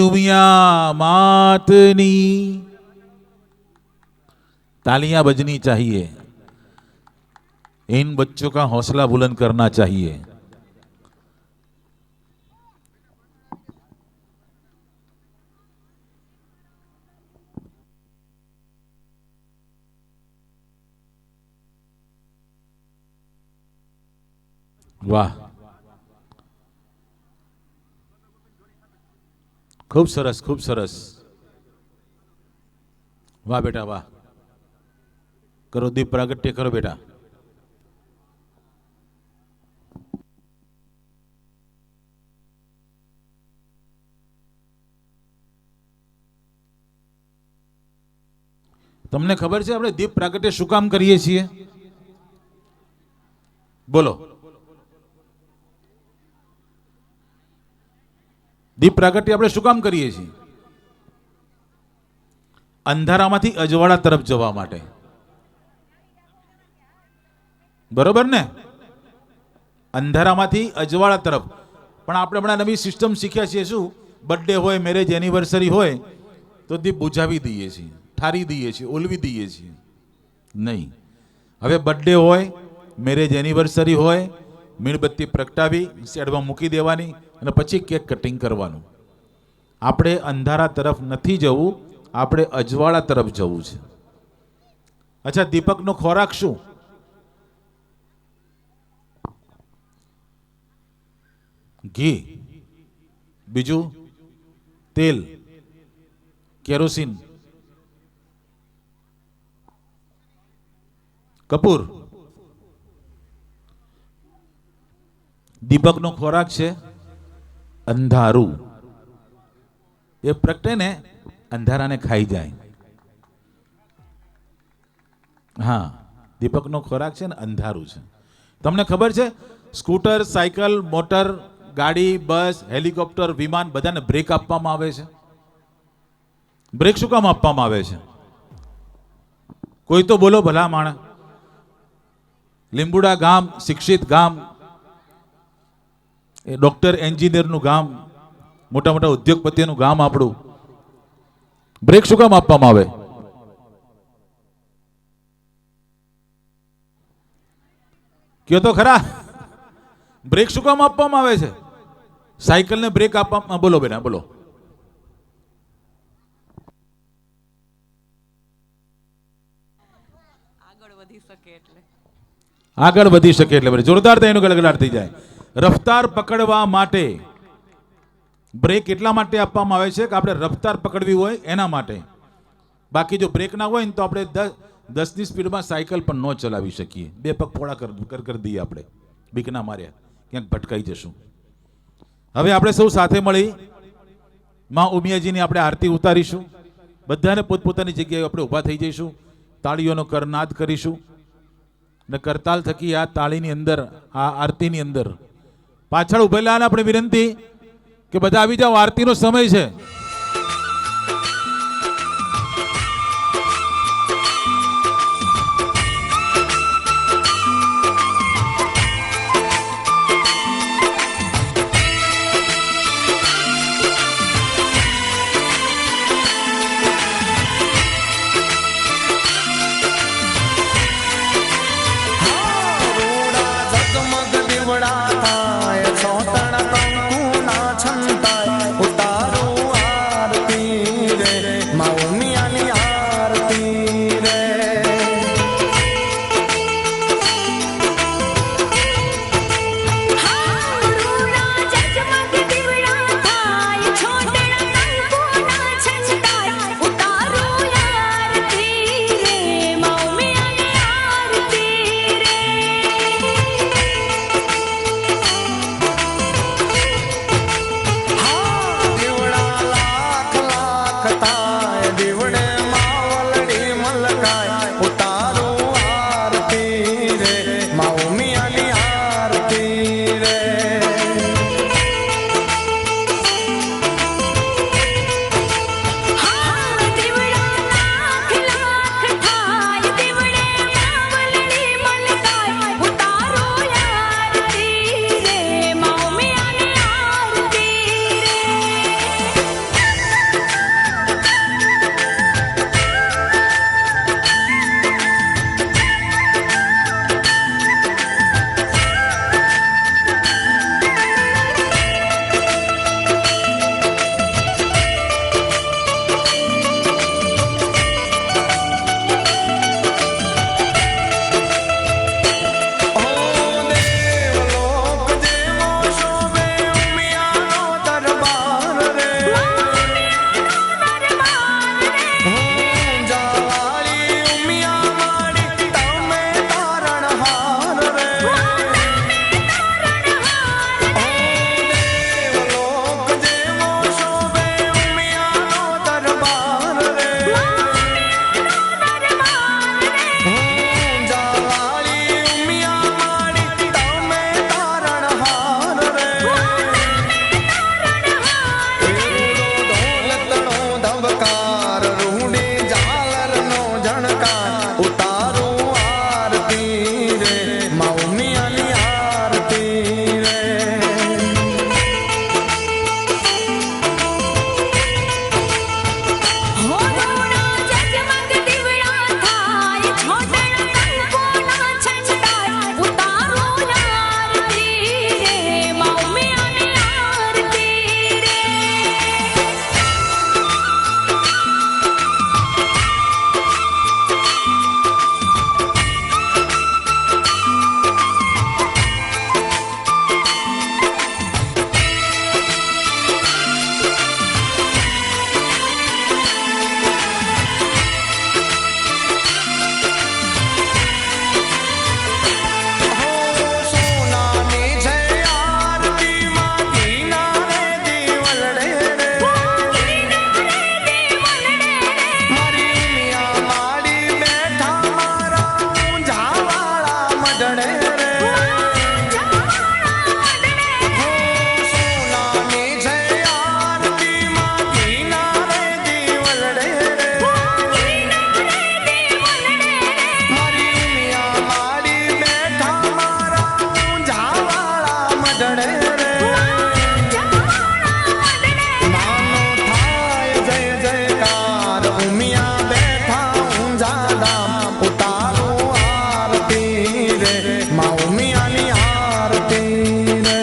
दुनिया मातनी तालियां बजनी चाहिए, इन बच्चों का हौसला बुलंद करना चाहिए। वाह, खूब सरस, खूब सरस। वाह बेटा वाह, करो दीप प्रागट्य करो बेटा। તમને ખબર છે આપણે દીપ પ્રાગટ્ય શું કામ કરીએ છીએ? બોલો, દીપ પ્રાગટ્ય આપણે શું કામ કરીએ છીએ? અંધારામાંથી અજવાળા તરફ જવા માટે, બરોબર ને? અંધારામાંથી અજવાળા તરફ. પણ આપણે હમણાં નવી સિસ્ટમ શીખ્યા છીએ. શું? બર્થડે હોય, મેરેજ એનિવર્સરી હોય તો દીપ બુઝાવી દઈએ છીએ, ઠારી દઈએ છીએ, ઓલવી દઈએ છીએ. નહીં, હવે બર્થડે હોય, મેરેજ એનિવર્સરી હોય, મીણબત્તી પ્રગટાવી સેડમાં મૂકી દેવાની અને પછી કેક કટિંગ કરવાનું. આપણે અંધારા તરફ નથી જવું, આપણે અજવાળા તરફ જવું છે. અચ્છા, દીપકનો ખોરાક શું? ઘી, બીજું તેલ, કેરોસીન, કપૂર. દીપકનો ખોરાક છે અંધારું. એ પ્રગટે ને અંધારાને ખાઈ જાય. હા, દીપકનો ખોરાક છે ને અંધારું છે. તમને ખબર છે સ્કૂટર, સાયકલ, મોટર ગાડી, બસ, હેલિકોપ્ટર, વિમાન બધાને બ્રેક આપવામાં આવે છે? બ્રેક શું કામ આપવામાં આવે છે? કોઈ તો બોલો ભલા માણસ. લીંબુડા ગામ શિક્ષિત ગામ, એ ડોક્ટર એન્જિનિયરનું ગામ, મોટા મોટા ઉદ્યોગપતિનું ગામ આપણું. બ્રેક શું કામ આપવામાં આવે? કયો તો ખરા, બ્રેક શું કામ આપવામાં આવે છે? સાયકલને બ્રેક આપવામાં, બોલો બેના બોલો. આગળ વધી શકે એટલે જોરદાર એનો ગળગળાટ થઈ જાય. રફતાર પકડવા માટે બ્રેક એટલા માટે આપવામાં આવે છે કે આપણે રફતાર પકડવી હોય એના માટે. બાકી જો બ્રેક ના હોય ને તો આપણે 10ની સ્પીડમાં સાયકલ પણ ન ચલાવી શકીએ. બે પગ પોળા કરી દઈએ આપણે, બીક ના માર્યા ક્યાંક ભટકાઈ જશું. હવે આપણે સૌ સાથે મળી માં ઉમિયાજીની આપણે આરતી ઉતારીશું. બધાને પોતપોતાની જગ્યાએ આપણે ઊભા થઈ જઈશું, તાળીઓનો કરનાદ કરીશું ને કરતાલ થકી આ તાળીની અંદર, આ આરતીની અંદર પાછળ ઉભેલાને આપણે વિનંતી કે બધા આવી જાઓ, આરતીનો સમય છે. ઉતારો માં ઉમિયાની આરતી રે.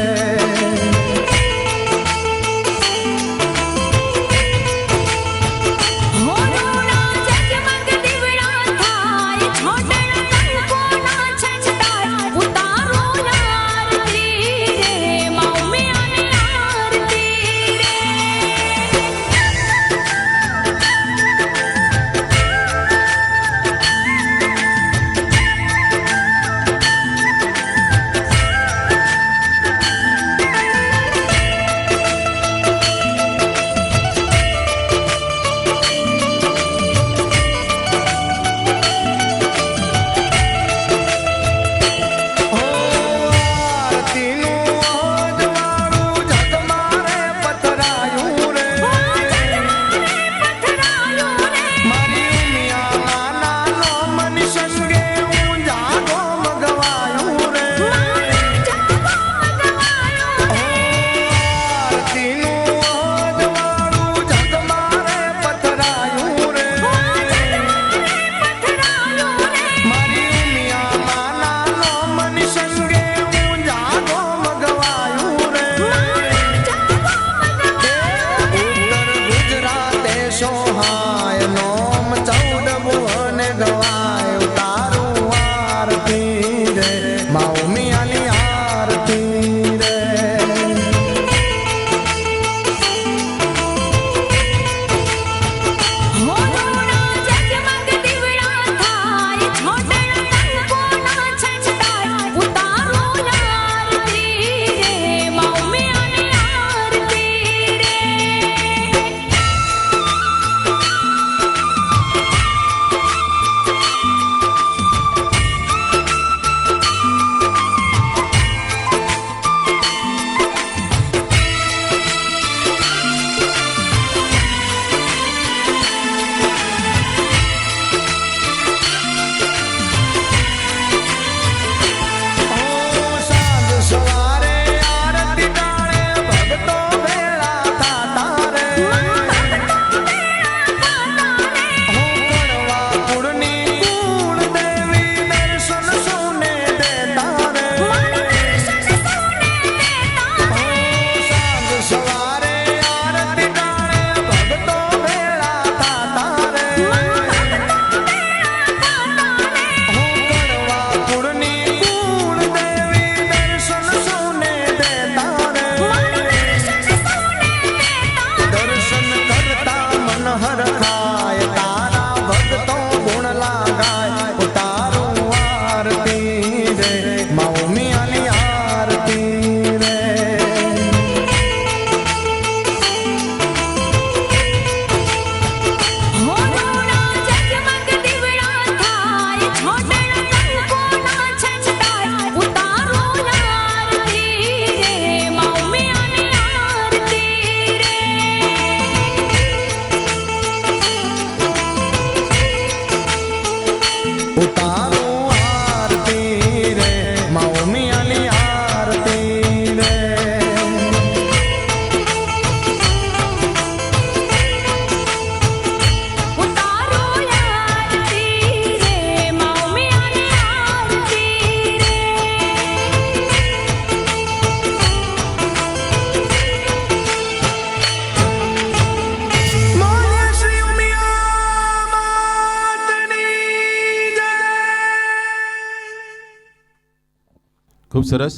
ખૂબ સરસ.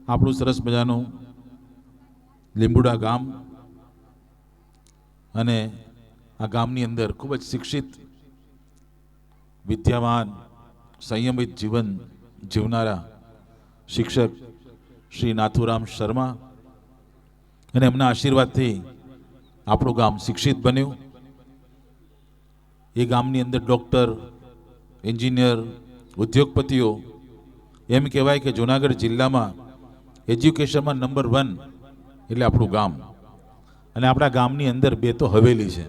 આપણું સરસ મજાનું લીંબુડા ગામ અને આ ગામની અંદર ખૂબ જ શિક્ષિત, વિદ્યાવાન, સંયમિત જીવન જીવનારા શિક્ષક શ્રી નાથુરામ શર્મા અને એમના આશીર્વાદથી આપણું ગામ શિક્ષિત બન્યું. એ ગામની અંદર ડૉક્ટર, એન્જિનિયર, ઉદ્યોગપતિઓ, એમ કહેવાય કે જુનાગઢ જિલ્લામાં એજ્યુકેશનમાં નંબર 1 એટલે આપણું ગામ. અને આપણા ગામની અંદર 2 તો હવેલી છે.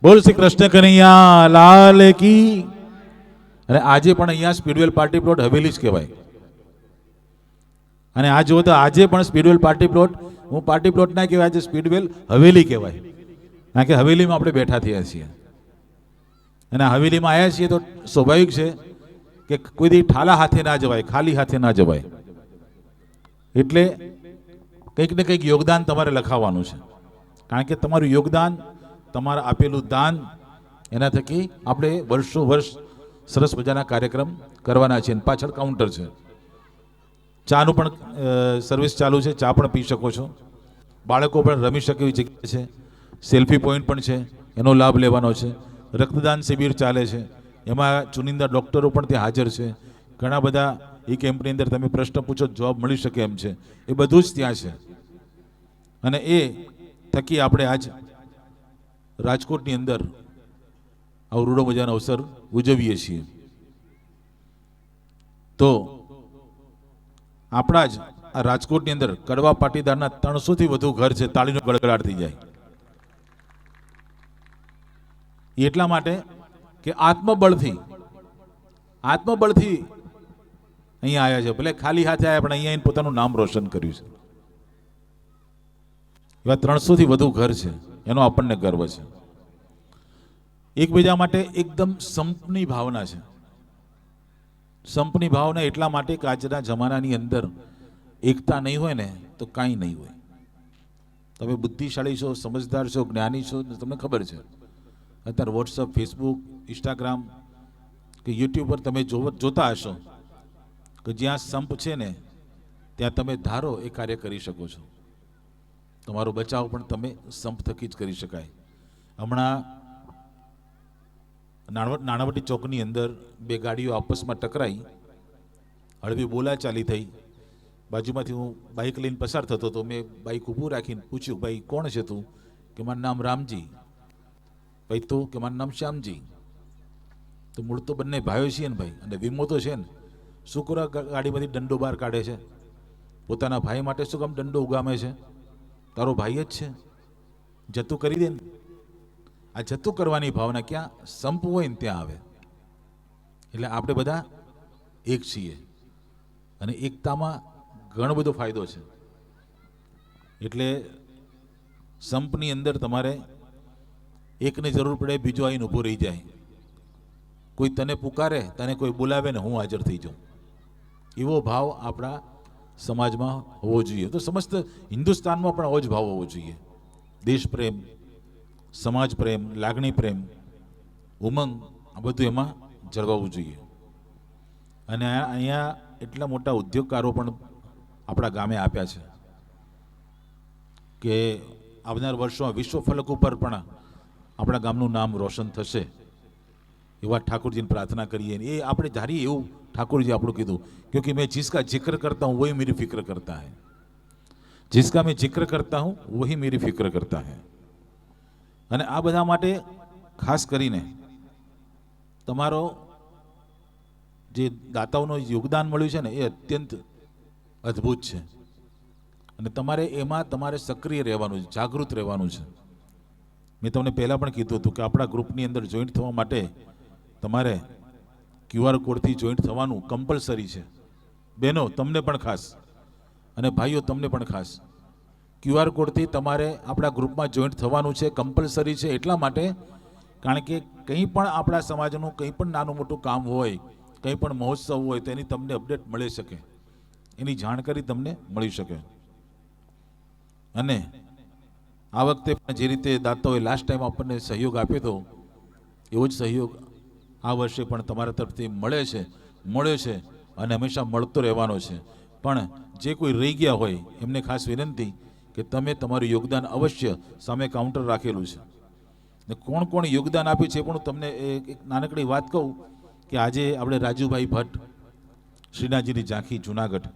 બોલ શ્રી કૃષ્ણ કનૈયા લાલ કી. અને આજે પણ અહીંયા સ્પીડવેલ પાર્ટી પ્લોટ હવેલી જ કહેવાય. અને આ જુઓ તો આજે પણ સ્પીડવેલ પાર્ટી પ્લોટ, હું પાર્ટી પ્લોટ ના કહેવાય, આજે સ્પીડવેલ હવેલી કહેવાય. કારણ કે હવેલીમાં આપણે બેઠા થયા છીએ અને હવેલીમાં આવ્યા છીએ તો સ્વાભાવિક છે કે કોઈ દી ઠાલા હાથે ના જવાય, ખાલી હાથે ના જવાય. એટલે કંઈક ને કંઈક યોગદાન તમારે લખાવવાનું છે. કારણ કે તમારું યોગદાન, તમારા આપેલું દાન, એના થકી આપણે વર્ષો વર્ષ સરસ મજાના કાર્યક્રમ કરવાના છે. પાછળ કાઉન્ટર છે, ચાનું પણ સર્વિસ ચાલુ છે, ચા પણ પી શકો છો. બાળકો પણ રમી શકે એવી જગ્યા છે, સેલ્ફી પોઈન્ટ પણ છે, એનો લાભ લેવાનો છે. રક્તદાન શિબિર ચાલે છે, એમાં ચુનિંદા ડૉક્ટરો પણ ત્યાં હાજર છે. ઘણા બધા એ કેમ્પની અંદર તમે પ્રશ્ન પૂછો જવાબ મળી શકે એમ છે, એ બધું જ ત્યાં છે. અને એ થકી આપણે આજ રાજકોટની અંદર અવરૂડો મજાનો અવસર ઉજવીએ છીએ. તો આપણા જ આ રાજકોટની અંદર કડવા પાટીદારના 300થી વધુ ઘર છે. તાળીનો ગડગડાટ થઈ જાય. એટલા માટે કે આત્મબળથી અહીંયા આવ્યા છે. ભલે ખાલી હાથે આવ્યા, પણ અહીંયા આવીને પોતાનું નામ રોશન કર્યું છે. એવા 300થી વધુ ઘર છે, એનો આપણને ગર્વ છે. એકબીજા માટે એકદમ સંપની ભાવના છે. સંપની ભાવના એટલા માટે કે આજના જમાનાની અંદર એકતા નહીં હોય ને તો કાંઈ નહીં હોય. તમે બુદ્ધિશાળી છો, સમજદાર છો, જ્ઞાની છો, તમને ખબર છે. અત્યારે વોટ્સઅપ, ફેસબુક, ઇન્સ્ટાગ્રામ કે યુટ્યુબ પર તમે જોતા હશો કે જ્યાં સંપ છે ને ત્યાં તમે ધારો એ કાર્ય કરી શકો છો. તમારો બચાવ પણ તમે સંપ થકી જ કરી શકાય. હમણાં નાણાવટી ચોકની અંદર બે ગાડીઓ આપસમાં ટકરાઈ, હળવી બોલાચાલી થઈ. બાજુમાંથી હું બાઇક લઈને પસાર થતો હતો. મેં બાઇક ઊભું રાખીને પૂછ્યું, ભાઈ કોણ છે તું? કે મારું નામ રામજી. ભાઈ તું? કે મારું નામ શ્યામજી. તો મૂળ તો બંને ભાઈઓ છીએ ને ભાઈ, અને વીમો તો છે ને. શું કરવા ગાડીમાંથી દંડો બહાર કાઢે છે? પોતાના ભાઈ માટે શું કામ દંડો ઉગામે છે? તારો ભાઈ જ છે, જતું કરી દે ને. આ જતું કરવાની ભાવના ક્યાં સંપ હોય ને ત્યાં આવે. એટલે આપણે બધા એક છીએ, અને એકતામાં ઘણો બધો ફાયદો છે. એટલે સંપની અંદર તમારે એકને જરૂર પડે, બીજો આવીને ઊભો રહી જાય. કોઈ તને પુકારે, તને કોઈ બોલાવે ને હું હાજર થઈ જાઉં, એવો ભાવ આપણા સમાજમાં હોવો જોઈએ. તો સમસ્ત હિન્દુસ્તાનમાં પણ આવો જ ભાવ હોવો જોઈએ. દેશ પ્રેમ, સમાજ પ્રેમ, લાગણી પ્રેમ, ઉમંગ, આ બધું એમાં જળવાવું જોઈએ. અને અહીંયા એટલા મોટા ઉદ્યોગકારો પણ આપણા ગામે આપ્યા છે કે આવનાર વર્ષોમાં વિશ્વ ફલક ઉપર પણ આપણા ગામનું નામ રોશન થશે. એવા ઠાकुर પ્રાર્થના કરીએ. એ આપણે ધારીએ એવું ઠાकुर આપણું કીધું, क्योंकि मैं जिसका जिक्र करता हूँ वही मेरी फिक्र करता है, जिसका मैं जिक्र करता हूँ वही मेरी फिक्र करता है. અને આ બધા માટે ખાસ કરીને તમારો જે દાતાઓનું યોગદાન મળ્યું છે ને એ અત્યંત અદ્ભુત છે. અને તમારે એમાં તમારે સક્રિય રહેવાનું છે, જાગૃત રહેવાનું છે. મેં તમને પહેલાં પણ કીધું હતું કે આપણા ગ્રુપની અંદર જોઈન્ટ થવા માટે તમારે QR કોડથી જોઈન્ટ થવાનું કમ્પલસરી છે. બહેનો તમને પણ ખાસ, અને ભાઈઓ તમને પણ ખાસ. QR કોડથી તમારે આપણા ગ્રુપમાં જોઈન્ટ થવાનું છે, કમ્પલસરી છે. એટલા માટે કારણ કે કંઈ પણ આપણા સમાજનું કંઈ પણ નાનું મોટું કામ હોય, કંઈ પણ મહોત્સવ હોય, તેની તમને અપડેટ મળી શકે, એની જાણકારી તમને મળી શકે. અને આ વખતે પણ જે રીતે દાતાઓએ લાસ્ટ ટાઈમ આપણને સહયોગ આપ્યો હતો, એવો જ સહયોગ આ વર્ષે પણ તમારા તરફથી મળ્યો છે અને હંમેશા મળતો રહેવાનો છે. પણ જે કોઈ રહી ગયા હોય એમને ખાસ વિનંતી કે તમે તમારું યોગદાન અવશ્ય સામે કાઉન્ટર રાખેલું છે. ને કોણ કોણ યોગદાન આપ્યું છે પણ તમને એક નાનકડી વાત કહું કે આજે આપણે રાજુભાઈ ભટ્ટ, શ્રીનાથજીની ઝાંખી જુનાગઢ,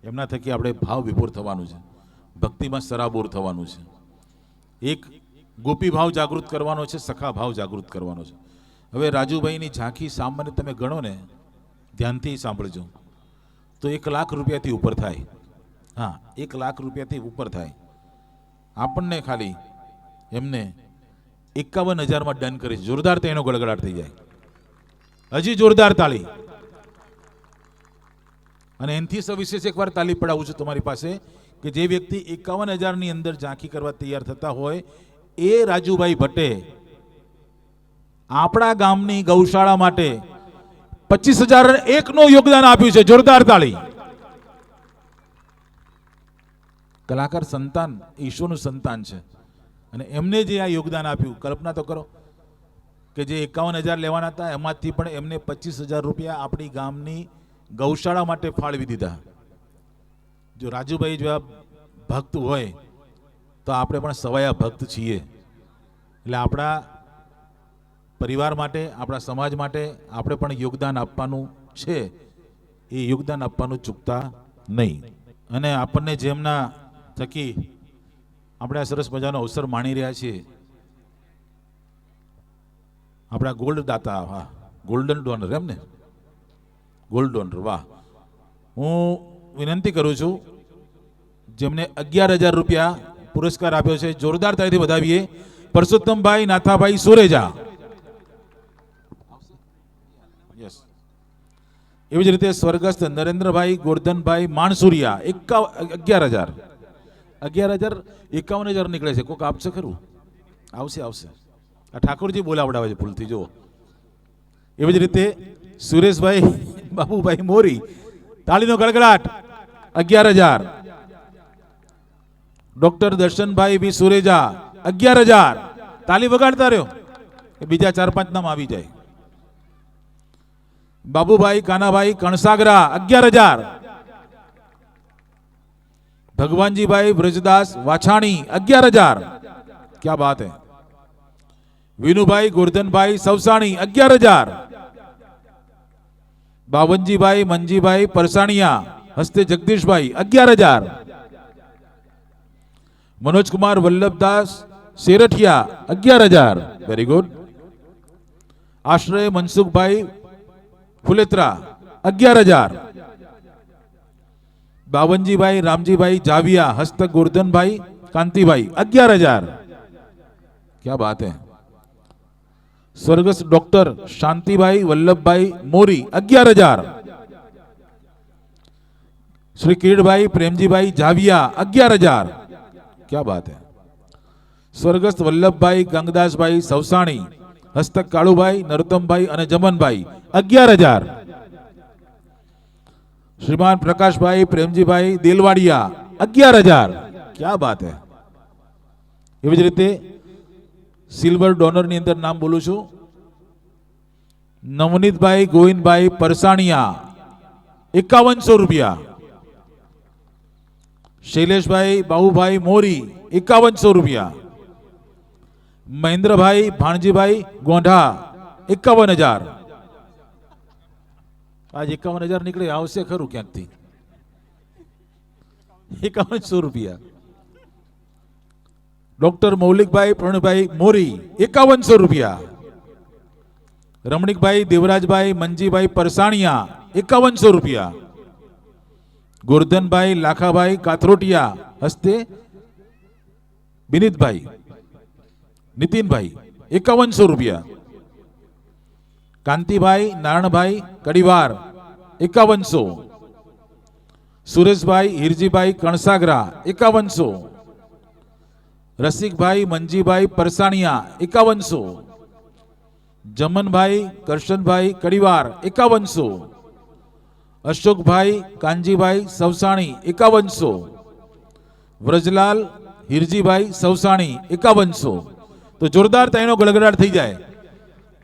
એમના થકી આપણે ભાવ વિભોર થવાનું છે, ભક્તિમાં સરાબોર થવાનું છે. એક ગોપી ભાવ જાગૃત કરવાનો છે, સખા ભાવ જાગૃત કરવાનો છે. હવે રાજુભાઈની ઝાંખી સામાન્ય તમે ગણો ને, ધ્યાનથી સાંભળજો, તો 1 લાખ રૂપિયાથી ઉપર થાય. હા, 1 લાખ રૂપિયાથી ઉપર થાય. આપણને ખાલી એમને 51,000માં ડન કરે છે. જોરદાર તેનો ગડગડાટ થઈ જાય. હજી જોરદાર તાળી. અને એનથી સવિશેષ એકવાર તાળી પડાવું છું તમારી પાસે કે જે વ્યક્તિ 51,000ની અંદર ઝાંખી કરવા તૈયાર થતા હોય, એ રાજુભાઈ ભટ્ટે આપણા ગામની ગૌશાળા માટે 25,001 નું યોગદાન આપ્યું છે. જોરદાર તાળી. કલાકાર સંતાન ઈશ્વરનું સંતાન છે અને એમને જે આ યોગદાન આપ્યું, કલ્પના તો કરો કે જે 51,000 લેવાના હતા એમાંથી પણ એમને 25,000 રૂપિયા આપણી ગામની ગૌશાળા માટે ફાળવી દીધા. જો રાજુભાઈ જેવા ભક્ત હોય તો આપણે પણ સવાયા ભક્ત છીએ. એટલે આપણા પરિવાર માટે, આપણા સમાજ માટે આપણે પણ યોગદાન આપવાનું છે. એ યોગદાન આપવાનું ચૂકતા નહીં. અને આપણને જેમના થકી આપણે આ સરસ મજાનો અવસર માણી રહ્યા છીએ, આપણા ગોલ્ડ દાતા, વાહ, ગોલ્ડન ડોનર, એમ ને, ગોલ્ડ ડોનર, વાહ. હું વિનંતી કરું છું જેમને 11,000 રૂપિયા પુરસ્કાર આપ્યો છે, જોરદાર તાળીથી વધાવીએ. પરસોત્તમભાઈ નાથાભાઈ સુરેજા. યસ. એવી જ રીતે સ્વર્ગસ્થ નરેન્દ્રભાઈ ગોરધનભાઈ માણસુરિયા 11,000. 51,000 નીકળે છે. કોઈક આપશે ખરું? આવશે. આ ઠાકોરજી બોલાવડાવે છે ભૂલથી, જુઓ. એવી જ રીતે સુરેશભાઈ બાબુભાઈ મોરી, તાળીનો ગડગડાટ, 11,000. ડોક્ટર દર્શનભાઈ બી સુરેજા 11,000. તાળી વગાડતા રહ્યો કે બીજા 4-5 નામ આવી જાય. બાબુભાઈ કાનાભાઈ કણસાગરા 11,000. ભગવાનજીભાઈ બ્રજદાસ વાછાણી 11,000. क्या बात है. વિનુભાઈ ગોરધનભાઈ સવસાણી 11,000. બાવનજીભાઈ મંજીભાઈ પરસાણીયા હસ્તે જગદીશભાઈ 11,000. મનોજકુમાર વલ્લભદાસ શેરઠિયા 11,000. Very good. આશ્રય મનસુખભાઈ ફુલેત્રા 11,000. બાવનજીભાઈ રામજીભાઈ જાવિયા હસ્તક ગોરધનભાઈ કાંતિભાઈ 11,000. क्या बात है. स्वर्गस्थ डॉक्टर शांतिभाई वल्लभभाई मोरी 11,000. श्री किरीटभाई प्रेमजीभाई जाविया 11,000. क्या बात है. स्वर्गस्थ वल्लभभाई गंगदासभाई सवसाणी हस्तक काळुभाई नरोत्तमभाई અને જમનભાઈ 11,000. श्रीमान प्रकाशभाई प्रेमजीभाई देलवाड़िया 11,000. क्या बात है. એવી જ રીતે સિલ્વર ડોનરની અંદર નામ બોલું છું. નવનીતભાઈ ગોવિંદભાઈ પરસાણીયા 5100 રૂપિયા. શૈલેષભાઈ બાબુભાઈ મોરી 5100 રૂપિયા. મહેન્દ્રભાઈ ભાણજીભાઈ ગોંઢા 51,000. આજ 51,000 નીકળે, આવશે ખરું ક્યાંકથી. 5100 રૂપિયા. ડોક્ટર મૌલિકભાઈ પ્રણભાઈ મોરી 5100 રૂપિયા. રમણીકભાઈ દેવરાજભાઈ મંજીભાઈ પરસાણીયા 5100 રૂપિયા. ગોરધનભાઈ લાખાભાઈ કાથરોટિયા હસ્તે બિનિતભાઈ નીતિનભાઈ 5100 રૂપિયા. કાંતિભાઈ નારણભાઈ કડીવાર 5100. સુરેશભાઈ હિરજીભાઈ કણસાગરા 5100. રસિકભાઈ મંજીભાઈ પરસાણીયા 5100. જમનભાઈ કરશનભાઈ કડીવાર 5100. અશોકભાઈ કાંજીભાઈ સવસાણી 5100. વ્રજલાલ હિરજીભાઈ સવસાણી 5100. તો જોરદાર તેનો ગળગડાટ થઈ જાય.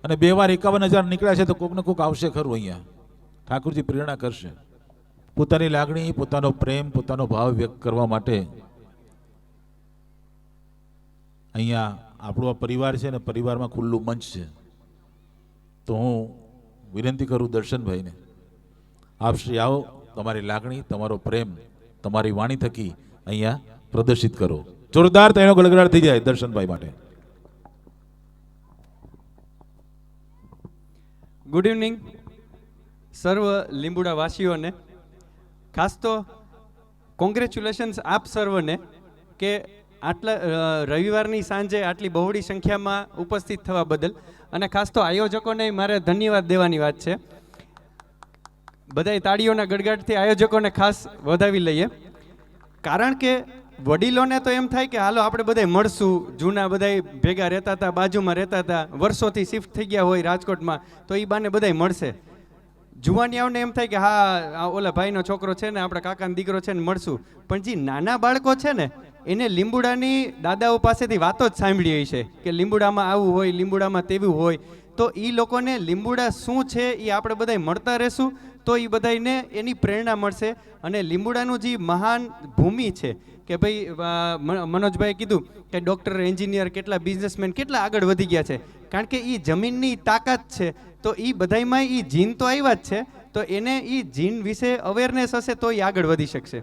અને 2 વાર 51,000 નીકળ્યા છે તો કોક ને કોક આવશે ખરું. અહીંયા ઠાકોરજી પ્રેરણા કરશે. પોતાની લાગણી, પોતાનો પ્રેમ, પોતાનો ભાવ વ્યક્ત કરવા માટે અહીંયા આપણો આ પરિવાર છે ને, પરિવારમાં ખુલ્લું મંચ છે. તો હું વિનંતી કરું દર્શનભાઈને, આપ શ્રી આવો, તમારી લાગણી, તમારો પ્રેમ તમારી વાણી થકી અહીંયા પ્રદર્શિત કરો. જોરદાર તેનો ગળગડાટ થઈ જાય દર્શનભાઈ માટે. ગુડ ઇવનિંગ સર્વ લીંબુડા વાસીઓને. ખાસ તો કોંગ્રેચ્યુલેશન્સ આપ સર્વને કે આટલા રવિવારની સાંજે આટલી બહોળી સંખ્યામાં ઉપસ્થિત થવા બદલ. અને ખાસ તો આયોજકોને મારે ધન્યવાદ દેવાની વાત છે. બધાય તાળીઓના ગડગડાટથી આયોજકોને ખાસ વધાવી લઈએ. કારણ કે વડીલોને તો એમ થાય કે હાલો આપણે બધાય મળશું, જૂના બધાય ભેગા રહેતા હતા, બાજુમાં રહેતા હતા, વર્ષોથી શિફ્ટ થઈ ગયા હોય રાજકોટમાં, તો એ બાને બધાય મળશે. જુવાનિયાઓને એમ થાય કે હા આ ઓલા ભાઈનો છોકરો છે ને આપણા કાકાનો દીકરો છે ને મળશું, પણ જે નાના બાળકો છે ને એને લીંબુડાની દાદાઓ પાસેથી વાતો જ સાંભળી હોય છે કે લીંબુડામાં આવું હોય, લીંબુડામાં તેવું હોય. તો એ લોકોને લીંબુડા શું છે એ આપણે બધાય મળતા રહેશું તો એ બધાને એની પ્રેરણા મળશે. અને લીંબુડાનું જે મહાન ભૂમિ છે કે ભાઈ મનોજભાઈએ કીધું કે ડૉક્ટર, એન્જિનિયર, કેટલા બિઝનેસમેન કેટલા આગળ વધી ગયા છે, કારણ કે એ જમીનની તાકાત છે. તો એ બધાયમાં એ જીન તો આવ્યા જ છે, તો એને એ જીન વિશે અવેરનેસ હશે તો એ આગળ વધી શકશે.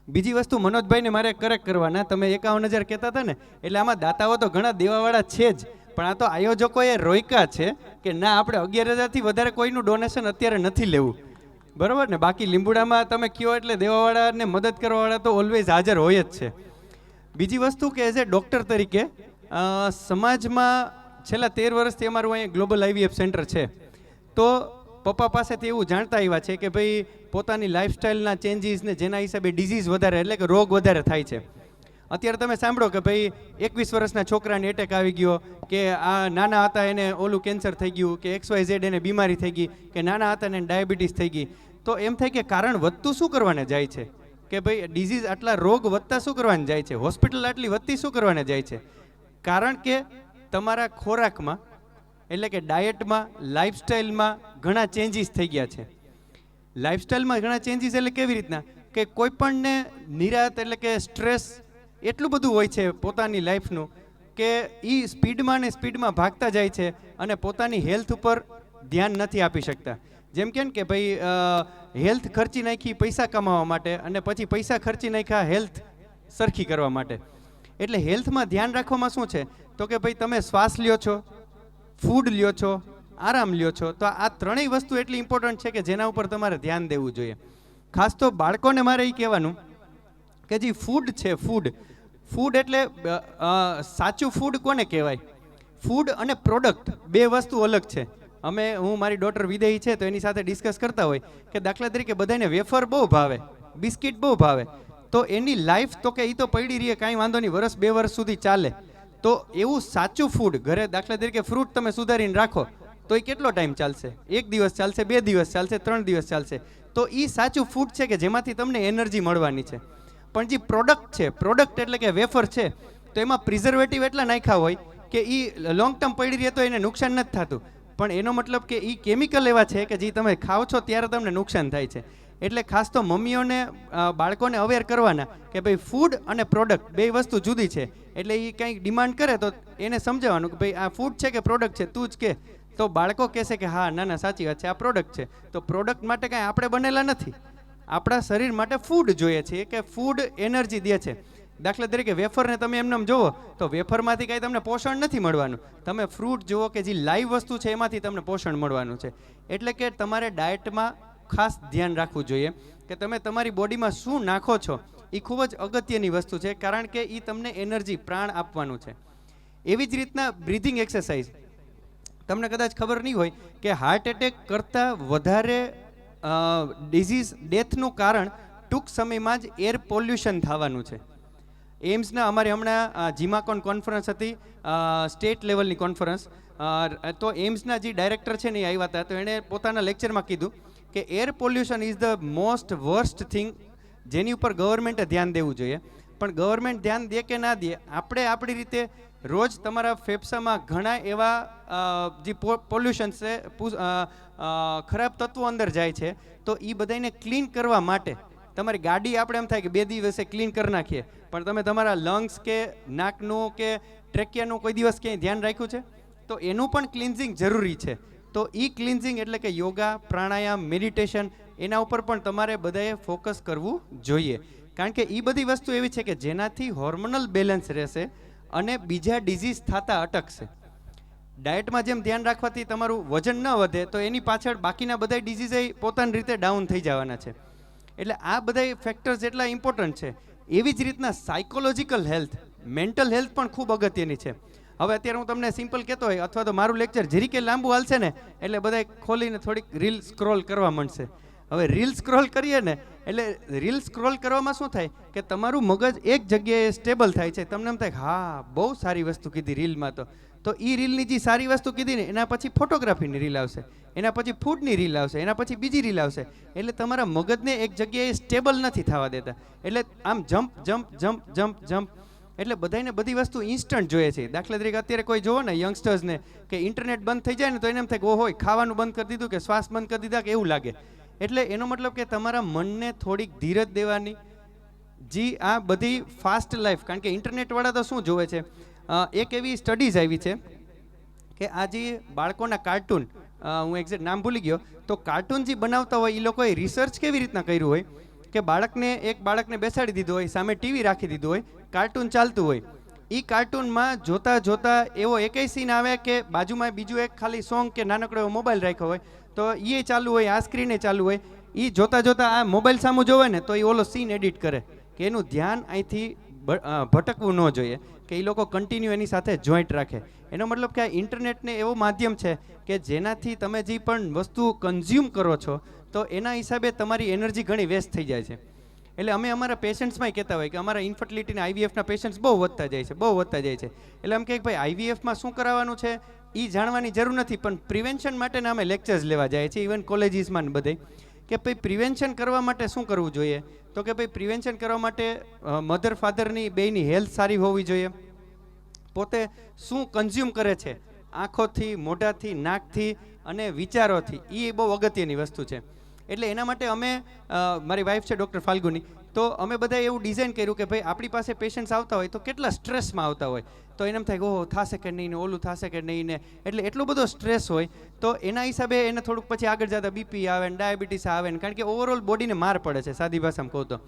બીજી વસ્તુ મનોજભાઈને મારે કરેક્ટ કરવાના, તમે 51,000 કહેતા હતા ને, એટલે આમાં દાતાઓ તો ઘણા દેવાવાળા છે જ, પણ આ તો આયોજકોએ રોક્યા છે કે ના, આપણે 11,000થી વધારે કોઈનું ડોનેશન અત્યારે નથી લેવું, બરાબર ને. બાકી લીંબુડામાં તમે કયો એટલે દેવાવાળાને મદદ કરવાવાળા તો ઓલવેઝ હાજર હોય જ છે. બીજી વસ્તુ કે એઝ એ ડૉક્ટર તરીકે સમાજમાં છેલ્લા 13 વર્ષથી અમારું અહીંયા ગ્લોબલ IVF સેન્ટર છે. તો પપ્પા પાસેથી એવું જાણતા આવ્યા છે કે ભાઈ પોતાની લાઈફસ્ટાઈલના ચેન્જીસને જેના હિસાબે ડિઝીઝ વધારે એટલે કે રોગ વધારે થાય છે. અત્યારે તમે સાંભળો કે ભાઈ 21 વર્ષના છોકરાને એટેક આવી ગયો, કે આ નાના હતા એને ઓલું કેન્સર થઈ ગયું, કે XYZ એને બીમારી થઈ ગઈ, કે નાના હતા એને ડાયાબિટીસ થઈ ગઈ. તો એમ થાય કે કારણ વધતું શું કરવાને જાય છે, કે ભાઈ ડિઝીઝ આટલા રોગ વધતા શું કરવાને જાય છે, હોસ્પિટલ આટલી વધતી શું કરવાને જાય છે. કારણ કે તમારા ખોરાકમાં એટલે કે ડાયટમાં, લાઈફસ્ટાઈલમાં ઘણા ચેન્જીસ થઈ ગયા છે. લાઈફસ્ટાઈલમાં ઘણા ચેન્જીસ એટલે કેવી રીતના કે કોઈ પણને નિરાત એટલે કે સ્ટ્રેસ એટલું બધું હોય છે પોતાની લાઈફનું કે એ સ્પીડમાં ને સ્પીડમાં ભાગતા જાય છે અને પોતાની હેલ્થ ઉપર ધ્યાન નથી આપી શકતા. જેમ કે ભાઈ હેલ્થ ખર્ચી નાખી પૈસા કમાવા માટે અને પછી પૈસા ખર્ચી નાખ્યા હેલ્થ સરખી કરવા માટે. એટલે હેલ્થમાં ધ્યાન રાખવામાં શું છે તો કે ભાઈ તમે શ્વાસ લ્યો છો, ફૂડ લ્યો છો, આરામ લ્યો છો, તો આ ત્રણેય વસ્તુ એટલી ઇમ્પોર્ટન્ટ છે કે જેના ઉપર તમારે ધ્યાન દેવું જોઈએ. ખાસ તો બાળકોને મારે એ કહેવાનું કે જે ફૂડ છે, ફૂડ એટલે સાચું ફૂડ કોને કહેવાય? ફૂડ અને પ્રોડક્ટ બે વસ્તુ અલગ છે. હું મારી ડોટર વિદેહી છે તો એની સાથે ડિસ્કસ કરતા હોય કે દાખલા તરીકે બધાને વેફર બહુ ભાવે, બિસ્કિટ બહુ ભાવે, તો એની લાઈફ તો કે એ તો પડી રહીએ કાંઈ વાંધો નહીં, 2 વર્ષ સુધી ચાલે. તો એવું સાચું ફૂડ ઘરે દાખલા તરીકે ફ્રૂટ તમે સુધારીને રાખો તો એ કેટલો ટાઈમ ચાલશે? 1 દિવસ ચાલશે, 2 દિવસ ચાલશે, 3 દિવસ ચાલશે. તો એ સાચું ફૂડ છે કે જેમાંથી તમને એનર્જી મળવાની છે. પણ જે પ્રોડક્ટ છે, પ્રોડક્ટ એટલે કે વેફર છે, તો એમાં પ્રિઝર્વેટિવ એટલા નાખ્યા હોય કે એ લોંગ ટર્મ પડી રહે તો એને નુકસાન નથી થતું, પણ એનો મતલબ કે એ કેમિકલ એવા છે કે જે તમે ખાઓ છો ત્યારે તમને નુકસાન થાય છે. એટલે ખાસ તો મમ્મીઓને બાળકોને અવેર કરવાના કે ભાઈ ફૂડ અને પ્રોડક્ટ બે વસ્તુ જુદી છે. એટલે એ કંઈક ડિમાન્ડ કરે તો એને સમજાવવાનું કે ભાઈ આ ફૂડ છે કે પ્રોડક્ટ છે, તું જ કે. તો બાળકો કહેશે કે હા, ના સાચી વાત છે, આ પ્રોડક્ટ છે. તો પ્રોડક્ટ માટે કાંઈ આપણે બનેલા નથી, આપણા શરીર માટે ફૂડ જોઈએ છે કે ફૂડ એનર્જી દે છે. દાખલા તરીકે વેફરને તમે એમને જુઓ તો વેફરમાંથી કાંઈ તમને પોષણ નથી મળવાનું. તમે ફ્રૂટ જુઓ કે જે લાઈવ વસ્તુ છે એમાંથી તમને પોષણ મળવાનું છે. એટલે કે તમારે ડાયટમાં ખાસ ધ્યાન રાખવું જોઈએ કે તમે તમારી બોડીમાં શું નાખો છો. એ ખૂબ જ અગત્યની વસ્તુ છે, કારણ કે એ તમને એનર્જી, પ્રાણ આપવાનું છે. એવી જ રીતના બ્રીથિંગ એક્સરસાઇઝ, તમને કદાચ ખબર નહીં હોય કે હાર્ટ એટેક કરતાં વધારે ડિઝીઝ ડેથનું કારણ ટૂંક સમયમાં જ એર પોલ્યુશન થવાનું છે. એમ્સના અમારે હમણાં જીમાકોન કોન્ફરન્સ હતી, સ્ટેટ લેવલની કોન્ફરન્સ. તો એમ્સના જે ડાયરેક્ટર છે ને એ આવ્યા હતા, તો એણે પોતાના લેક્ચરમાં કીધું કે air pollution is the most worst thing જેની ઉપર ગવર્મેન્ટે ધ્યાન દેવું જોઈએ. પણ ગવર્મેન્ટ ધ્યાન દે કે ના દે, આપણે આપણી રીતે રોજ તમારા ફેફસામાં ઘણા એવા જે પોલ્યુશન છે, ખરાબ તત્વો અંદર જાય છે, તો એ બધાને ક્લીન કરવા માટે તમારી ગાડી આપણે એમ થાય કે 2 દિવસે ક્લીન કરી નાખીએ, પણ તમે તમારા લંગ્સ કે નાકનું કે ટ્રેકિયાનું કોઈ દિવસ ક્યાંય ધ્યાન રાખ્યું છે? તો એનું પણ ક્લિન્ઝિંગ જરૂરી છે. તો એ ક્લિન્ઝિંગ એટલે કે યોગા, પ્રાણાયામ, મેડિટેશન, એના ઉપર પણ તમારે બધાએ ફોકસ કરવું જોઈએ. કારણ કે એ બધી વસ્તુ એવી છે કે જેનાથી હોર્મોનલ બેલેન્સ રહેશે અને બીજા ડિઝીઝ થતા અટકશે. ડાયટમાં જેમ ધ્યાન રાખવાથી તમારું વજન ન વધે તો એની પાછળ બાકીના બધા ડિઝીઝ પોતાની રીતે ડાઉન થઈ જવાના છે. એટલે આ બધા ફેક્ટર્સ એટલા ઇમ્પોર્ટન્ટ છે. એવી જ રીતના સાયકોલોજીકલ હેલ્થ, મેન્ટલ હેલ્થ પણ ખૂબ અગત્યની છે. હવે અત્યારે હું તમને સિમ્પલ કહેતો હોય અથવા તો મારું લેક્ચર જરીકે લાંબુ હાલશે ને એટલે બધા ખોલીને થોડીક રીલ સ્ક્રોલ કરવા માંડશે. હવે રીલ સ્ક્રોલ કરીએ ને એટલે રીલ સ્ક્રોલ કરવામાં શું થાય કે તમારું મગજ એક જગ્યાએ સ્ટેબલ થાય છે. તમને એમ થાય કે હા બહુ સારી વસ્તુ કીધી રીલમાં તો એ રીલની જે સારી વસ્તુ કીધી ને એના પછી ફોટોગ્રાફીની રીલ આવશે, એના પછી ફૂડની રીલ આવશે, એના પછી બીજી રીલ આવશે. એટલે તમારા મગજને એક જગ્યાએ સ્ટેબલ નથી થવા દેતા. એટલે આમ jump jump jump jump jump એટલે બધાને બધી વસ્તુ ઇન્સ્ટન્ટ જોઈએ છે. દાખલા તરીકે અત્યારે કોઈ જોવો ને યંગસ્ટર્સને કે ઇન્ટરનેટ બંધ થઈ જાય ને તો એને એમ થાય કે ઓહો ખાવાનું બંધ કરી દીધું કે શ્વાસ બંધ કરી દીધા કે એવું લાગે. એટલે એનો મતલબ કે તમારા મનને થોડીક ધીરજ દેવાની. આ બધી ફાસ્ટ લાઈફ, કારણ કે ઇન્ટરનેટવાળા તો શું જોવે છે, એક એવી સ્ટડીઝ આવી છે કે આ જે બાળકોના કાર્ટૂન, હું એક્ઝેક્ટ નામ ભૂલી ગયો, તો કાર્ટૂન જે બનાવતા હોય એ લોકોએ રિસર્ચ કેવી રીતના કર્યું હોય કે બાળકને બેસાડી દીધું હોય, સામે ટીવી રાખી દીધું હોય, કાર્ટૂન ચાલતું હોય. એ કાર્ટૂનમાં જોતા જોતા એવો એકેય સીન આવે કે બાજુમાં બીજું એક ખાલી સોંગ કે નાનકડો એવો મોબાઈલ રાખ્યો હોય તો એ ચાલુ હોય, આ સ્ક્રીને ચાલુ હોય. એ જોતા જોતા આ મોબાઈલ સામું જોવે ને તો એ ઓલો સીન એડિટ કરે કે એનું ધ્યાન અહીંથી ભટકવું ન જોઈએ, કે એ લોકો કન્ટિન્યુ એની સાથે જોઈન્ટ રાખે. એનો મતલબ કે આ ઇન્ટરનેટને એવો માધ્યમ છે કે જેનાથી તમે જે પણ વસ્તુ કન્ઝ્યુમ કરો છો તો એના હિસાબે તમારી એનર્જી ઘણી વેસ્ટ થઈ જાય છે. એટલે અમે અમારા પેશન્ટ્સમાં કહેતા હોય કે અમારા ઇન્ફર્ટિલિટી અને આઈવીએફના પેશન્ટ્સ બહુ વધતા જાય છે. એટલે એમ કહે કે ભાઈ આઈવીએફમાં શું કરાવવાનું છે એ જાણવાની જરૂર નથી, પણ પ્રિવેન્શન માટેના અમે લેક્ચર્સ લેવા જાય છે, ઇવન કોલેજીસમાં બધે, કે ભાઈ પ્રિવેન્શન કરવા માટે શું કરવું જોઈએ. તો કે ભાઈ પ્રિવેન્શન કરવા માટે મધર ફાધરની બેયની હેલ્થ સારી હોવી જોઈએ, પોતે શું કન્ઝ્યુમ કરે છે આંખોથી, મોઢાથી, નાકથી અને વિચારોથી, એ બહુ અગત્યની વસ્તુ છે. એટલે એના માટે અમે, મારી વાઈફ છે ડૉક્ટર ફાલ્ગુની, તો અમે બધાએ એવું ડિઝાઇન કર્યું કે ભાઈ આપણી પાસે પેશન્ટ્સ આવતા હોય તો કેટલા સ્ટ્રેસમાં આવતા હોય, તો એને એમ થાય કે ઓહો થશે કે નહીં ને, ઓલું થશે કે નહીં ને, એટલે એટલો બધો સ્ટ્રેસ હોય તો એના હિસાબે એને થોડુંક પછી આગળ જતા બીપી આવે ને ડાયાબિટીસ આવે ને, કારણ કે ઓવરઓલ બોડીને માર પડે છે સાદી ભાષામાં કહું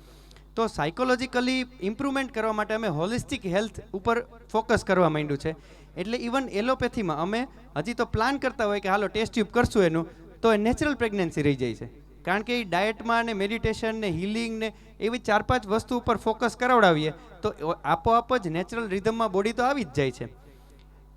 તો સાયકોલોજીકલી ઇમ્પ્રુવમેન્ટ કરવા માટે અમે હોલિસ્ટિક હેલ્થ ઉપર ફોકસ કરવા માંડ્યું છે. એટલે ઇવન એલોપેથીમાં અમે હજી તો પ્લાન કરતા હોય કે હાલો ટેસ્ટ ટ્યુબ કરશું એનું, તો એ નેચરલ પ્રેગ્નન્સી રહી જાય છે, કારણ કે એ ડાયટમાં ને મેડિટેશન ને હિલિંગ ને એવી 4-5 વસ્તુ ઉપર ફોકસ કરાવડાવીએ તો આપોઆપ જ નેચરલ રિધમમાં બોડી તો આવી જ જાય છે.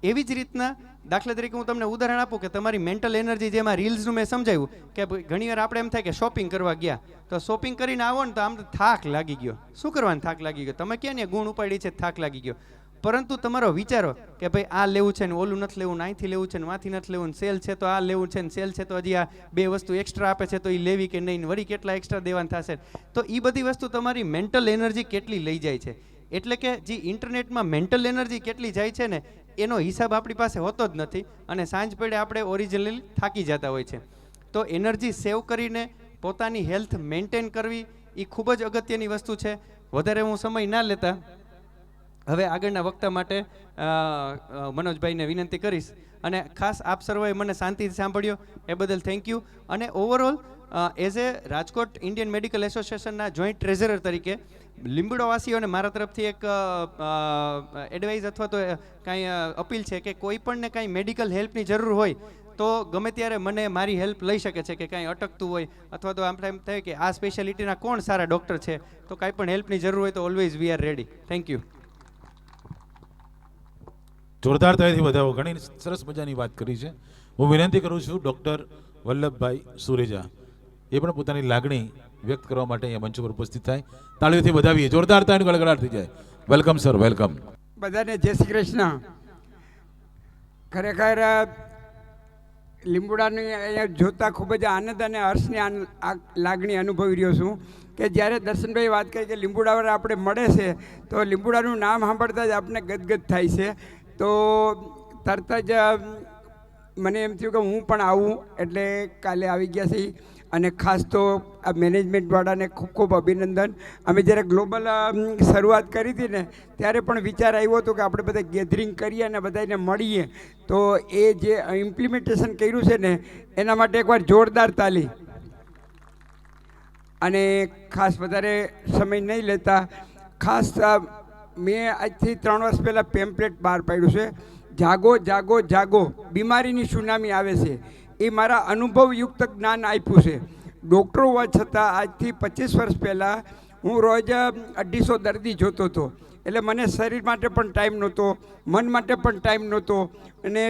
એવી જ રીતના દાખલા તરીકે હું તમને ઉદાહરણ આપું કે તમારી મેન્ટલ એનર્જી, જેમાં રીલ્સનું મેં સમજાવ્યું કે ઘણીવાર આપણે એમ થાય કે શોપિંગ કરવા ગયા તો શોપિંગ કરીને આવો ને તો આમ થાક લાગી ગયો. શું કરવાનું થાક લાગી ગયો? તમે ક્યાં ને ગુણ ઉપાડી છે થાક લાગી ગયો. પરંતુ તમારો વિચારો કે ભાઈ આ લેવું છે ને ઓલું નથી લેવું, અહીંથી લેવું છે ને માંથી નથી લેવું, સેલ છે તો આ લેવું છે ને સેલ છે તો હજી આ 2 વસ્તુ એક્સ્ટ્રા આપે છે તો એ લેવી કે નહીં, વળી કેટલા એક્સ્ટ્રા દેવાના થશે, તો એ બધી વસ્તુ તમારી મેન્ટલ એનર્જી કેટલી લઈ જાય છે. એટલે કે જે ઇન્ટરનેટમાં મેન્ટલ એનર્જી કેટલી જાય છે ને એનો હિસાબ આપણી પાસે હોતો જ નથી, અને સાંજ પડે આપણે ઓરિજિનલી થાકી જતા હોય છે. તો એનર્જી સેવ કરીને પોતાની હેલ્થ મેન્ટેન કરવી એ ખૂબ જ અગત્યની વસ્તુ છે. વધારે હું સમય ના લેતા હવે આગળના વક્તા માટે મનોજભાઈને વિનંતી કરીશ, અને ખાસ આપ સર્વોએ મને શાંતિથી સાંભળ્યો એ બદલ થેન્ક યુ. અને overall as a Rajkot Indian medical એસોસિએશનના જોઈન્ટ ટ્રેઝરર તરીકે લીંબડાવાસીઓને મારા તરફથી એક એડવાઇસ અથવા તો કાંઈ અપીલ છે કે કોઈ પણને કાંઈ મેડિકલ હેલ્પની જરૂર હોય તો ગમે ત્યારે મને મારી હેલ્પ લઈ શકે છે, કે કાંઈ અટકતું હોય અથવા તો આપણે એમ થાય કે આ સ્પેશિયાલિટીના કોણ સારા ડૉક્ટર છે, તો કાંઈ પણ હેલ્પની જરૂર હોય તો always we are ready. Thank you. જોરદાર તાળીથી વધાવો. ઘણી સરસ મજાની વાત કરી છે. હું વિનંતી કરું છું ડૉક્ટર વલ્લભભાઈ સુરેજા એ પણ પોતાની લાગણી વ્યક્ત કરવા માટે અહીંયા મંચ પર ઉપસ્થિત થાય. તાળીઓથી વધાવીએ, જોરદાર તાળીનો ગળગળાટ થઈ જાય. Welcome sir, welcome. બધાને જય શ્રી કૃષ્ણ. ખરેખર લીંબુડાને અહીંયા જોતાં ખૂબ જ આનંદ અને હર્ષની લાગણી અનુભવી રહ્યો છું કે જ્યારે દર્શનભાઈ વાત કરી કે લીંબુડાવાળા આપણે મળે છે તો લીંબુડાનું નામ સાંભળતા જ આપણે ગદગદ થાય છે. તો તરત જ મને એમ થયું કે હું પણ આવું, એટલે કાલે આવી ગયા છીએ. અને ખાસ તો આ મેનેજમેન્ટવાળાને ખૂબ ખૂબ અભિનંદન. અમે જ્યારે ગ્લોબલ શરૂઆત કરી હતી ને ત્યારે પણ વિચાર આવ્યો હતો કે આપણે બધા ગેધરિંગ કરીએ અને બધાને મળીએ, તો એ જે ઇમ્પ્લિમેન્ટેશન કર્યું છે ને એના માટે એકવાર જોરદાર તાલી. અને ખાસ વધારે સમય નહીં લેતા, ખાસ મેં આજથી 3 વર્ષ પહેલાં પેમ્પલેટ બહાર પાડ્યું છે, જાગો જાગો જાગો, બીમારીની સુનામી આવે છે. એ મારા અનુભવયુક્ત જ્ઞાન આપ્યું છે. ડૉક્ટરો હોવા છતાં આજથી 25 વર્ષ પહેલાં હું રોજ 250 દર્દી જોતો હતો, એટલે મને શરીર માટે પણ ટાઈમ નહોતો, મન માટે પણ ટાઈમ નહોતો, અને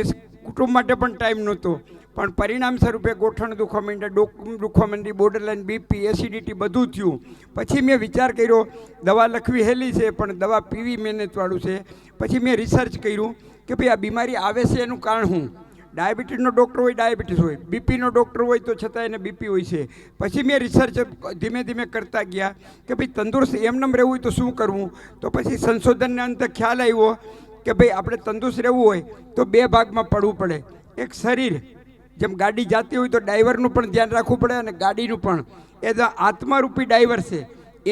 કુટુંબ માટે પણ ટાઈમ નહોતો. પણ પરિણામ સ્વરૂપે ગોઠણ દુખવા માંડ્યા, ડોકું દુખવા માંડી, બોર્ડરલાઇન બીપી, એસિડિટી બધું થયું. પછી મેં વિચાર કર્યો દવા લખવી હેલી છે પણ દવા પીવી મહેનતવાળું છે. પછી મેં રિસર્ચ કર્યું કે ભાઈ આ બીમારી આવે છે એનું કારણ શું. ડાયાબિટીસનો ડૉક્ટર હોય ડાયાબિટીસ હોય, બીપીનો ડૉક્ટર હોય તો છતાં એને બીપી હોય છે. પછી મેં રિસર્ચ ધીમે ધીમે કરતા ગયા કે ભાઈ તંદુરસ્ત એમનેમ રહેવું હોય તો શું કરવું. તો પછી સંશોધનને અંતે ખ્યાલ આવ્યો કે ભાઈ આપણે તંદુરસ્ત રહેવું હોય તો 2 ભાગમાં પડવું પડે. એક શરીર, જેમ ગાડી જાતી હોય તો ડ્રાઈવરનું પણ ધ્યાન રાખવું પડે અને ગાડીનું પણ. એ તો આત્મારૂપી ડ્રાઈવર છે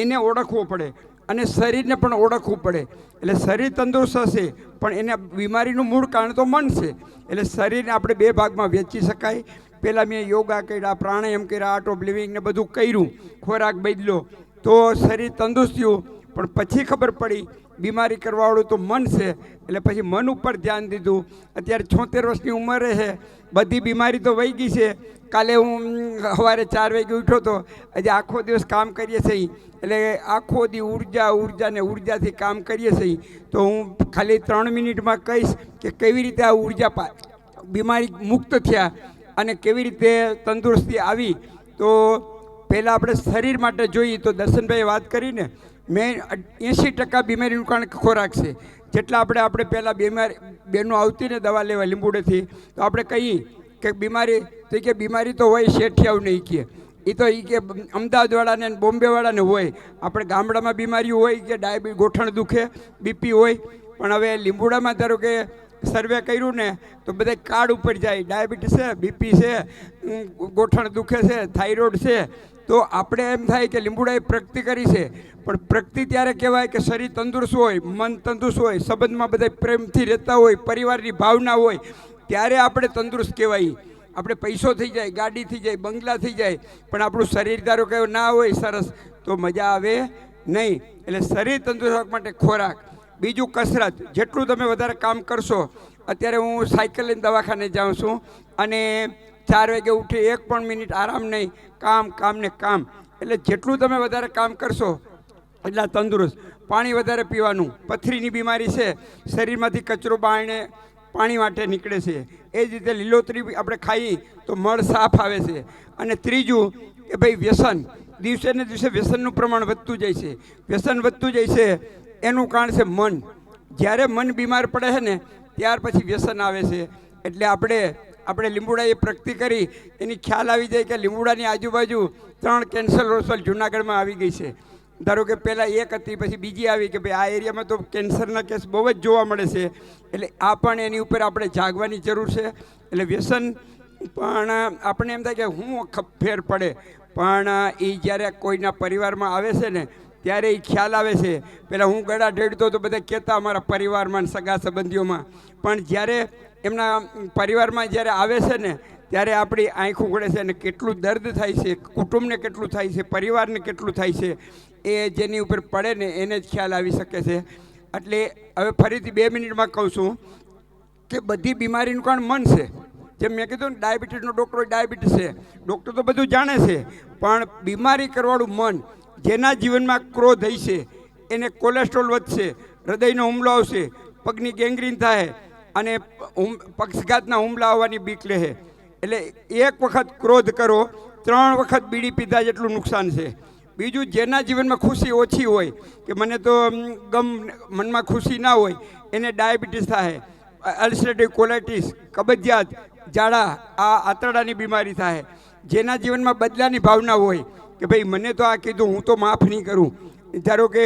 એને ઓળખવો પડે અને શરીરને પણ ઓળખવું પડે. એટલે શરીર તંદુરસ્ત હશે પણ એને બીમારીનું મૂળ કારણ તો મન છે. એટલે શરીરને આપણે 2 ભાગમાં વહેંચી શકાય. પહેલાં મેં યોગા કર્યા, પ્રાણાયામ કર્યા, આર્ટ ઓફ લિવિંગ ને બધું કર્યું, ખોરાક બદલ્યો તો શરીર તંદુરસ્ત થયું. પણ પછી ખબર પડી બીમારી કરવાવાળું તો મન છે. એટલે પછી મન ઉપર ધ્યાન દીધું. અત્યારે 76 વર્ષની ઉંમરે છે, બધી બીમારી તો વહી ગઈ છે. કાલે હું સવારે 4 વાગે ઉઠ્યો તો, આજે આખો દિવસ કામ કરીએ છીએ એટલે આખો દી ઉર્જા ને ઉર્જાથી કામ કરીએ છીએ. તો હું ખાલી 3 મિનિટમાં કહીશ કે કેવી રીતે આ ઉર્જા બીમારી મુક્ત થયા અને કેવી રીતે તંદુરસ્તી આવી. તો પહેલાં આપણે શરીર માટે જોઈએ તો દર્શનભાઈએ વાત કરીને મેં 80% બીમારીનું કારણ ખોરાક છે. જેટલા આપણે પહેલાં બેનો આવતી ને દવા લેવા લીંબુડેથી તો આપણે કહીએ કે બીમારી, તો કે બીમારી તો હોય શેઠિયાઓ નહીં કહે, એ તો એ કે અમદાવાદવાળાને બોમ્બેવાળાને હોય. આપણે ગામડામાં બીમારીઓ હોય કે ડાયાબિટીસ, ગોઠણ દુખે, બીપી હોય. પણ હવે લીંબુડામાં ધારો કે સર્વે કર્યું ને તો બધા કાર્ડ ઉપર જાય, ડાયાબિટીસ છે, બીપી છે, ગોઠણ દુખે છે, થાઇરોઇડ છે. તો આપણે એમ થાય કે લીંબુડાએ પ્રગતિ કરી છે. પણ પ્રગતિ ત્યારે કહેવાય કે શરીર તંદુરસ્ત હોય, મન તંદુરસ્ત હોય, સંબંધમાં બધા પ્રેમથી રહેતા હોય, પરિવારની ભાવના હોય, ત્યારે આપણે તંદુરસ્ત કહેવાય. આપણે પૈસો થઈ જાય, ગાડી થઈ જાય, બંગલા થઈ જાય, પણ આપણું શરીર ધારો કે ના હોય સરસ તો મજા આવે નહીં. એટલે શરીર તંદુરસ્ત માટે ખોરાક, બીજું કસરત. જેટલું તમે વધારે કામ કરશો, અત્યારે હું સાયકલ લઈને દવાખાને જાઉં છું અને 4 વાગે ઉઠી 1 પણ મિનિટ આરામ નહીં, કામ ને કામ. એટલે જેટલું તમે વધારે કામ કરશો એટલા તંદુરસ્ત. પાણી વધારે પીવાનું. પથરીની બીમારી છે, શરીરમાંથી કચરો પાણી માટે નીકળે છે. એ જ રીતે લીલોતરી આપણે ખાઈએ તો મળ સાફ આવે છે. અને ત્રીજું કે ભાઈ વ્યસન, દિવસે ને દિવસે વ્યસનનું પ્રમાણ વધતું જાય છે. વ્યસન વધતું જાય છે એનું કારણ છે મન. જ્યારે મન બીમાર પડે છે ને ત્યાર પછી વ્યસન આવે છે. એટલે આપણે લીંબુડાએ પ્રગતિ કરી એની ખ્યાલ આવી જાય કે લીંબુડાની આજુબાજુ 3 કેન્સર હોસ્પિટલ જૂનાગઢમાં આવી ગઈ છે. ધારો કે પહેલાં 1 હતી, પછી બીજી આવી કે ભાઈ આ એરિયામાં તો કેન્સરના કેસ બહુ જ જોવા મળે છે. એટલે આ પણ એની ઉપર આપણે જાગવાની જરૂર છે. એટલે વ્યસન પણ આપણને એમ થાય કે હું ફેર પડે, પણ એ જ્યારે કોઈના પરિવારમાં આવે છે ને ત્યારે એ ખ્યાલ આવે છે. પહેલાં હું ગળા ઢેડતો તો બધા કહેતા અમારા પરિવારમાં, સગા સંબંધીઓમાં, પણ જ્યારે એમના પરિવારમાં જ્યારે આવે છે ને ત્યારે આપણી આંખ ઉઘડે છે અને કેટલું દર્દ થાય છે, કુટુંબને કેટલું થાય છે, પરિવારને કેટલું થાય છે, એ જેની ઉપર પડે ને એને જ ખ્યાલ આવી શકે છે. એટલે હવે ફરીથી 2 મિનિટમાં કહું છું કે બધી બીમારીનું કારણ મન છે. જેમ મેં કીધું ને ડાયાબિટીસનો ડૉક્ટર હોય, ડાયાબિટીસ છે, ડૉક્ટર તો બધું જાણે છે, પણ બીમારી કરવાળું મન. જેના જીવનમાં ક્રોધ હશે એને કોલેસ્ટ્રોલ વધશે, હૃદયનો હુમલો આવશે, પગની ગેંગ્રીન થાય અને પક્ષઘાતના હુમલા આવવાની બીક રહે. એટલે 1 વખત ક્રોધ કરો 3 વખત બીડી પીધા જેટલું નુકસાન છે. બીજું, જેના જીવનમાં ખુશી ઓછી હોય કે મને તો મનમાં ખુશી ના હોય એને ડાયાબિટીસ થાય, અલ્સરેટિવ કોલાઇટિસ, કબજિયાત, ઝાડા, આ આંતરડાની બીમારી થાય. જેના જીવનમાં બદલાની ભાવના હોય કે ભાઈ મને તો આ કીધું હું તો માફ નહીં કરું. ધારો કે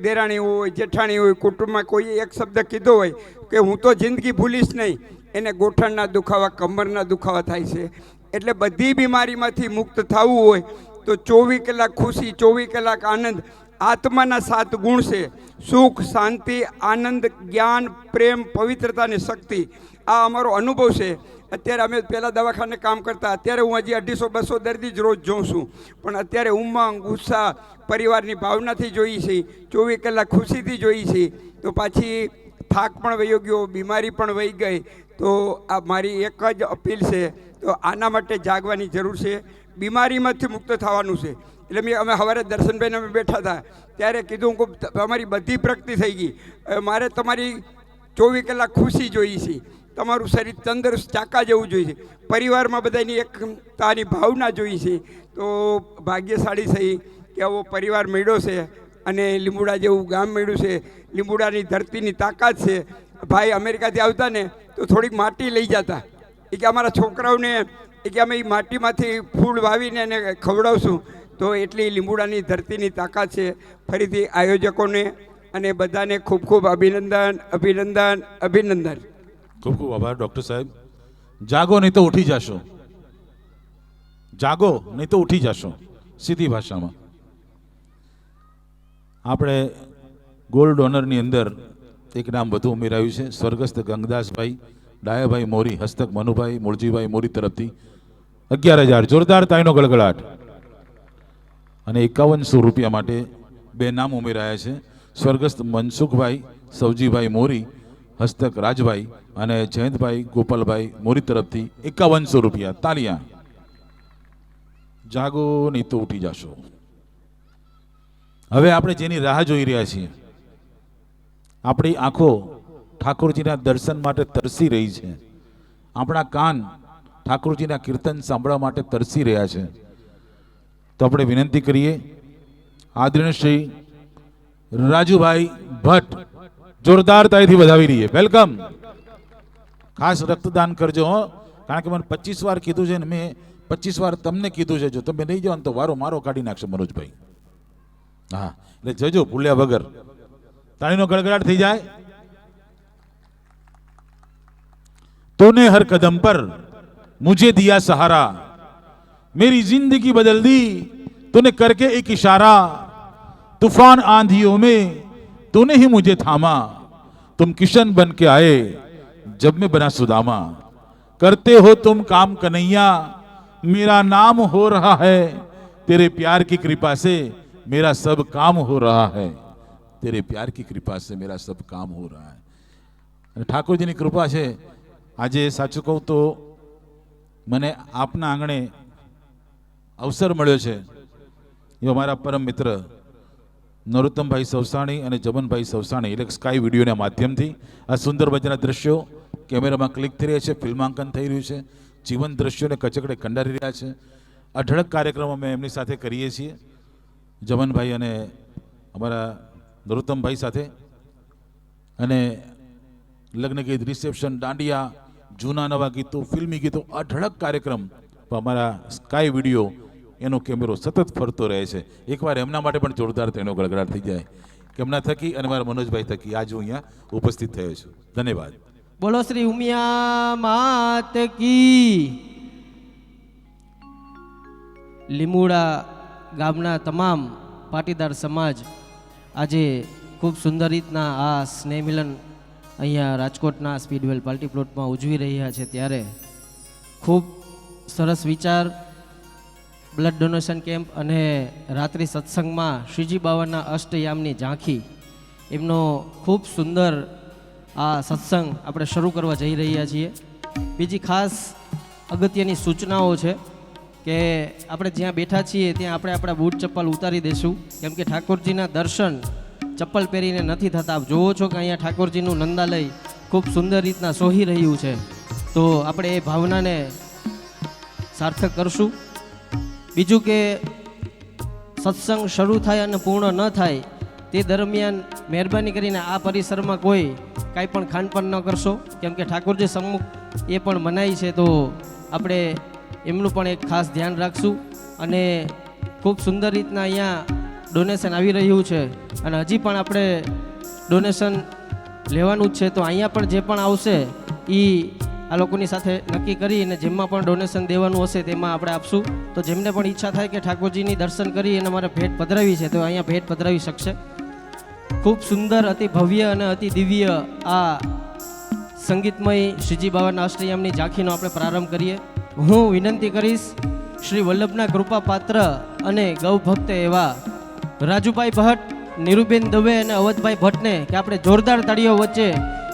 દેરાણી હોય, જેઠાણી હોય, કુટુંબમાં કોઈ એક શબ્દ કીધો હોય કે હું તો જિંદગી ભૂલીશ નહીં, એને ગોઠણના દુખાવા, કમરના દુખાવા થાય છે. એટલે બધી બીમારીમાંથી મુક્ત થવું હોય તો 24 કલાક ખુશી, 24 કલાક આનંદ. આત્માના 7 ગુણ છે: સુખ, શાંતિ, આનંદ, જ્ઞાન, પ્રેમ, પવિત્રતા અને શક્તિ. આ અમારો અનુભવ છે. અત્યારે અમે પહેલાં દવાખાને કામ કરતા, અત્યારે હું હજી 250-200 દર્દી જ રોજ જોઉં છું, પણ અત્યારે ઉમંગ, ઉત્સાહ, પરિવારની ભાવનાથી જોઈએ છીએ, 24 કલાક ખુશીથી જોઈએ છીએ. તો પાછી થાક પણ વયો ગયો, બીમારી પણ વહી ગઈ. તો આ મારી એક જ અપીલ છે. તો આના માટે જાગવાની જરૂર છે, બીમારીમાંથી મુક્ત થવાનું છે. એટલે અમે સવારે દર્શનભાઈને અમે બેઠા હતા ત્યારે કીધું કે તમારી બધી પ્રગતિ થઈ ગઈ, મારે તમારી 24 કલાક ખુશી જોઈએ છે. તમારું શરીર તંદુરસ્ત ચાકા જેવું જોઈએ છે. પરિવારમાં બધાની એક તારી ભાવના જોઈ છે. તો ભાગ્યશાળી થઈ કે આવો પરિવાર મળ્યો છે અને લીંબુડા જેવું ગામ મળ્યું છે. લીંબુડાની ધરતીની તાકાત છે. ભાઈ અમેરિકાથી આવતા ને તો થોડીક માટી લઈ જતા, એ કે અમારા છોકરાઓને એ કે અમે એ માટીમાંથી ફૂલ વાવીને એને ખવડાવશું. તો એટલી લીંબુડાની ધરતીની તાકાત છે. ફરીથી આયોજકોને અને બધાને ખૂબ ખૂબ અભિનંદન અભિનંદન અભિનંદન. ખૂબ ખૂબ આભાર ડૉક્ટર સાહેબ. જાગો નહીં તો ઉઠી જશો, જાગો નહીં તો ઉઠી જશો, સીધી ભાષામાં. આપણે ગોલ્ડ ઓનરની અંદર એક નામ વધુ ઉમેરાયું છે. સ્વર્ગસ્થ ગંગદાસભાઈ ડાયાભાઈ મોરી, હસ્તક મનુભાઈ મૂળજીભાઈ મોરી તરફથી 11,000 જોરદાર તાઈનો ગળગળાટ. અને 5100 રૂપિયા માટે બે નામ ઉમેરાયા છે. સ્વર્ગસ્થ મનસુખભાઈ સવજીભાઈ મોરી, હસ્તક રાજભાઈ અને જયંતભાઈ ગોપાલભાઈ મોરી તરફથી 5100 રૂપિયા. તાલિયા. જાગો નહીં તો ઉઠી જશો. હવે આપણે જેની રાહ જોઈ રહ્યા છીએ, આપણી આંખો ઠાકોરજીના દર્શન માટે તરસી રહી છે, આપણા કાન ઠાકોરજીના કીર્તન સાંભળવા માટે તરસી રહ્યા છે. તો આપણે વિનંતી કરીએ આદરણીય શ્રી રાજુભાઈ ભટ્ટ, જોરદાર તાળીથી વધાવી રહીએ. વેલકમ. ખાસ રક્તદાન કરજો હો, કારણ કે મને 25 વાર કીધું છે ને મેં 25 વાર તમને કીધું છે. જો તમે નહીં જાઓ ને તો વારો મારો કાઢી નાખશે મનોજભાઈ. હા, એટલે જજો ભૂલ્યા વગર. તાળીનો ગડગડાટ થઈ જાય. तूने हर कदम पर मुझे दिया सहारा, मेरी जिंदगी बदल दी तूने करके एक इशारा, तूफान आंधियों में तूने ही मुझे थामा, तुम किशन बन के आए जब मैं बना सुदामा, करते हो तुम काम कन्हैया मेरा नाम हो रहा है, तेरे प्यार की कृपा से मेरा सब काम हो रहा है, तेरे प्यार की कृपा से मेरा सब काम हो रहा है. ઠાકોરજી ની કૃપા છે. આજે સાચું કહું તો મને આપના આંગણે અવસર મળ્યો છે. એ અમારા પરમ મિત્ર નરોત્તમભાઈ સવસાણી અને જમનભાઈ સવસાણી એટલે સ્કાય વિડીયોના માધ્યમથી આ સુંદર મજાના દ્રશ્યો કેમેરામાં ક્લિક થઈ રહ્યા છે, ફિલ્માંકન થઈ રહ્યું છે, જીવંત દ્રશ્યોને કચકડે કંડારી રહ્યા છે. અઢળક કાર્યક્રમ અમે એમની સાથે કરીએ છીએ, જમનભાઈ અને અમારા નરોત્તમભાઈ સાથે. અને લગ્ન ગીત, રિસેપ્શન, દાંડિયા, જૂના નવા ગીતો, ફિલ્મી ગીતો, અઢળક કાર્યક્રમ અમારા સ્કાય વિડીયો એનો કેમેરો સતત ફરતો રહે છે. એકવાર એમના માટે પણ જોરદાર તેનો ગળગડાટ થઈ જાય કે એમના થકી અને મારા મનોજભાઈ થકી આજ હું અહીંયા ઉપસ્થિત થયો છું. ધન્યવાદ. બોલો શ્રી ઉમિયા માત કી. લીંબુડા ગામના તમામ પાટીદાર સમાજ આજે ખૂબ સુંદર રીતના આ સ્નેહ મિલન અહીંયા રાજકોટના સ્પીડવેલ પાર્ટી પ્લોટમાં ઉજવી રહ્યા છે. ત્યારે ખૂબ સરસ વિચાર, બ્લડ ડોનેશન કેમ્પ અને રાત્રિ સત્સંગમાં શ્રીજી બાવાના અષ્ટયામની ઝાંખી, એમનો ખૂબ સુંદર આ સત્સંગ આપણે શરૂ કરવા જઈ રહ્યા છીએ. બીજી ખાસ અગત્યની સૂચનાઓ છે કે આપણે જ્યાં બેઠા છીએ ત્યાં આપણે આપણા બૂટ ચપ્પલ ઉતારી દઈશું, કેમ કે ઠાકોરજીના દર્શન ચપ્પલ પહેરીને નથી થતા. આપ જોવો છો કે અહીંયા ઠાકોરજીનું નંદાલય ખૂબ સુંદર રીતના સોહી રહ્યું છે. તો આપણે એ ભાવનાને સાર્થક કરશું. બીજું કે સત્સંગ શરૂ થાય અને પૂર્ણ ન થાય તે દરમિયાન મહેરબાની કરીને આ પરિસરમાં કોઈ કાંઈ પણ ખાનપાન ન કરશો, કેમ કે ઠાકોરજી સન્મુખ એ પણ મનાય છે. તો આપણે એમનું પણ એક ખાસ ધ્યાન રાખશું. અને ખૂબ સુંદર રીતના અહીંયા ડોનેશન આવી રહ્યું છે અને હજી પણ આપણે ડોનેશન લેવાનું જ છે. તો અહીંયા પણ જે પણ આવશે એ આ લોકોની સાથે નક્કી કરી અને જેમાં પણ ડોનેશન દેવાનું હશે તેમાં આપણે આપશું. તો જેમને પણ ઈચ્છા થાય કે ઠાકોરજીની દર્શન કરી અને મારે ભેટ પધરાવી છે તો અહીંયા ભેટ પધરાવી શકશે. ખૂબ સુંદર, અતિ ભવ્ય અને અતિ દિવ્ય આ સંગીતમય શ્રીજી બાવાના અષ્ટયામની ઝાંખીનો આપણે પ્રારંભ કરીએ. હું વિનંતી કરીશ શ્રી વલ્લભના કૃપા પાત્ર અને ગૌભક્ત એવા રાજુભાઈ ભટ્ટ, નીરુબેન દવે અને અવધભાઈ ભટ્ટને કે આપણે જોરદાર તાળીઓ વચ્ચે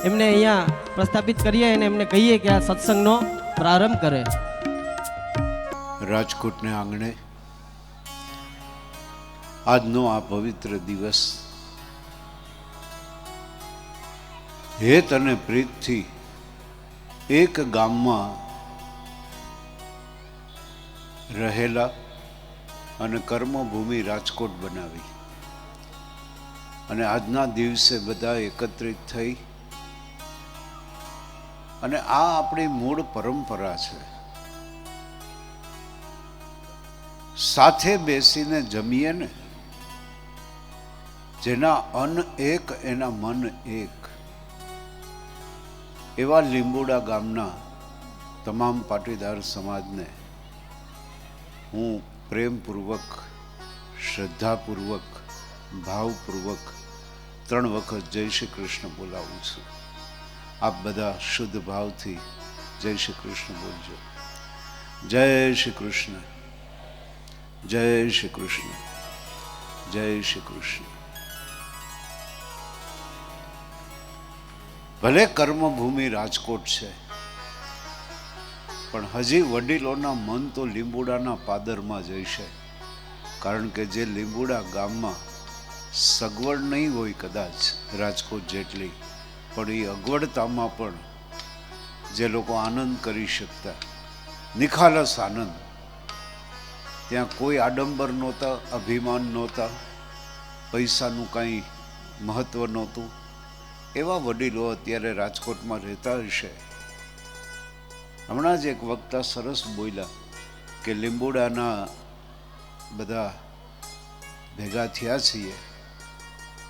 એમને અહીંયા પ્રસ્થાપિત કરીએ અને એમને કહીએ કે આ સત્સંગનો પ્રારંભ કરે. રાજકોટને આંગણે આજનો આ પવિત્ર દિવસ હેત અને પ્રીતથી એક ગામમાં રહેલા અને કર્મભૂમિ રાજકોટ બનાવી અને આજના દિવસે બધા એકત્રિત થઈ અને આ આપણી મૂળ પરંપરા છે. સાથે બેસીને જમીએ ને, જેના અન્ન એક એના મન એક. એવા લીંબુડા ગામના તમામ પાટીદાર સમાજને હું પ્રેમપૂર્વક, શ્રદ્ધાપૂર્વક, ભાવપૂર્વક 3 વખત જય શ્રી કૃષ્ણ બોલાવું છું. આપ બધા શુદ્ધ ભાવથી જય શ્રી કૃષ્ણ બોલજો. જય શ્રી કૃષ્ણ, જય શ્રી કૃષ્ણ, જય શ્રી કૃષ્ણ. ભલે કર્મભૂમિ રાજકોટ છે, પણ હજી વડીલોના મન તો લીંબુડાના પાદરમાં જઈશે. કારણ કે જે લીંબુડા ગામમાં સગવડ નહીં હોય કદાચ રાજકોટ જેટલી, પણ એ અગવડતામાં પણ જે લોકો આનંદ કરી શકતા, નિખાલસ આનંદ, ત્યાં કોઈ આડંબર નહોતા, અભિમાન નહોતા, પૈસાનું કાંઈ મહત્વ નહોતું. એવા વડીલો અત્યારે રાજકોટમાં રહેતા હશે. હમણાં જ એક વક્તા સરસ બોલ્યા કે લીંબુડાના બધા ભેગા થયા છીએ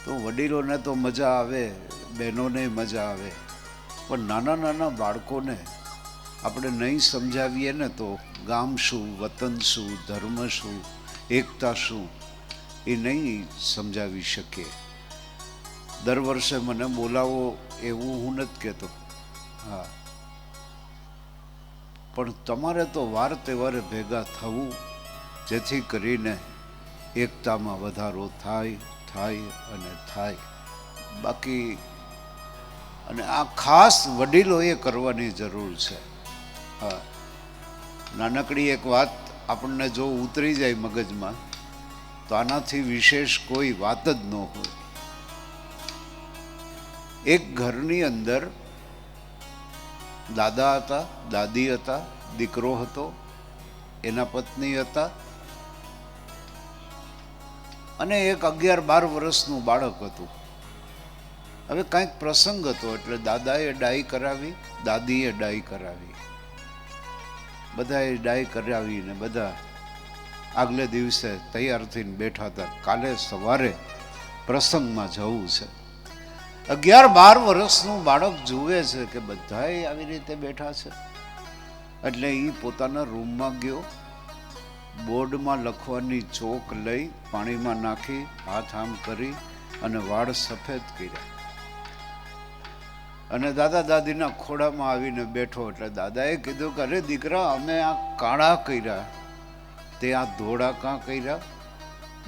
તો વડીલોને તો મજા આવે, બહેનોને મજા આવે, પણ નાના નાના બાળકોને આપણે નહીં સમજાવીએ ને તો ગામ શું, વતન શું, ધર્મ શું, એકતા શું, એ નહીં સમજાવી શકીએ. દર વર્ષે મને બોલાવો એવું હું નથી કહેતો, હા, પણ તમારે તો વાર તહેવારે ભેગા થવું, જેથી કરીને એકતામાં વધારો થાય અને થાય. બાકી અને આ ખાસ વડીલોએ કરવાની જરૂર છે. હા, નાનકડી એક વાત આપણને જો ઉતરી જાય મગજમાં તો આનાથી વિશેષ કોઈ વાત જ ન હોય. એક ઘરની અંદર દાદા હતા, દાદી હતા, દીકરો હતો, એના પત્ની હતા અને એક 11-12 વર્ષનું બાળક હતું. હવે કંઈક પ્રસંગ હતો એટલે દાદાએ ડાઈ કરાવી, દાદીએ ડાઈ કરાવી, બધાએ ડાઈ કરાવીને બધા આગલે દિવસે તૈયાર થઈને બેઠા હતા. કાલે સવારે પ્રસંગમાં જવું છે. 11-12 વર્ષનું બાળક જુએ છે કે બધાએ આવી રીતે બેઠા છે એટલે એ પોતાના રૂમમાં ગયો, બોર્ડમાં લખવાની ચોક લઈ પાણીમાં નાખી હાથ આમ કરી અને વાળ સફેદ કર્યા અને દાદા દાદીના ખોળામાં આવીને બેઠો. એટલે દાદાએ કીધું કે અરે દીકરા, અમે આ કાળા કર્યા, તે આ ધોળા કાં કર્યા?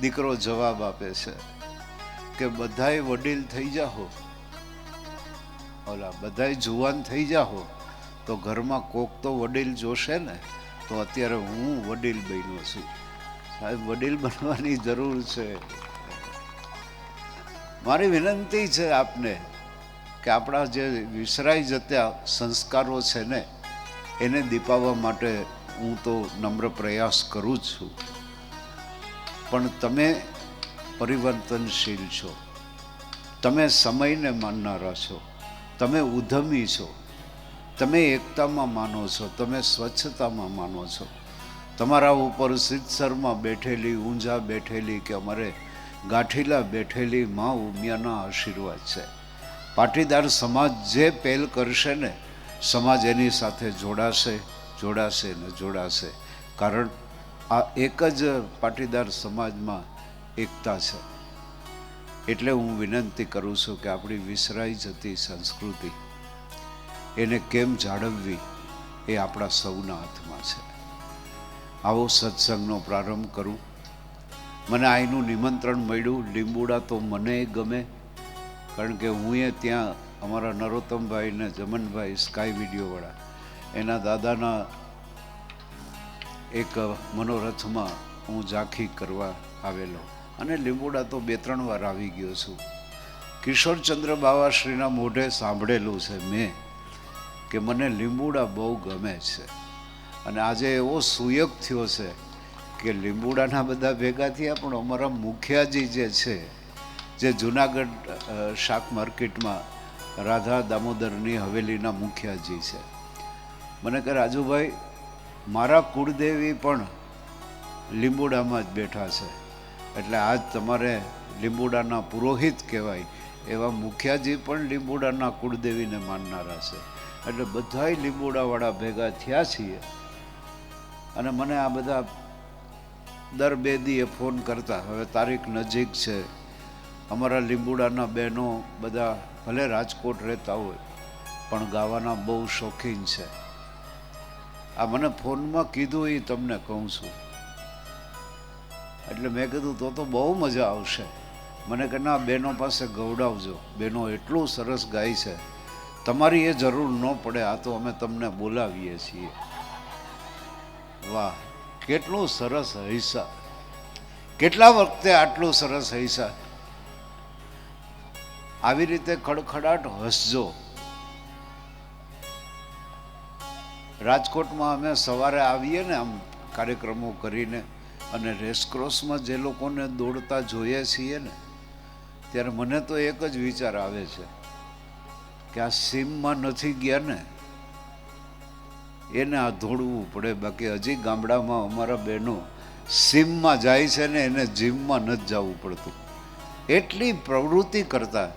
દીકરો જવાબ આપે છે કે બધાય વડીલ થઈ જાઓ, ઓલા બધાય જુવાન થઈ જાઓ તો ઘરમાં કોક તો વડીલ જોશે ને, તો અત્યારે હું વડીલ બન્યો છું. સાહેબ, વડીલ બનવાની જરૂર છે. મારી વિનંતી છે આપને કે આપણા જે વિસરાઈ જતા સંસ્કારો છે ને એને દીપાવવા માટે હું તો નમ્ર પ્રયાસ કરું જ છું. પણ તમે પરિવર્તનશીલ છો, તમે સમયને માનનારા છો, તમે ઉદ્યમી છો, તમે એકતામાં માનો છો, તમે સ્વચ્છતામાં માનો છો. તમારા ઉપર સિદ્ધસરમાં બેઠેલી, ઊંઝા બેઠેલી કે અમારે ગાંઠીલા બેઠેલી મા ઉમિયાના આશીર્વાદ છે. પાટીદાર સમાજ જે પહેલ કરશે ને, સમાજ એની સાથે જોડાશે ને જોડાશે. કારણ આ એક જ પાટીદાર સમાજમાં એકતા છે. એટલે હું વિનંતી કરું છું કે આપણી વિસરાઈ જતી સંસ્કૃતિ એને કેમ જાળવવી એ આપણા સૌના હાથમાં છે. આવો સત્સંગનો પ્રારંભ કરું. મને અહીંનું નિમંત્રણ મળ્યું. લીંબુડા તો મને ગમે, કારણ કે હું એ ત્યાં અમારા નરોત્તમભાઈ ને જમનભાઈ સ્કાય વિડીયોવાળા એના દાદાના એક મનોરથમાં હું ઝાંખી કરવા આવેલો અને લીંબુડા તો 2-3 વાર આવી ગયો છું. કિશોરચંદ્ર બાવાશ્રીના મોઢે સાંભળેલું છે મેં કે મને લીંબુડા બહુ ગમે છે. અને આજે એવો સુયોગ થયો છે કે લીંબુડાના બધા ભેગા થયા, પણ અમારા મુખિયાજી જે છે, જે જુનાગઢ શાક માર્કેટમાં રાધા દામોદરની હવેલીના મુખિયાજી છે, મને કહે રાજુભાઈ મારા કુળદેવી પણ લીંબુડામાં જ બેઠા છે, એટલે આજ તમારે લીંબુડાના પુરોહિત કહેવાય એવા મુખિયાજી પણ લીંબુડાના કુળદેવીને માનનારા છે. એટલે બધાય લીંબુડાવાળા ભેગા થયા છીએ. અને મને આ બધા દર 2 દીએ ફોન કરતા, હવે તારીખ નજીક છે, અમારા લીંબુડાના બહેનો બધા ભલે રાજકોટ રહેતા હોય પણ ગાવાના બહુ શોખીન છે. આ મને ફોનમાં કીધું એ તમને કહું છું. એટલે મેં કીધું તો બહુ મજા આવશે. મને કે ના બહેનો પાસે ગવડાવજો, બહેનો એટલું સરસ ગાય છે, તમારી એ જરૂર ન પડે, આ તો અમે તમને બોલાવીએ છીએ. વાહ, કેટલું સરસ હૈસા, કેટલા વખતે આટલું સરસ હૈસા. આવી રીતે ખડખડાટ હસજો. રાજકોટમાં અમે સવારે આવીએ ને આમ કાર્યક્રમો કરીને, અને રેસક્રોસમાં જે લોકોને દોડતા જોઈએ છીએ ને, ત્યારે મને તો એક જ વિચાર આવે છે કે આ સીમમાં નથી ગયા ને એને આ દોડવું પડે. બાકી હજી ગામડામાં અમારા બહેનો સીમમાં જાય છે ને એને જીમમાં નથી જવું પડતું. એટલી પ્રવૃત્તિ કરતા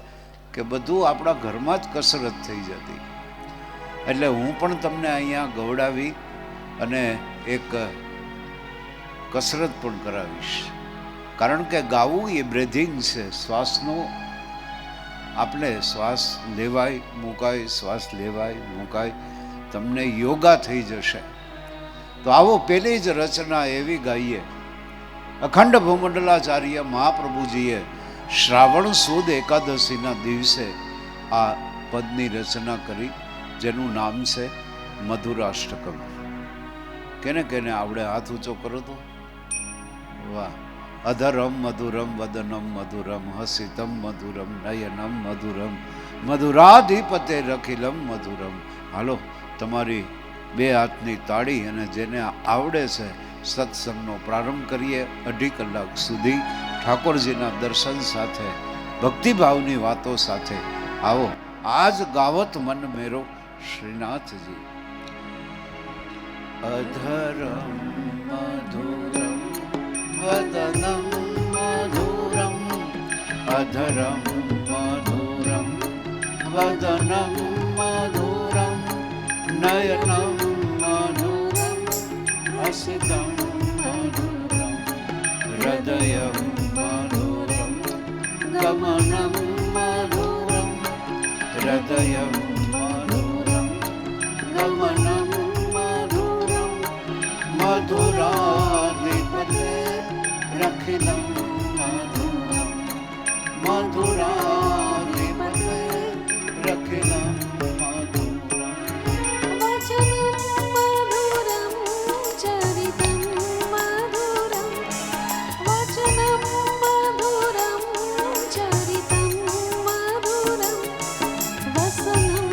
કે બધું આપણા ઘરમાં જ કસરત થઈ જતી. એટલે હું પણ તમને અહીંયા ગવડાવી અને એક કસરત પણ કરાવીશ. કારણ કે ગાવું એ બ્રેધિંગ છે, શ્વાસનો. આપણે શ્વાસ લેવાય મુકાય, શ્વાસ લેવાય મુકાય, તમને યોગા થઈ જશે. તો આવો પહેલી જ રચના એવી ગાઈએ. અખંડ ભૂમંડલાચાર્ય મહાપ્રભુજીએ શ્રાવણ સુદ એકાદશીના દિવસે આ પદની રચના કરી, જેનું નામ છે મધુરાષ્ટકમ. કેને કેને આવડે હાથ ઊંચો કરો તો. વાહ. અધરમ મધુરમ વદનમ મધુરમ હસિતમ મધુરમ નયનમ મધુરમ મધુરાધિપતે રખિલમ મધુરમ. હાલો તમારી 2 હાથની તાળી અને જેને આવડે છે સત્સંગનો પ્રારંભ કરીએ. 2.5 કલાક સુધી ઠાકોરજીના દર્શન સાથે, ભક્તિભાવની વાતો સાથે. આવો આજ ગાવત મન મેરો શ્રીનાથજી. અધરમ મધુરમ વદનમ મધુરમ અધરમ મધુરમ વદનમ મધુરમ નયનમ મધુરમ હસિતમ મધુરમ હૃદયમ મધુરમ ગમનમ મધુરમ હૃદયમ મધુરમ ગમનમ મધુરમ મધુરાધિપતે રખિલમ મધુરમ મધુરાધિપતે રખિલમ મધુરમ. વચનમ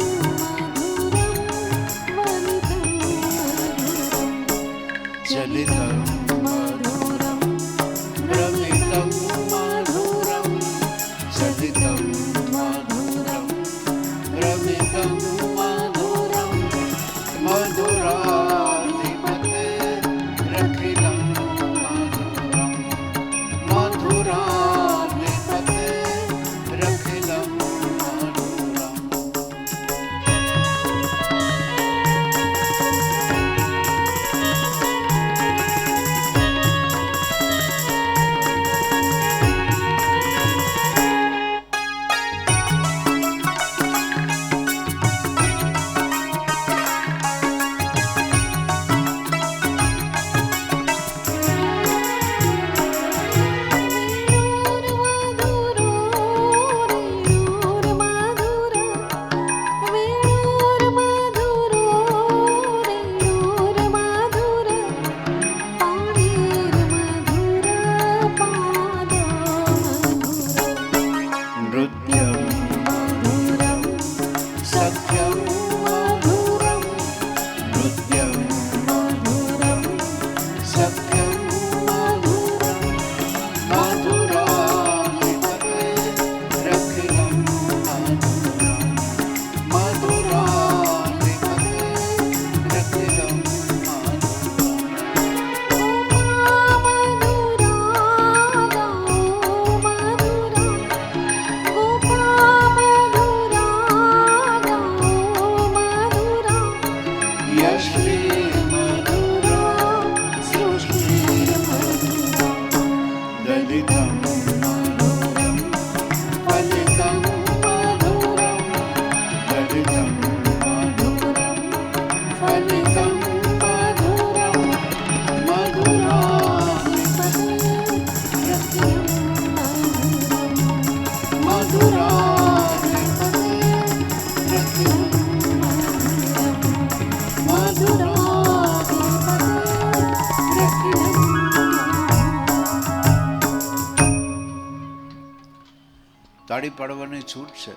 તાળી પાડવાની છૂટ છે.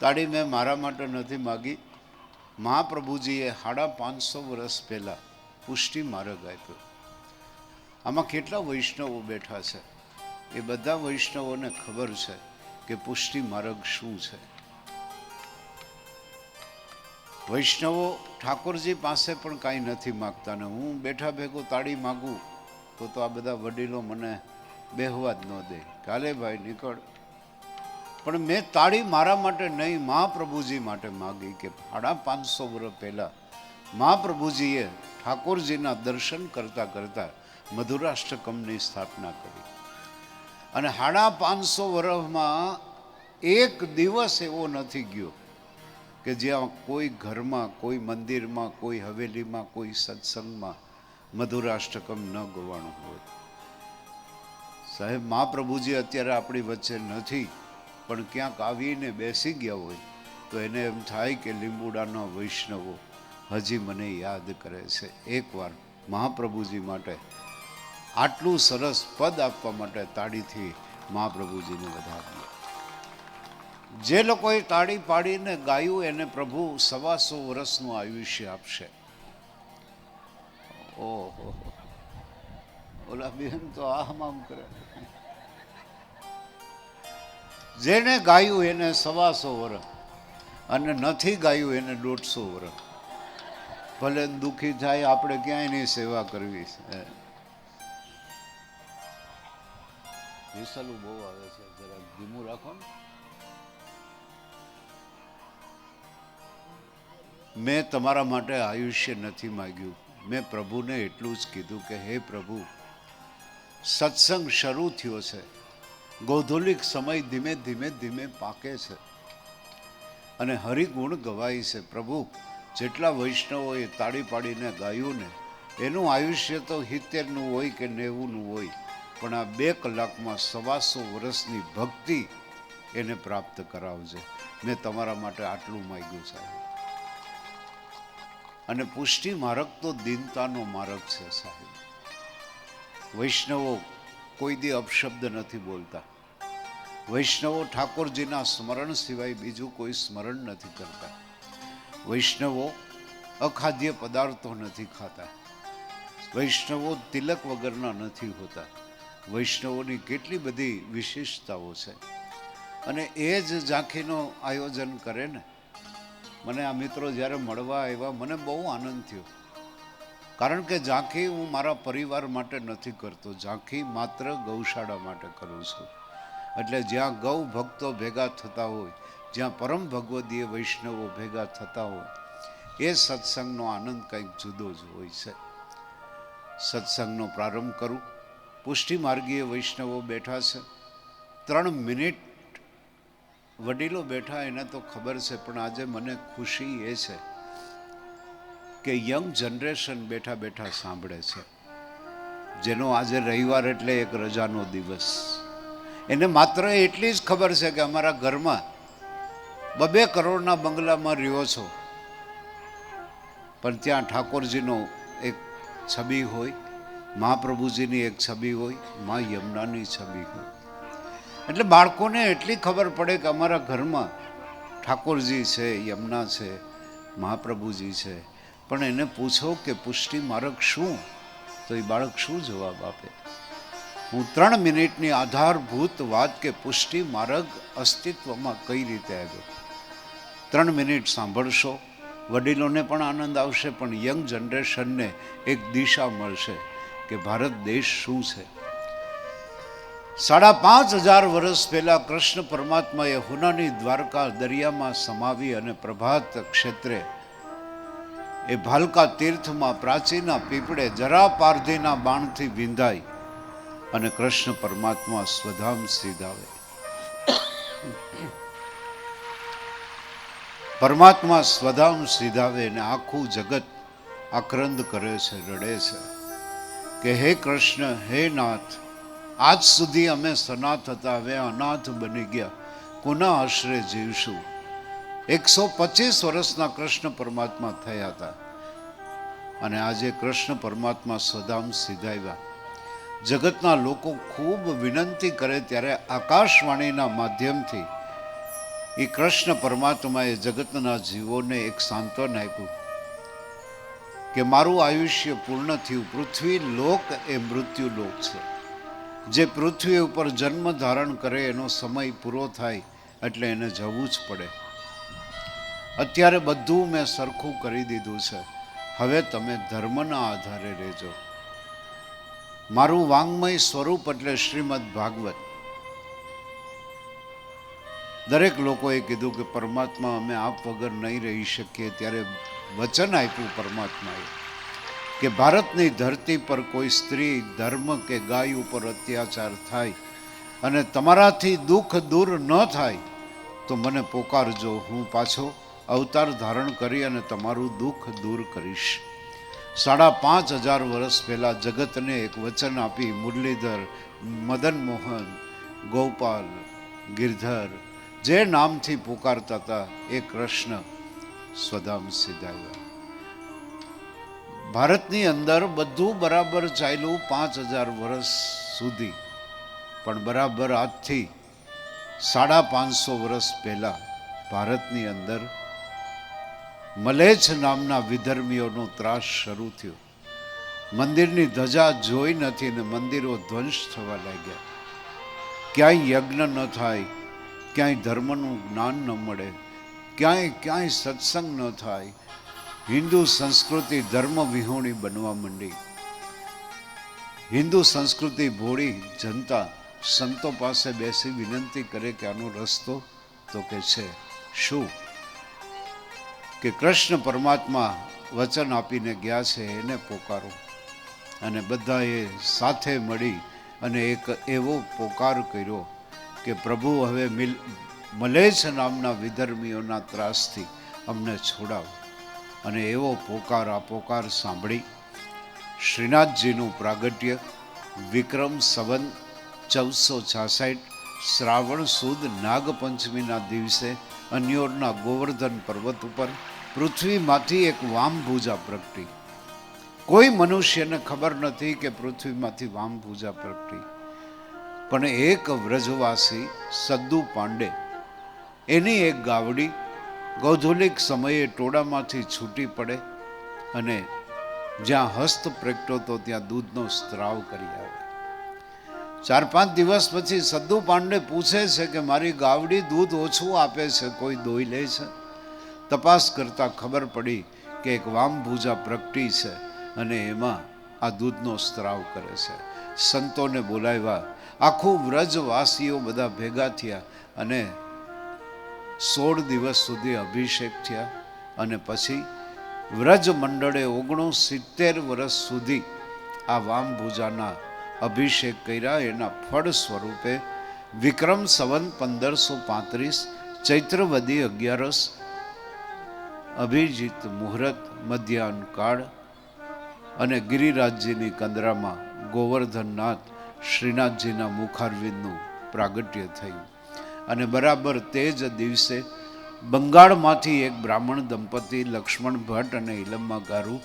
તાળી મેં મારા માટે નથી માગી. મહાપ્રભુજીએ 550 વર્ષ પહેલા પુષ્ટિ માર્ગ આપ્યો. આમાં કેટલા વૈષ્ણવો બેઠા છે, એ બધા વૈષ્ણવોને ખબર છે કે પુષ્ટિ માર્ગ શું છે. વૈષ્ણવો ઠાકોરજી પાસે પણ કાંઈ નથી માગતા ને હું બેઠા ભેગો તાળી માગું તો આ બધા વડીલો મને બેહવા જ ન દે, કાલે ભાઈ નીકળ. પણ મેં તાળી મારા માટે નહીં, મહાપ્રભુજી માટે માગી કે 550 વર્ષ પહેલા મહાપ્રભુજીએ ઠાકોરજીના દર્શન કરતા કરતા મધુરાષ્ટકમની સ્થાપના કરી. અને 550 વર્ષમાં એક દિવસ એવો નથી ગયો કે જ્યાં કોઈ ઘરમાં, કોઈ મંદિરમાં, કોઈ હવેલીમાં, કોઈ સત્સંગમાં મધુરાષ્ટકમ ન ગવાણું હોય. સાહેબ, મહાપ્રભુજી અત્યારે આપણી વચ્ચે નથી, પણ ક્યાંક આવીને બેસી ગયા હોય તો એને એમ થાય કે લીંબુડાના વૈષ્ણવો હજી મને યાદ કરે છે. એકવાર મહાપ્રભુજી માટે આટલું સરસ પદ આપવા માટે તાળીથી મહાપ્રભુજીને વધાવીએ. જે લોકોએ તાળી પાડીને ગાયું એને પ્રભુ 125 વર્ષનું આયુષ્ય આપશે. ઓહો, ઓલા બેન તો આમ કરે. જેને ગાયું એને 125 વર્ષ અને નથી ગાયું એને 150 વર્ષ. ભલે દુઃખી થાય, આપણે ક્યાંય એની સેવા કરવી છે. વિસલું બહુ આવે છે, જરા ધીમું રાખો ને. મેં તમારા માટે આયુષ્ય નથી માગ્યું. મેં પ્રભુને એટલું જ કીધું કે હે પ્રભુ, સત્સંગ શરૂ થયો છે, ગૌધોલિક સમય ધીમે ધીમે ધીમે પાકે છે અને હરિગુણ ગવાય છે. પ્રભુ, જેટલા વૈષ્ણવોએ તાળી પાડીને ગાયું ને એનું આયુષ્ય તો 70નું હોય કે 90નું હોય, પણ આ 2 કલાકમાં 125 વર્ષની ભક્તિ એને પ્રાપ્ત કરાવજે. મેં તમારા માટે આટલું માગ્યું સાહેબ. અને પુષ્ટિ માર્ગ તો દીનતાનો માર્ગ છે સાહેબ. વૈષ્ણવો કોઈ દી અપશબ્દ નથી બોલતા. વૈષ્ણવો ઠાકોરજીના સ્મરણ સિવાય બીજું કોઈ સ્મરણ નથી કરતા. વૈષ્ણવો અખાદ્ય પદાર્થો નથી ખાતા. વૈષ્ણવો તિલક વગરના નથી હોતા. વૈષ્ણવોની કેટલી બધી વિશેષતાઓ છે. અને એ જ ઝાંખીનું આયોજન કરે ને, મને આ મિત્રો જ્યારે મળવા આવ્યા મને બહુ આનંદ થયો. કારણ કે ઝાંખી હું મારા પરિવાર માટે નથી કરતો, ઝાંખી માત્ર ગૌશાળા માટે કરું છું. એટલે જ્યાં ગૌ ભક્તો ભેગા થતા હોય, જ્યાં પરમ ભગવદીય વૈષ્ણવો ભેગા થતા હોય, એ સત્સંગનો આનંદ કંઈક જુદો જ હોય છે. સત્સંગનો પ્રારંભ કરું. પુષ્ટિ માર્ગીય વૈષ્ણવો બેઠા છે. 3 મિનિટ વડીલો બેઠા એને તો ખબર છે, પણ આજે મને ખુશી એ છે કે યંગ જનરેશન બેઠા બેઠા સાંભળે છે. જેનો આજે રવિવાર એટલે એક રજાનો દિવસ. એને માત્ર એટલી જ ખબર છે કે અમારા ઘરમાં 2 કરોડના બંગલામાં રહ્યો છો, પણ ત્યાં ઠાકોરજીનો એક છબી હોય, મહાપ્રભુજીની એક છબી હોય, મા યમુનાની છબી હોય. એટલે બાળકોને એટલી ખબર પડે કે અમારા ઘરમાં ઠાકોરજી છે, યમુના છે, મહાપ્રભુજી છે. પણ એને પૂછો કે પુષ્ટિ માર્ગ શું, તો એ બાળક શું જવાબ આપે? હું 3 મિનિટની આધારભૂત વાત કે પુષ્ટિ માર્ગ અસ્તિત્વમાં કઈ રીતે આવ્યો 3 મિનિટ સાંભળશો. વડીલોને પણ આનંદ આવશે, પણ યંગ જનરેશનને એક દિશા મળશે કે ભારત દેશ શું છે. 5500 વર્ષ પહેલા કૃષ્ણ પરમાત્માએ હુનાની દ્વારકા દરિયામાં સમાવી અને પ્રભાત ક્ષેત્રે એ ભાલકા તીર્થમાં પ્રાચીના પીપળે જરા પારધીના બાણથી વિંધાઈ અને કૃષ્ણ પરમાત્મા સ્વધામ સીધાવે. પરમાત્મા સ્વધામ સીધાવે ને આખું જગત આક્રંદ કરે છે, રડે છે કે હે કૃષ્ણ, હે નાથ, આજ સુધી અમે સનાથ હતા, હવે અનાથ બની ગયા, કોના આશરે જીવશું? 125 વર્ષના કૃષ્ણ પરમાત્મા થયા હતા અને આજે કૃષ્ણ પરમાત્મા સ્વધામ સીધાવ્યા. જગતના લોકો ખૂબ વિનંતી કરે ત્યારે આકાશવાણીના માધ્યમથી એ કૃષ્ણ પરમાત્માએ જગતના જીવોને એક સાંત્વન આપ્યું કે મારું આયુષ્ય પૂર્ણ થયું. પૃથ્વી લોક એ મૃત્યુ લોક છે. જે પૃથ્વી ઉપર જન્મ ધારણ કરે એનો સમય પૂરો થાય એટલે એને જવું જ પડે. અત્યારે બધું મેં સરખું કરી દીધું છે, હવે તમે ધર્મના આધારે રહેજો. મારું વાંગમય સ્વરૂપ એટલે શ્રીમદ ભાગવત. દરેક લોકોએ કીધું કે પરમાત્મા અમે આપ વગર નહીં રહી શકીએ. ત્યારે વચન આપ્યું પરમાત્માએ કે ભારતની ધરતી પર કોઈ સ્ત્રી, ધર્મ કે ગાય ઉપર અત્યાચાર થાય અને તમારાથી દુઃખ દૂર ન થાય તો મને પોકારજો, હું પાછો અવતાર ધારણ કરી અને તમારું દુઃખ દૂર કરીશ. 5,500 વર્ષ પહેલા જગતને એક વચન આપી મુરલીધર, મદન મોહન, ગોપાલ, ગિરધર જે નામથી પુકારતા હતા એ કૃષ્ણ સ્વધામ સિધાવ્યા. ભારતની અંદર બધું બરાબર ચાલ્યું 5,000 વર્ષ સુધી, પણ બરાબર આજથી 550 વર્ષ પહેલા ભારતની અંદર મલેચ્છ નામના વિધર્મીઓનો ત્રાસ શરૂ થયો. મંદિરની ધજા જોઈ નથી ને મંદિરો ધ્વંસ થવા લાગ્યા. ક્યાંય યજ્ઞ ન થાય, ક્યાંય ધર્મનું જ્ઞાન ન મળે, ક્યાંય સત્સંગ ન થાય. હિન્દુ સંસ્કૃતિ ધર્મ વિહોણી બનવા માંડી. હિન્દુ સંસ્કૃતિ ભોળી જનતા સંતો પાસે બેસી વિનંતી કરે કે આનો રસ્તો તો કે છે શું? કે કૃષ્ણ પરમાત્મા વચન આપીને ગયા છે એને પોકારો. અને બધાએ સાથે મળી અને એક એવો પોકાર કર્યો કે પ્રભુ હવે મલેચ્છ નામના વિધર્મીઓના ત્રાસથી અમને છોડાવો. અને એવો પોકાર, આ પોકાર સાંભળી શ્રીનાથજીનું પ્રાગટ્ય વિક્રમ સંવત 1466 શ્રાવણ સુદ નાગપંચમીના દિવસે અન્યોરના ગોવર્ધન પર્વત ઉપર પૃથ્વીમાંથી એક વામભુજા પ્રગટી. કોઈ મનુષ્યને ખબર નથી કે પૃથ્વીમાંથી વામભુજા પ્રગટી, પણ એક વ્રજવાસી સદ્દુ પાંડે એની એક ગાવડી ગૌધુલિક સમયે ટોળામાંથી છૂટી પડે અને જ્યાં હસ્ત પ્રગટો તો ત્યાં દૂધનો સ્ત્રાવ કરી આવે. 4-5 દિવસ પછી સદ્દુ પાંડે પૂછે છે કે મારી ગાવડી દૂધ ઓછું આપે છે, કોઈ દોઈ લે છે? તપાસ કરતા ખબર પડી કે એક વામભુજા પ્રગટી છે અને એમાં આ દૂધનો સ્ત્રાવ કરે છે. સંતોને બોલાવ્યા, આખું વ્રજવાસીઓ બધા ભેગા થયા અને 16 દિવસ સુધી અભિષેક થયા. અને પછી વ્રજ મંડળે 69 વર્ષ સુધી આ વામભુજાના અભિષેક કર્યા. એના ફળ સ્વરૂપે વિક્રમ સંવત 1535 ચૈત્રવદી 11 અભિજીત મુહૂર્ત મધ્યાહન કાળ અને ગિરિરાજજીની કંદરામાં ગોવર્ધનનાથ શ્રીનાથજીના મુખારવિંદનું પ્રાગટ્ય થયું. અને બરાબર તે જ દિવસે બંગાળમાંથી એક બ્રાહ્મણ દંપતી લક્ષ્મણ ભટ્ટ અને ઇલમ્મા ગારુ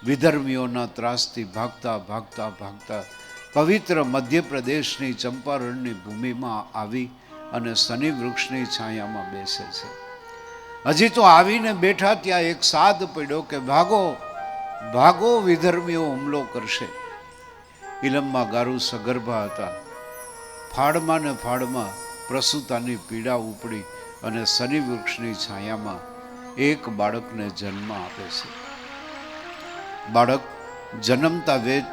વિધર્મીઓના ત્રાસથી ભાગતા ભાગતા ભાગતા પવિત્ર મધ્યપ્રદેશની ચંપારણની ભૂમિમાં આવી અને શનિ વૃક્ષની છાયામાં બેસે છે. હજી તો આવીને બેઠા ત્યાં એક સાદ પડ્યો કે ભાગો ભાગો, વિધર્મીઓ હુમલો કરશે. ઇલમ્મા ગારુ સગર્ભા હતા. ફાડમાં ને ફાડમાં પ્રસૂતાની પીડા ઉપડી અને શનિ વૃક્ષની છાયામાં એક બાળકને જન્મ આપે છે. બાળક જન્મતા વેદ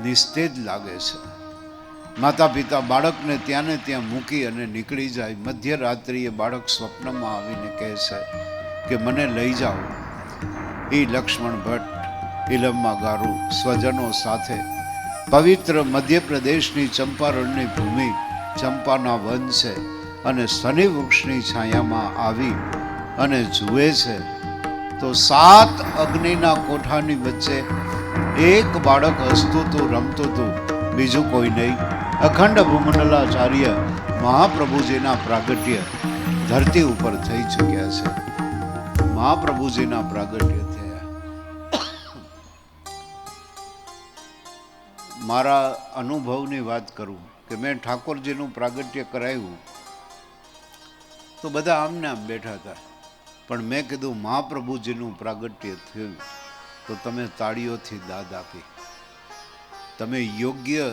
નિસ્તેજ લાગે છે. માતા પિતા બાળકને ત્યાં ને ત્યાં મૂકી અને નીકળી જાય. મધ્યરાત્રિએ બાળક સ્વપ્નમાં આવીને કહે છે કે મને લઈ જાઓ. એ લક્ષ્મણ ભટ્ટ, ઇલમ્મા ગારુ સ્વજનો સાથે પવિત્ર મધ્યપ્રદેશની ચંપારણની ભૂમિ ચંપાના વન છે અને શનિ વૃક્ષની છાયામાં આવી અને જુએ છે તો 7 અગ્નિના કોઠાની વચ્ચે એક બાળક હસતું હતું, રમતું હતું, બીજું કોઈ નહીં. અખંડ ભૂમંડલાચાર્ય મહાપ્રભુજીના પ્રાગટ્ય ધરતી ઉપર થઈ ચૂક્યા છે. મહાપ્રભુજીના પ્રાગટ્ય થયા. મારા અનુભવની વાત કરું કે મેં ઠાકોરજીનું પ્રાગટ્ય કરાવ્યું તો બધા આમને આમ બેઠા હતા, પણ મેં કીધું મહાપ્રભુજીનું પ્રાગટ્ય થયું તો તમે તાળીઓથી દાદ આપી, તમે યોગ્ય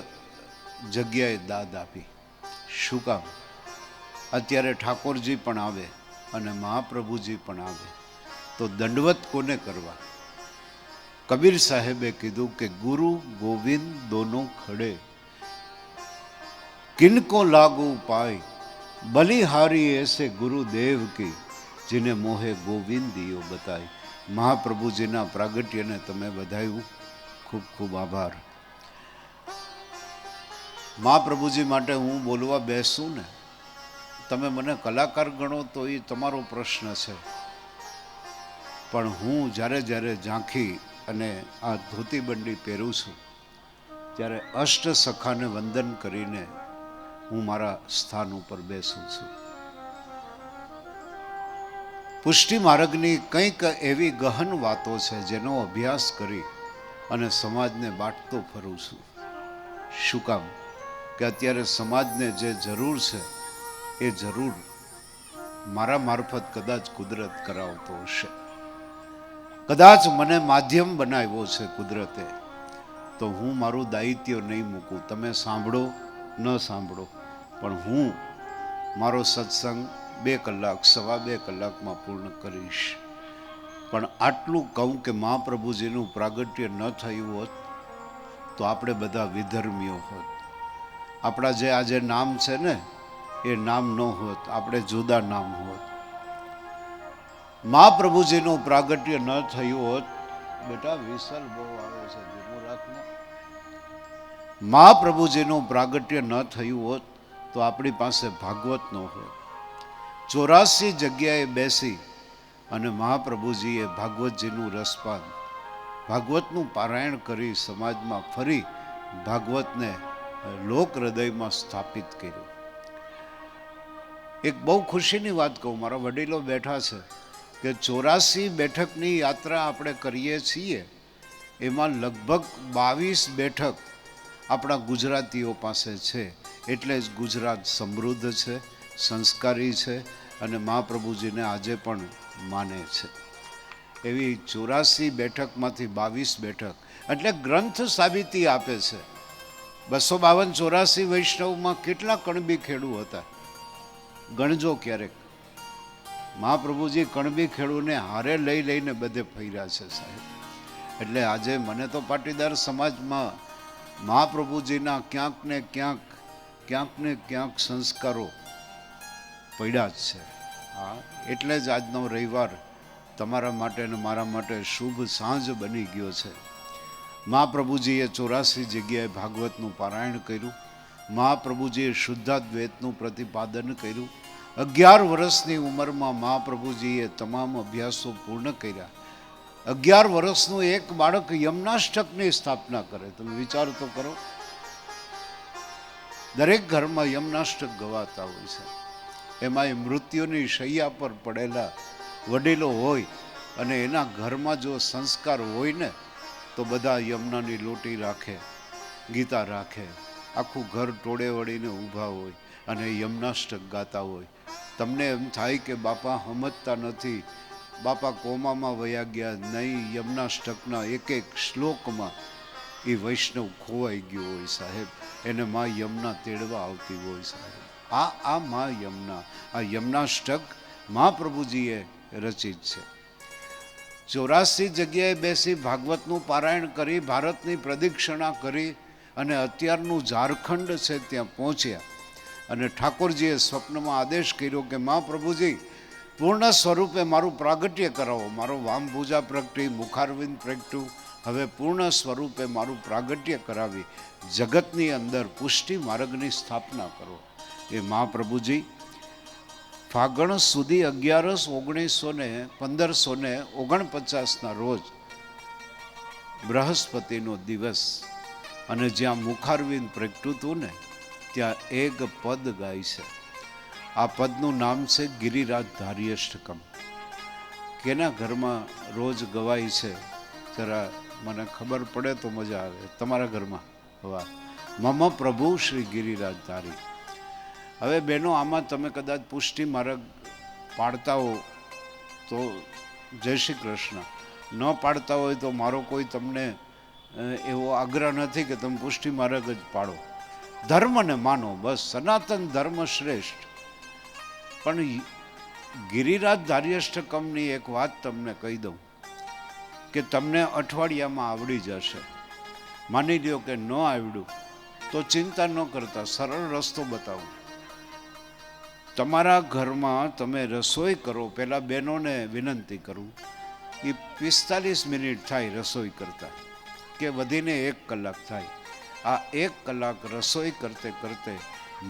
જગ્યાએ દાદ આપી. શું કામ? અત્યારે ઠાકોરજી પણ આવે અને મહાપ્રભુજી પણ આવે તો દંડવત કોને કરવા? કબીર સાહેબે કીધું કે ગુરુ ગોવિંદ દોનો ખડે, કિनको लागू पाए, बलिहारी ऐसे गुरुदेव की जिन्हें मोहे गोविंदियो बताई. મહાપ્રભુજીના પ્રાગટ્યને તમે વધાવ્યું, ખૂબ ખૂબ આભાર. મહાપ્રભુજી માટે હું બોલવા બેસું ને, તમે મને કલાકાર ગણો તો એ તમારો પ્રશ્ન છે, પણ હું જ્યારે જ્યારે ઝાંખી અને આ ધોતી બંડી પહેરું છું ત્યારે અષ્ટ સખાને વંદન કરીને હું મારા સ્થાન ઉપર બેસું છું. પુષ્ટિ માર્ગની કંઈક એવી ગહન વાતો છે જેનો અભ્યાસ કરી અને સમાજને બાંટતો ફરું છું. શું કામ? કે અત્યારે સમાજને જે જરૂર છે એ જરૂર મારા મારફત કદાચ કુદરત કરાવતો હશે, કદાચ મને માધ્યમ બનાવ્યો છે કુદરતે, તો હું મારું દાયિત્વ નહીં મૂકું. તમે સાંભળો ન સાંભળો, પણ હું મારો સત્સંગ 2 કલાક 2.5 કલાકમાં પૂર્ણ કરીશ. પણ આટલું કહું કે મહાપ્રભુજીનું પ્રાગટ્ય ન થયું હોત તો આપણે બધા વિધર્મીઓ હોત. આપણા જે આજે નામ છે ને એ નામ ન હોત, આપણે જુદા નામ હોત. મહાપ્રભુજીનું પ્રાગટ્ય ન થયું હોત, બેટા વિસલ બહુ આવે છે, ધીમું રાખને. મહાપ્રભુજીનું પ્રાગટ્ય ન થયું હોત તો આપણી પાસે ભાગવત ન હોત. 84 જગ્યાએ બેસી અને મહાપ્રભુજીએ ભાગવતજીનું રસપાન, ભાગવતનું પારાયણ કરી સમાજમાં ફરી ભાગવતને લોક હૃદયમાં સ્થાપિત કર્યું. એક બહુ ખુશીની વાત કહું, મારા વડીલો બેઠા છે કે 84 બેઠકની યાત્રા આપણે કરીએ છીએ, એમાં લગભગ 22 બેઠક આપણા ગુજરાતીઓ પાસે છે. એટલે જ ગુજરાત સમૃદ્ધ છે, સંસ્કારી છે અને મહાપ્રભુજીને આજે પણ માને છે. એવી 84 બેઠકમાંથી 22 બેઠક એટલે ગ્રંથ સાબિતી આપે છે. 252 84 વૈષ્ણવમાં કેટલા કણબી ખેડૂ હતા ગણજો ક્યારેક. મહાપ્રભુજી કણબી ખેડૂને હારે લઈ લઈને બધે ફર્યા છે સાહેબ. એટલે આજે મને તો પાટીદાર સમાજમાં મહાપ્રભુજીના ક્યાંક ને ક્યાંક સંસ્કારો પડ્યા જ છે. હા, એટલે જ આજનો રવિવાર તમારા માટે ને મારા માટે શુભ સાંજ બની ગયો છે. મહાપ્રભુજીએ 84 જગ્યાએ ભાગવતનું પારાયણ કર્યું. મહાપ્રભુજીએ શુદ્ધાદ્વૈતનું પ્રતિપાદન કર્યું. 11 વર્ષની ઉંમરમાં મહાપ્રભુજીએ તમામ અભ્યાસો પૂર્ણ કર્યા. 11 વર્ષનું એક બાળક યમનાષ્ટકની સ્થાપના કરે, તમે વિચાર તો કરો. દરેક ઘરમાં યમનાષ્ટક ગવાતા હોય છે. એમાંય મૃત્યુની શૈયા પર પડેલા વડીલો હોય અને એના ઘરમાં જો સંસ્કાર હોય ને તો બધા યમનાની લોટી રાખે, ગીતા રાખે, આખું ઘર ટોળે વળીને ઊભા હોય અને યમનાષ્ટક ગાતા હોય. તમને એમ થાય કે બાપા સમજતા નથી, બાપા કોમામાં વયા ગયા. નહીં, યમનાષ્ટકના એક એક શ્લોકમાં એ વૈષ્ણવ ખોવાઈ ગયો હોય સાહેબ. એને માં યમના તેડવા આવતી હોય સાહેબ. આ માં યમના, આ યમનાષ્ટક મહાપ્રભુજીએ રચિત છે. 84 જગ્યાએ બેસી ભાગવતનું પારાયણ કરી, ભારતની પ્રદક્ષિણા કરી અને અત્યારનું ઝારખંડ છે ત્યાં પહોંચ્યા. અને ઠાકોરજીએ સ્વપ્નમાં આદેશ કર્યો કે મહાપ્રભુજી પૂર્ણ સ્વરૂપે મારું પ્રાગટ્ય કરાવો. મારો વામભુજા પ્રગટી, મુખારવિંદ પ્રગટ્યું, હવે પૂર્ણ સ્વરૂપે મારું પ્રાગટ્ય કરાવી જગતની અંદર પુષ્ટિ માર્ગની સ્થાપના કરો. એ મહાપ્રભુજી ફાગણ સુધી 11/1949 રોજ બૃહસ્પતિનો દિવસ, અને જ્યાં મુખારવિંદ પ્રગટ્યું હતું ને ત્યાં એક પદ ગાય છે. આ પદનું નામ છે ગિરિરાજ ધાર્યષ્ટકમ. કેના ઘરમાં રોજ ગવાય છે? જરા મને ખબર પડે તો મજા આવે. તમારા ઘરમાં વાહ. મમ પ્રભુ શ્રી ગિરિરાજધારી. હવે બહેનો, આમાં તમે કદાચ પુષ્ટિ માર્ગ પાડતા હો તો જય શ્રી કૃષ્ણ, ન પાડતા હોય તો મારો કોઈ તમને એવો આગ્રહ નથી કે તમે પુષ્ટિ માર્ગ જ પાડો. ધર્મને માનો, બસ સનાતન ધર્મ શ્રેષ્ઠ. પણ ગિરિરાજ ધાર્યષ્ટકમની એક વાત તમને કહી દઉં કે તમને અઠવાડિયામાં આવડી જશે. માની લ્યો કે ન આવડ્યું તો ચિંતા ન કરતા, સરળ રસ્તો બતાવું. તમારા ઘરમાં તમે રસોઈ કરો, પહેલાં બહેનોને વિનંતી કરું, એ 45 મિનિટ થાય રસોઈ કરતા, કે વધીને 1 કલાક થાય. આ 1 કલાક રસોઈ કરતે કરતે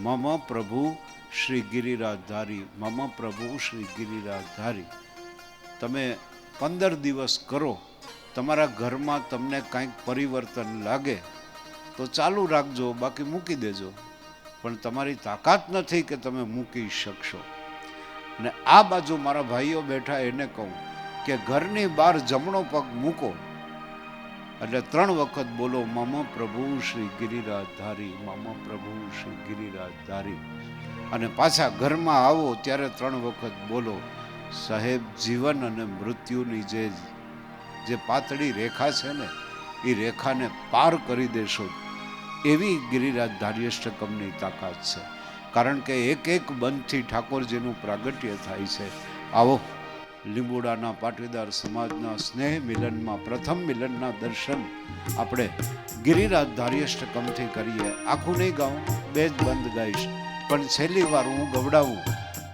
મમ પ્રભુ શ્રી ગિરિરાજધારી, મમ પ્રભુ શ્રી ગિરિરાજધારી તમે 15 દિવસ કરો. તમારા ઘરમાં તમને કાંઈક પરિવર્તન લાગે તો ચાલુ રાખજો, બાકી મૂકી દેજો. પણ તમારી તાકાત નથી કે તમે મૂકી શકશો. અને આ બાજુ મારા ભાઈઓ બેઠા, એને કહું કે ઘરની બહાર જમણો પગ મૂકો એટલે 3 વખત બોલો મમ પ્રભુ શ્રી ગિરિરાજધારી, મમ પ્રભુ શ્રી ગિરિરાજધારી. અને પાછા ઘરમાં આવો ત્યારે 3 વખત બોલો સાહેબ, જીવન અને મૃત્યુની જે પાતળી રેખા છે ને, એ રેખાને પાર કરી દેશો એવી ગિરિરાજ ધાર્યષ્ટકમની તાકાત છે. કારણ કે એક એક બંધથી ઠાકોરજીનું પ્રાગટ્ય થાય છે. આવો, લીંબોડાના પાટીદાર સમાજના સ્નેહ મિલનમાં પ્રથમ મિલનના દર્શન આપણે ગિરિરાજ ધાર્યષ્ટકમથી કરીએ. આખું નહીં ગાઉં, 2 જ બંધ ગાઈશ, પણ છેલ્લી વાર હું ગવડાવું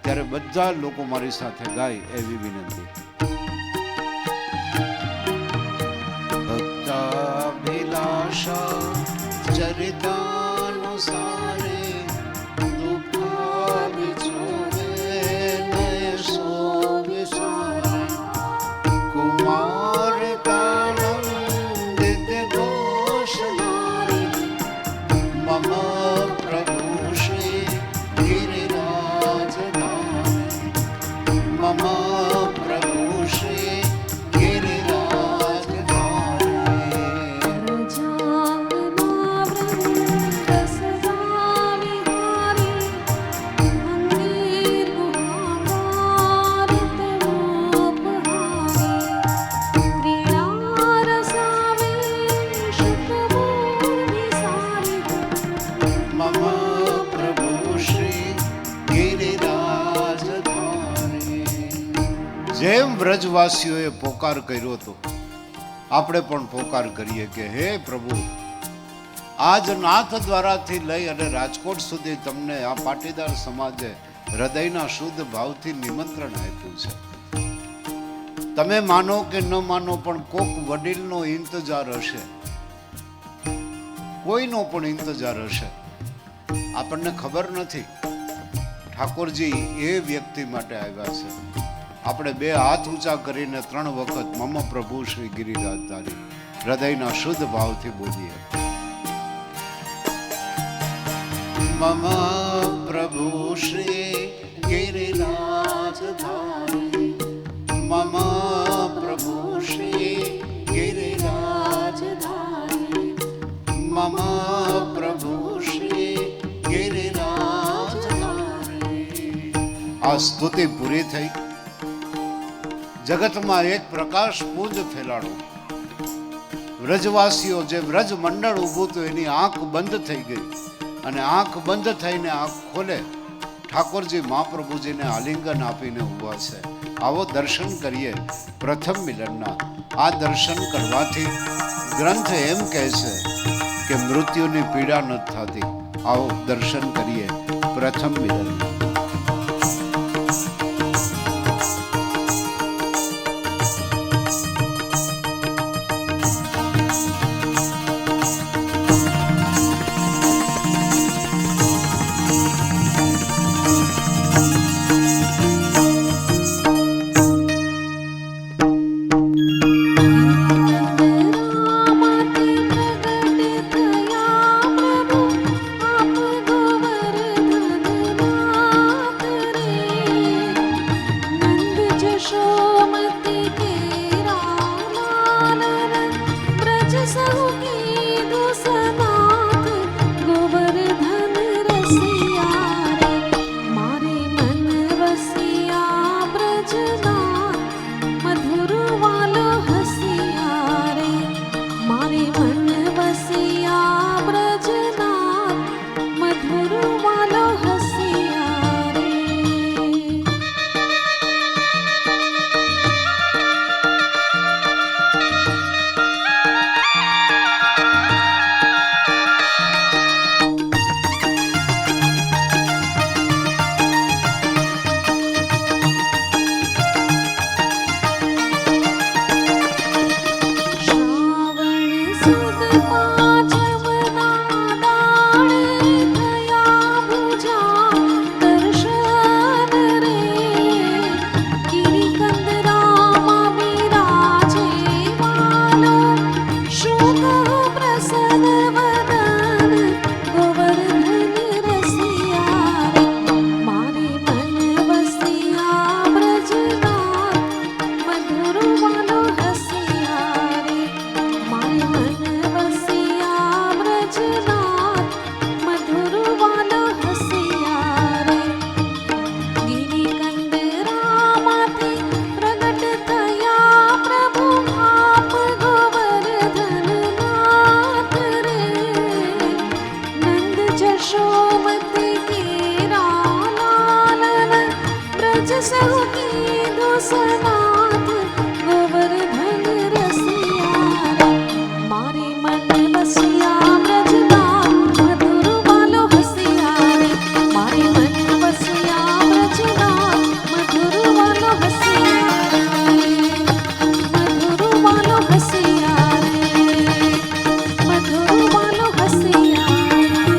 ત્યારે બધા લોકો મારી સાથે ગાય એવી વિનંતી. ભક્તાભિલાષા ચરિતાનુસારે દુઃખાભિચોરે નયસો વિસારે કુમાર કાનમ દિવ્ય ઘોષનારી મમ પ્રભુ શ્રી ગિરિરાજધારી, મમ પ્રભુ શ્રી જેમ વ્રજવાસીઓએ પોકાર કર્યો હતો, આપણે પણ પોકાર કરીએ કે હે પ્રભુ, આજ નાથ દ્વારાથી લઈ અને રાજકોટ સુધી તમને આ પાટીદાર સમાજે હૃદયના શુદ્ધ ભાવથી નિમંત્રણ આપ્યું છે. તમે માનો કે ન માનો, પણ કોક વડીલનો ઇંતજાર હશે, કોઈનો પણ ઇંતજાર હશે. આપણને ખબર નથી. ઠાકોરજી એ વ્યક્તિ માટે આવ્યા છે. આપણે 2 હાથ ઊંચા કરીને 3 વખત મમ પ્રભુ શ્રી ગિરિરાજધારી હૃદયના શુદ્ધ ભાવથી બોલીએ. મમ પ્રભુ શ્રી ગિરિરાજધારી, મમ પ્રભુ શ્રી ગિરિરાજધારી, મમ પ્રભુ શ્રી ગિરિરાજધારી. આ સ્તુતિ પૂરી થઈ. જગતમાં એક પ્રકાશ પુંજ ફેલાડો. વ્રજવાસીઓ જે વ્રજ મંડળ ઊભું હતું એની આંખ બંધ થઈ ગઈ, અને આંખ બંધ થઈને આંખ ખોલે, ઠાકોરજી મહાપ્રભુજીને આલિંગન આપીને ઊભા છે. આવો દર્શન કરીએ પ્રથમ મિલનના. આ દર્શન કરવાથી ગ્રંથ એમ કહે છે કે મૃત્યુની પીડા નથી થતી. આવો દર્શન કરીએ પ્રથમ મિલનના. પ્રભુ આપ ગોવર્ધન સહુ કીધું સનાથ ગોવર્ધન રસિયા રે. મારી મન વસિયા બ્રજના મધુર વાલો હસિયા રે. મારી મન વસિયા બ્રજના મધુર વાલો હસિયા રે. મધુર વાલો હસિયા રે. મધુર વાલો હસિયા રે.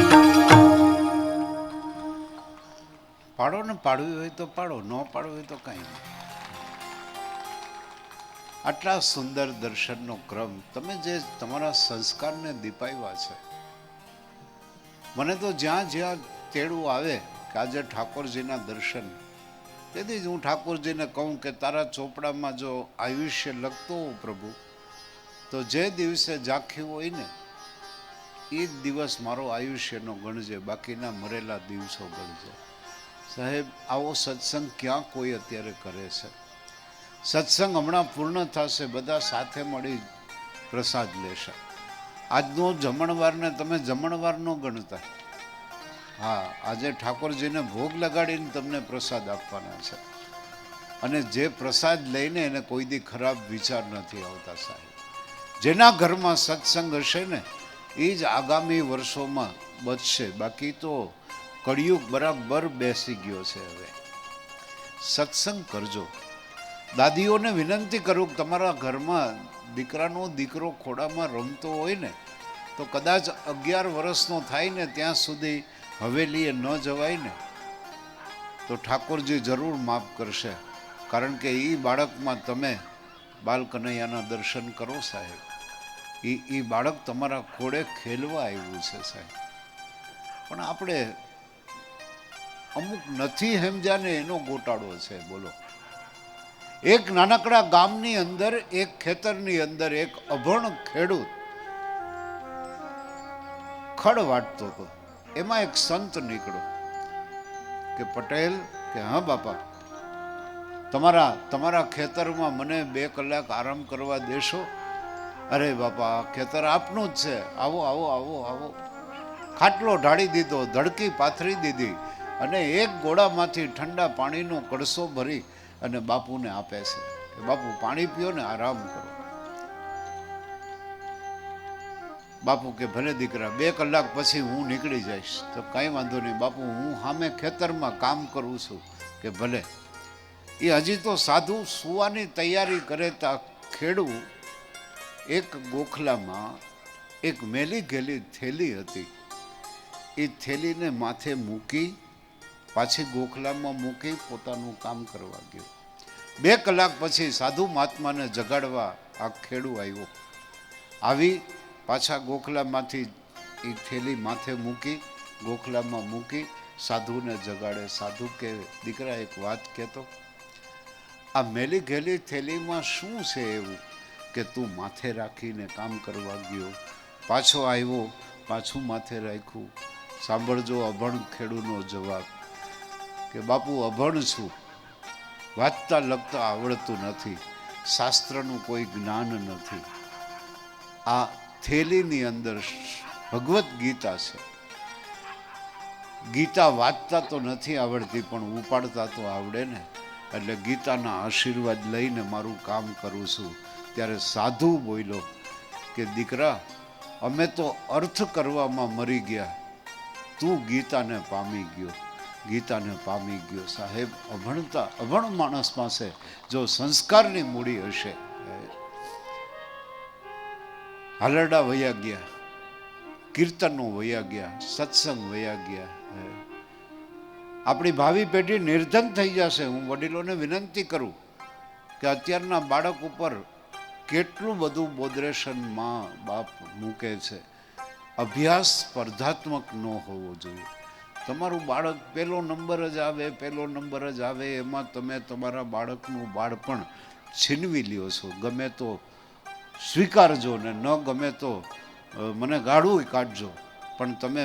પાડો ને, પાડવી હોય તો પાડો, ન પાડવું હોય તો કાંઈ નહીં. આટલા સુંદર દર્શનનો ક્રમ તમે જે તમારા સંસ્કારને દીપાવ્યા છે, મને તો જ્યાં જ્યાં તેડું આવે કે આજે ઠાકોરજીના દર્શન, તેથી જ હું ઠાકોરજીને કહું કે તારા ચોપડામાં જો આયુષ્ય લખતો હોઉં પ્રભુ, તો જે દિવસે જાખ્યું હોય ને એ જ દિવસ મારો આયુષ્યનો ગણજે, બાકીના મરેલા દિવસો ગણજે. સાહેબ, આવો સત્સંગ ક્યાં કોઈ અત્યારે કરે છે? સત્સંગ હમણાં પૂર્ણ થશે, બધા સાથે મળી પ્રસાદ લેશે. આજનો જમણવારને તમે જમણવાર ન ગણતા. હા, આજે ઠાકોરજીને ભોગ લગાડીને તમને પ્રસાદ આપવાના છે, અને જે પ્રસાદ લઈને એને કોઈ દી ખરાબ વિચાર નથી આવતા. સાહેબ, જેના ઘરમાં સત્સંગ હશે ને એ જ આગામી વર્ષોમાં બચશે. બાકી તો કળિયુગ બરાબર બેસી ગયો છે. હવે સત્સંગ કરજો. દાદીઓને વિનંતી કરું કે તમારા ઘરમાં દીકરાનો દીકરો ખોડામાં રમતો હોય ને તો કદાચ 11 વર્ષનો થાય ને ત્યાં સુધી હવેલીએ ન જવાય ને તો ઠાકોરજી જરૂર માફ કરશે, કારણ કે એ બાળકમાં તમે બાલ કનૈયાના દર્શન કરો. સાહેબ, એ બાળક તમારા ખોડે ખેલવા આવ્યું છે. સાહેબ, પણ આપણે અમુક નથી સમજ્યા ને એનો ગોટાળો છે. બોલો, એક નાનકડા ગામની અંદર, એક ખેતરની અંદર એક અભણ ખેડૂત ખડ વાટતો હતો. એમાં એક સંત નીકળ્યો કે પટેલ, કે હા બાપા, તમારા ખેતરમાં મને 2 કલાક આરામ કરવા દેશો? અરે બાપા, ખેતર આપનું જ છે, આવો આવો આવો આવો. ખાટલો ઢાળી દીધો, ધડકી પાથરી દીધી, અને એક ગોળામાંથી ઠંડા પાણીનો કળશો ભરી અને બાપુને આપે છે કે બાપુ પાણી પીઓ ને આરામ કરો. બાપુ કે ભલે દીકરા, 2 કલાક પછી હું નીકળી જઈશ. તો કાંઈ વાંધો નહીં બાપુ, હું સામે ખેતરમાં કામ કરું છું. કે ભલે. એ હજી તો સાધુ સુવાની તૈયારી કરે તા ખેડૂ એક ગોખલામાં એક મેલી ગયેલી થેલી હતી. એ થેલીને માથે મૂકી પાછી ગોખલામાં મૂકી પોતાનું કામ કરવા ગયો. 2 કલાક પછી સાધુ મહાત્માને જગાડવા આ ખેડૂ આવ્યો. આવી પાછા ગોખલામાંથી એ થેલી માથે મૂકી ગોખલામાં મૂકી સાધુને જગાડે. સાધુ કે દીકરા, એક વાત કહેતો, આ મેલી ગયેલી થેલીમાં શું છે એવું કે તું માથે રાખીને કામ કરવા ગયો, પાછો આવ્યો, પાછું માથે રાખ્યું? સાંભળજો અભણ ખેડૂનો જવાબ કે બાપુ, અભણ છું, વાંચતા લખતા આવડતું નથી, શાસ્ત્રનું કોઈ જ્ઞાન નથી. આ થેલીની અંદર ભગવદ્ ગીતા છે. ગીતા વાંચતા તો નથી આવડતી પણ ઉપાડતા તો આવડે ને, એટલે ગીતાના આશીર્વાદ લઈને મારું કામ કરું છું. ત્યારે સાધુ બોલ્યો કે દીકરા, અમે તો અર્થ કરવામાં મરી ગયા, તું ગીતાને પામી ગયો, ગીતાને પામી ગયો. સાહેબ, અભણ માણસ પાસે જો સંસ્કારની મૂડી હશે, હાલરડા વયા ગયા, કીર્તનો વયા ગયા, સત્સંગ વયા ગયા. આપણી ભાવિ પેઢી નિર્ધન થઈ જશે. હું વડીલોને વિનંતી કરું કે અત્યારના બાળક ઉપર કેટલું બધું બોદરેશન માં બાપ મૂકે છે. અભ્યાસ સ્પર્ધાત્મક ન હોવો જોઈએ. તમારું બાળક પહેલો નંબર જ આવે, પહેલો નંબર જ આવે, એમાં તમે તમારા બાળકનું બાળપણ છીનવી લ્યો છો. ગમે તો સ્વીકારજો ને ન ગમે તો મને ગાળું કાઢજો, પણ તમે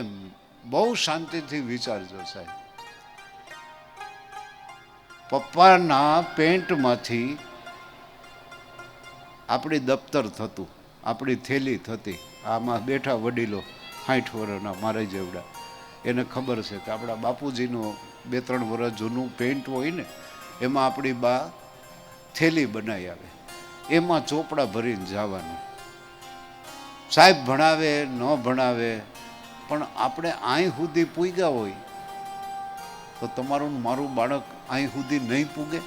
બહુ શાંતિથી વિચારજો. સાહેબ, પપ્પાના પેન્ટમાંથી આપણી દફતર થતું, આપણી થેલી થતી. આમાં બેઠા વડીલો 60 વર્ષના મારા જેવડા, એને ખબર છે કે આપણા બાપુજીનું 2-3 વર્ષ જૂનું પેન્ટ હોય ને એમાં આપણી બા થેલી બનાવી આવે, એમાં ચોપડા ભરીને જવાનું. સાહેબ ભણાવે ન ભણાવે, પણ આપણે અહીં સુધી પૂગ્યા હોય તો તમારું ને મારું બાળક અહીં સુધી નહીં પૂગે?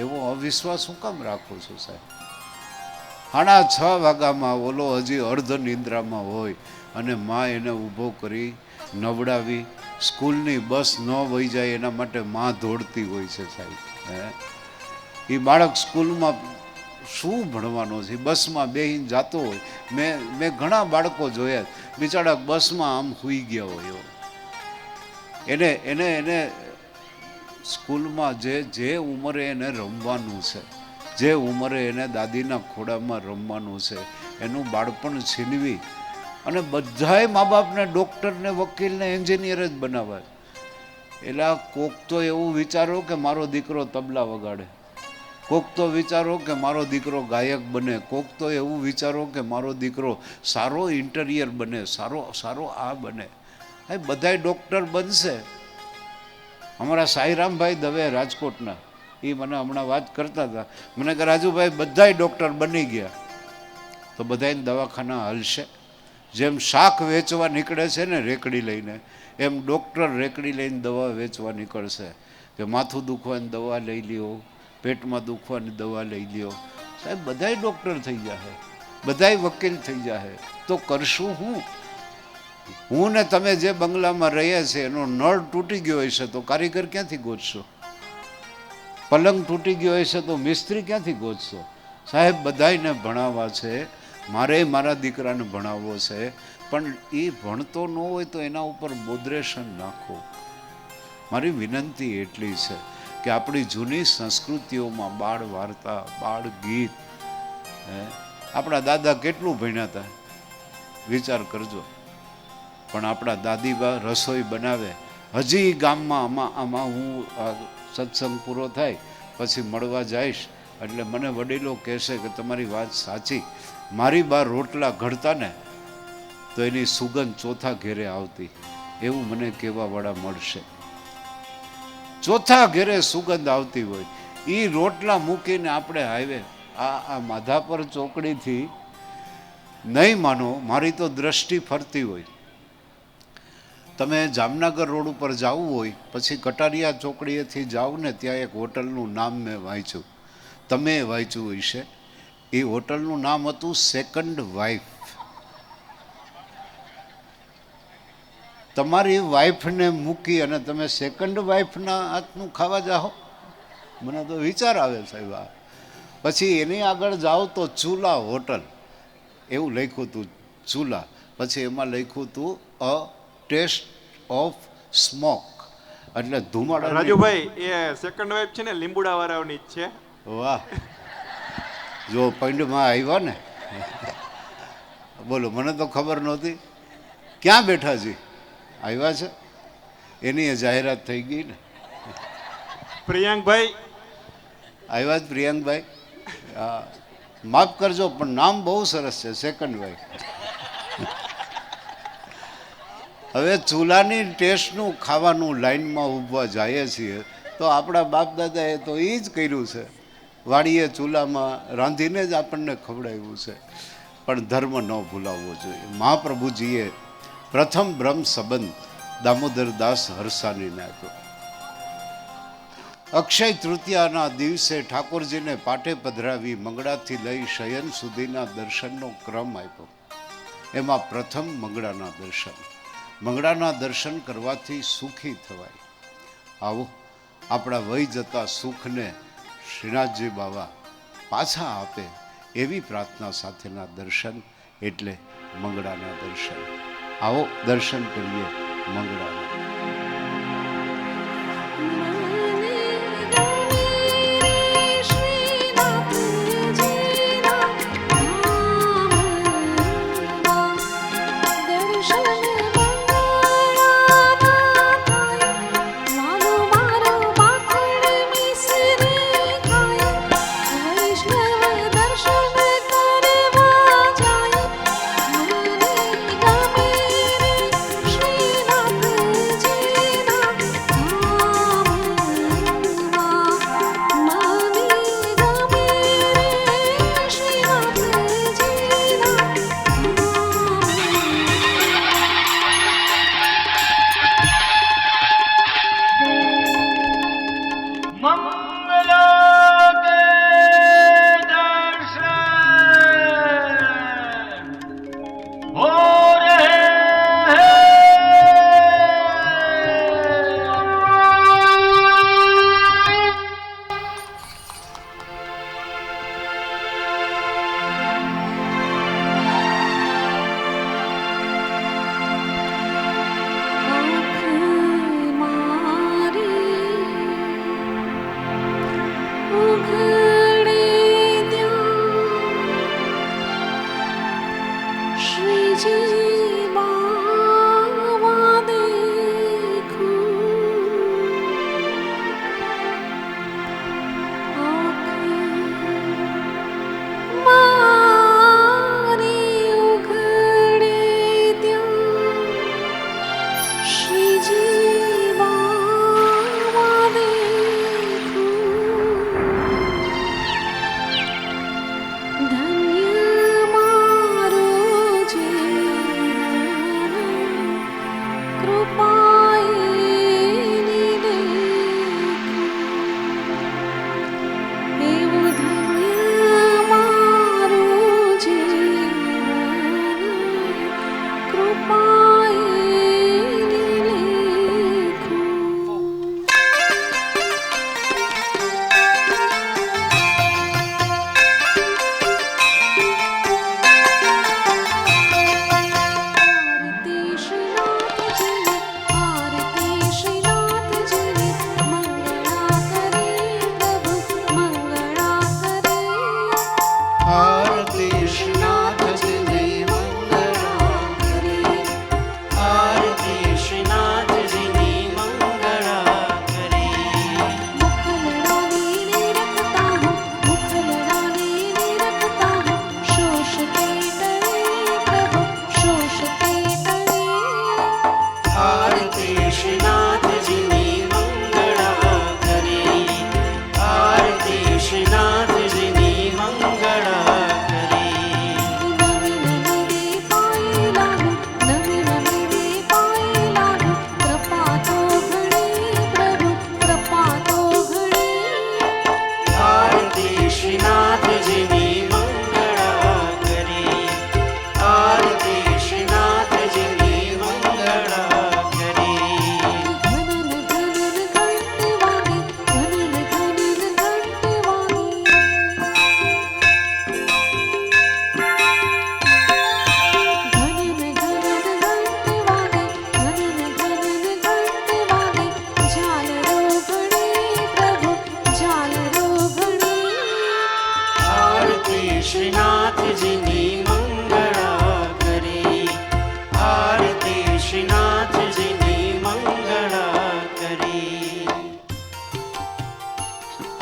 એવો અવિશ્વાસ શું કામ રાખો છો સાહેબ? 6:30 વાગ્યામાં ઓલો હજી અર્ધ નિંદ્રામાં હોય અને માં એને ઊભો કરી નવડાવી, સ્કૂલની બસ ન વહી જાય એના માટે માં દોડતી હોય છે સાહેબ. એ બાળક સ્કૂલમાં શું ભણવાનો છે? બસમાં બેહીને જતો હોય. મેં ઘણા બાળકો જોયા, બિચારા બસમાં આમ સૂઈ ગયા હોય. એને સ્કૂલમાં જે ઉંમરે એને રમવાનું છે, જે ઉંમરે એને દાદીના ખોડામાં રમવાનું છે, એનું બાળપણ છીનવી અને બધાય મા બાપને ડૉક્ટરને વકીલને એન્જિનિયર જ બનાવે. એટલે કોક તો એવું વિચારો કે મારો દીકરો તબલા વગાડે, કોક તો વિચારો કે મારો દીકરો ગાયક બને, કોક તો એવું વિચારો કે મારો દીકરો સારો ઇન્ટિરિયર બને, સારો આ બને. એ બધાય ડૉક્ટર બનશે. અમારા સાઈરામભાઈ દવે રાજકોટના, એ મને હમણાં વાત કરતા હતા. મને કે રાજુભાઈ બધાય ડૉક્ટર બની ગયા તો બધાને દવાખાના હલશે? જેમ શાક વેચવા નીકળે છે ને રેકડી લઈને, એમ ડૉક્ટર રેકડી લઈને દવા વેચવા નીકળશે કે માથું દુખવાની દવા લઈ લ્યો, પેટમાં દુખવાની દવા લઈ લ્યો. સાહેબ બધાય ડૉક્ટર થઈ જશે, બધાય વકીલ થઈ જશે, તો કરશું હું? હું ને તમે જે બંગલામાં રહ્યા છે એનો નળ તૂટી ગયો હશે તો કારીગર ક્યાંથી ગોતશો? પલંગ તૂટી ગયો હશે તો મિસ્ત્રી ક્યાંથી ગોતશો? સાહેબ બધાયને ભણાવવા છે, મારે મારા દીકરાને ભણાવવો છે, પણ એ ભણતો ન હોય તો એના ઉપર મોડરેશન નાખો. મારી વિનંતી એટલી છે કે આપણી જૂની સંસ્કૃતિઓમાં બાળ વાર્તા, બાળ ગીત, આપણા દાદા કેટલું ભણ્યા હતા વિચાર કરજો. પણ આપણા દાદીબા રસોઈ બનાવે. હજી ગામમાં આમાં હું સત્સંગ પૂરો થાય પછી મળવા જઈશ એટલે મને વડીલો કહેશે કે તમારી વાત સાચી. મારી બા રોટલા ઘડતા ને તો એની સુગંધ ચોથા ઘેરે આવતી, એવું મને કહેવાવાળા મળશે. ચોથા ઘેરે સુગંધ આવતી હોય. એ રોટલા મૂકીને આપણે હાઈવે આ માધાપર ચોકડીથી નહીં માનો, મારી તો દ્રષ્ટિ ફરતી હોય. તમે જામનગર રોડ ઉપર જવું હોય પછી કટારિયા ચોકડીએથી જાઓ ને, ત્યાં એક હોટલનું નામ મેં વાંચ્યું, તમે વાંચ્યું હશે. એ હોટલનું નામ હતું સેકન્ડ વાઇફ. તમારી વાઇફને મૂકી અને તમે સેકન્ડ વાઇફના હાથનું ખાવા જાઓ? મને તો વિચાર આવે સાહેબ. પછી એની આગળ જાઓ તો ચૂલા હોટલ, એવું લખ્યું હતું ચૂલા. પછી એમાં લખ્યું હતું અ ટેસ્ટ ઓફ સ્મોક, એટલે ધુમાડા. રાજુભાઈ એ સેકન્ડ વાઇફ છે ને લીંબુડા વાળાની જ છે. વાહ, જો પંડમાં આવ્યા ને. બોલો, મને તો ખબર નહોતી. ક્યાં બેઠા જી? આવ્યા છે, એની જાહેરાત થઈ ગઈ ને. પ્રિયાંકભાઈ આવ્યા જ પ્રિયાંકભાઈ. હા, માફ કરજો પણ નામ બહુ સરસ છે, સેકન્ડ વાઇફ. હવે ચૂલાની ટેસ્ટનું ખાવાનું લાઈનમાં ઊભવા જઈએ છીએ તો આપણા બાપ દાદાએ તો એ જ કર્યું છે. વાડીએ ચૂલામાં રાંધીને જ આપણને ખવડાવ્યું છે. પણ ધર્મ ન ભૂલાવવો જોઈએ. મહાપ્રભુજીએ પ્રથમ બ્રહ્મ સંબંધ દામોદરદાસ હરસાનીને આપ્યો. અક્ષય તૃતીયાના દિવસે ઠાકોરજીને પાટે પધરાવી મંગળાથી લઈ શયન સુધીના દર્શનનો ક્રમ આપ્યો. એમાં પ્રથમ મંગળાના દર્શન. મંગળાના દર્શન કરવાથી સુખી થવાય. આવો આપણા વહી જતા સુખને શ્રીનાથજી બાબા પાછા આપે એવી પ્રાર્થના સાથેના દર્શન એટલે મંગળાના દર્શન. આવો દર્શન કરીએ મંગળાના. શ્રીનાથજી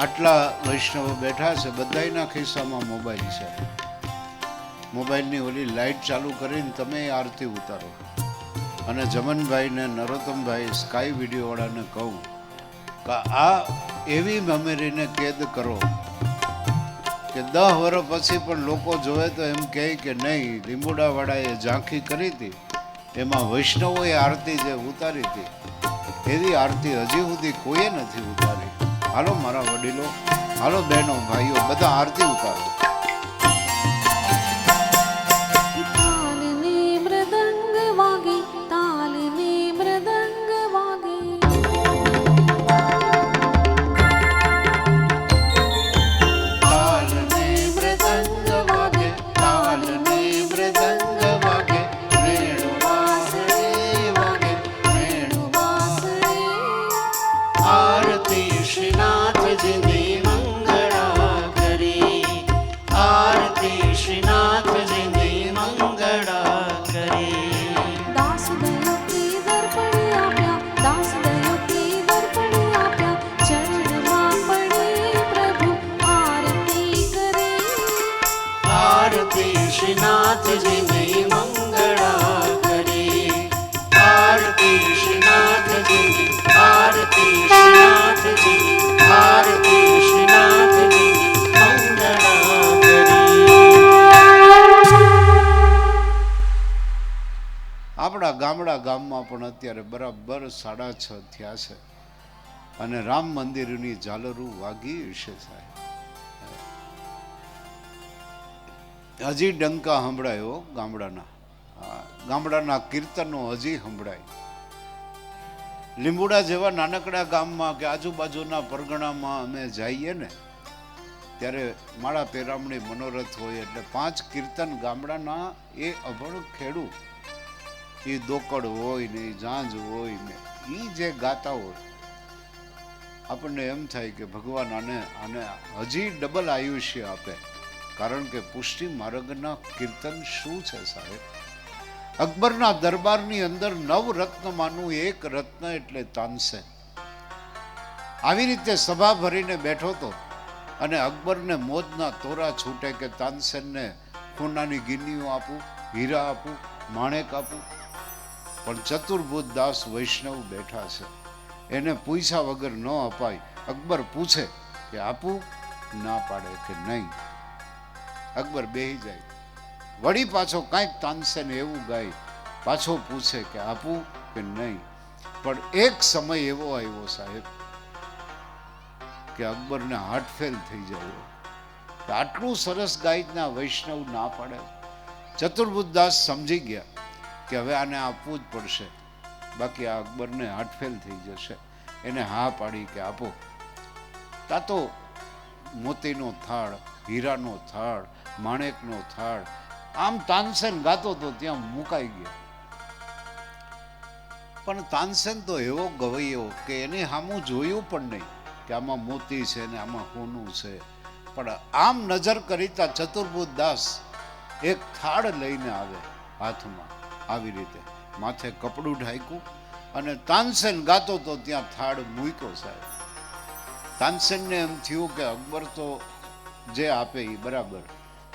આટલા વૈષ્ણવો બેઠા છે, બધાયના ખિસ્સામાં મોબાઈલ છે. મોબાઈલની ઓલી લાઈટ ચાલુ કરીને તમે આરતી ઉતારો. અને જમનભાઈ ને નરોત્તમભાઈ સ્કાય વિડીયોવાળાને કહું કે આ એવી મેમરીને કેદ કરો કે 10 વર્ષ પછી પણ લોકો જોવે તો એમ કહે કે નહીં, લીંબુડાવાળાએ ઝાંખી કરી હતી, એમાં વૈષ્ણવોએ આરતી જે ઉતારી હતી એવી આરતી હજી સુધી કોઈએ નથી ઉતારી. હાલો મારા વડીલો, હાલો બહેનો ભાઈઓ, બધા આરતી ઉતારો. તાલને મૃદંગ વાગે, તાલને મૃદંગ વાગે. તાલને મૃદંગ વાગે, તાલને મૃદંગ વાગે, વેણુ વાંસળી વાગે, વેણુ વાંસળી. આરતી શ્રીનાથજીની મંગળા કરી, આરતી શ્રીનાથજીની મંગળા કરી. દાસ દયો કે દર્પણ આપ્યા, દાસ દયો કે દર્પણ આપ્યા, ચરણમાં પડી પ્રભુ આરતી કરે. આરતી શ્રીનાથજીની મંગળા કરી, આરતી શ્રીનાથજીની, આરતી શ્રીનાથજીની, આરતી શ્રીનાથજીની મંગળા કરી. આપણા ગામમાં પણ અત્યારે બરાબર 6:30 થયા છે અને રામ મંદિરની ઝાલરું વાગી હશે સાહેબ. હજી ડંકા સંભળાયો ગામડાના કીર્તનો હજી સંભળાય. લીંબુડા જેવા નાનકડા ગામમાં કે આજુબાજુના પરગણામાં અમે જઈએ ને ત્યારે માળા પેરામણી મનોરથ હોય એટલે 5 કીર્તન ગામડાના એ અભણ ખેડૂ, એ દોકડ હોય ને એ ઝાંઝ હોય ને એ જે ગાતા હોય, આપણને એમ થાય કે ભગવાન આને હજી ડબલ આયુષ્ય આપે. કારણ કે પુષ્ટિ માર્ગના કીર્તન શું છે સાહેબ? અકબરના દરબારની અંદર 9 રત્નમાંનું એક રત્ન એટલે તાનસેન. આવી રીતે સભા ભરીને બેઠો તો અને અકબરને મોજના તોરા છૂટે કે તાનસેનને સોનાની ગિન્નીઓ આપું, હીરા આપું, માણેક આપું. પણ ચતુર્ભુજ દાસ વૈષ્ણવ બેઠા છે, એને પૂછ્યા વગર ન અપાય. અકબર પૂછે કે આપું, ના પાડે કે નહીં. અકબર બેહી જાય, વળી પાછો કાંઈક તાનસેન એવું ગાય, પાછો પૂછે કે આપું કે નહીં. પણ એક સમય એવો આવ્યો સાહેબ કે અકબરને હાર્ટ ફેલ થઈ જાય કે આટલું સરસ ગાયના વૈષ્ણવ ના પાડે. ચતુર્ભુજ દાસ સમજી ગયા કે હવે આને આપવું જ પડશે, બાકી આ અકબરને હાર્ટ ફેલ થઈ જશે. એને હા પાડી કે આપો. તા તો મોતીનો થાળ, હીરાનો થાળ, માણેકનો થાળ, આમ તાનસેન ગાતો તો ત્યાં મુકાઈ ગયા. પણ તાનસેન તો એવો ગવૈયો કે એને સામું જોયું પણ નહીં કે આમાં મોતી છે ને આમાં સોનું છે. પણ આમ નજર કરીતા ચતુર્ભુજ દાસ એક થાળ લઈને આવે હાથમાં, આવી રીતે માથે કપડું ઢાંક્યું અને તાનસેન ગાતો તો ત્યાં થાળ મૂક્યો સાહેબ. તાનસેનને એમ થયું કે અકબર તો જે આપે એ બરાબર,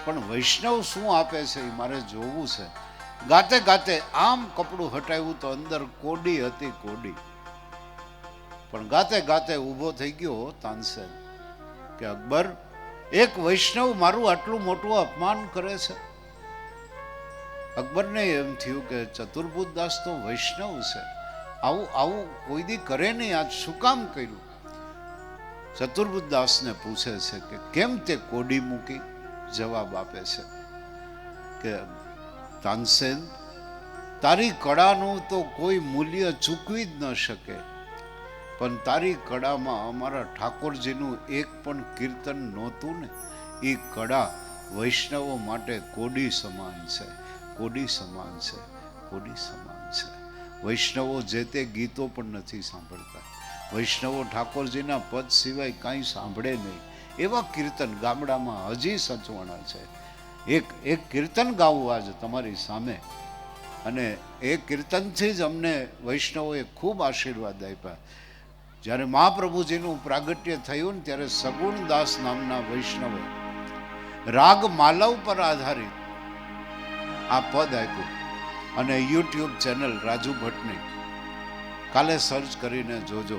પણ વૈષ્ણવ શું આપે છે એ મારે જોવું છે. ગાતે ગાતે આમ કપડું હટાવ્યું તો અંદર કોડી હતી, કોડી. પણ ગાતે ગાતે ઊભો થઈ ગયો તાનસેન કે અકબર, એક વૈષ્ણવ મારું આટલું મોટું અપમાન કરે છે. અકબરને એમ થયું કે ચતુર્ભુજ દાસ તો વૈષ્ણવ છે, આવું કોઈ દી કરે નહીં, આજ શું કામ કર્યું? ચતુર્ભુજ દાસને પૂછે છે કે કેમ તે કોડી મૂકી? જવાબ આપે છે કે તાનસેન, તારી કળાનું તો કોઈ મૂલ્ય ચૂકવી જ ન શકે, પણ તારી કળામાં અમારા ઠાકોરજીનું એક પણ કીર્તન નહોતું ને, એ કળા વૈષ્ણવો માટે કોડી સમાન છે, કોડી સમાન છે, કોડી સમાન છે. વૈષ્ણવો જે તે ગીતો પણ નથી સાંભળતા, વૈષ્ણવો ઠાકોરજીના પદ સિવાય કાંઈ સાંભળે નહીં. એવા કીર્તન ગામડામાં હજી સચવાણા છે. એક કીર્તન ગાવું આજે તમારી સામે, અને એ કીર્તનથી જ અમને વૈષ્ણવોએ ખૂબ આશીર્વાદ આપ્યા. જ્યારે મહાપ્રભુજીનું પ્રાગટ્ય થયું ને ત્યારે સગુણદાસ નામના વૈષ્ણવે રાગ માલવ પર આધારિત આ પદ આપ્યું અને યુટ્યુબ ચેનલ રાજુ ભટ્ટની કાલે સર્ચ કરીને જોજો,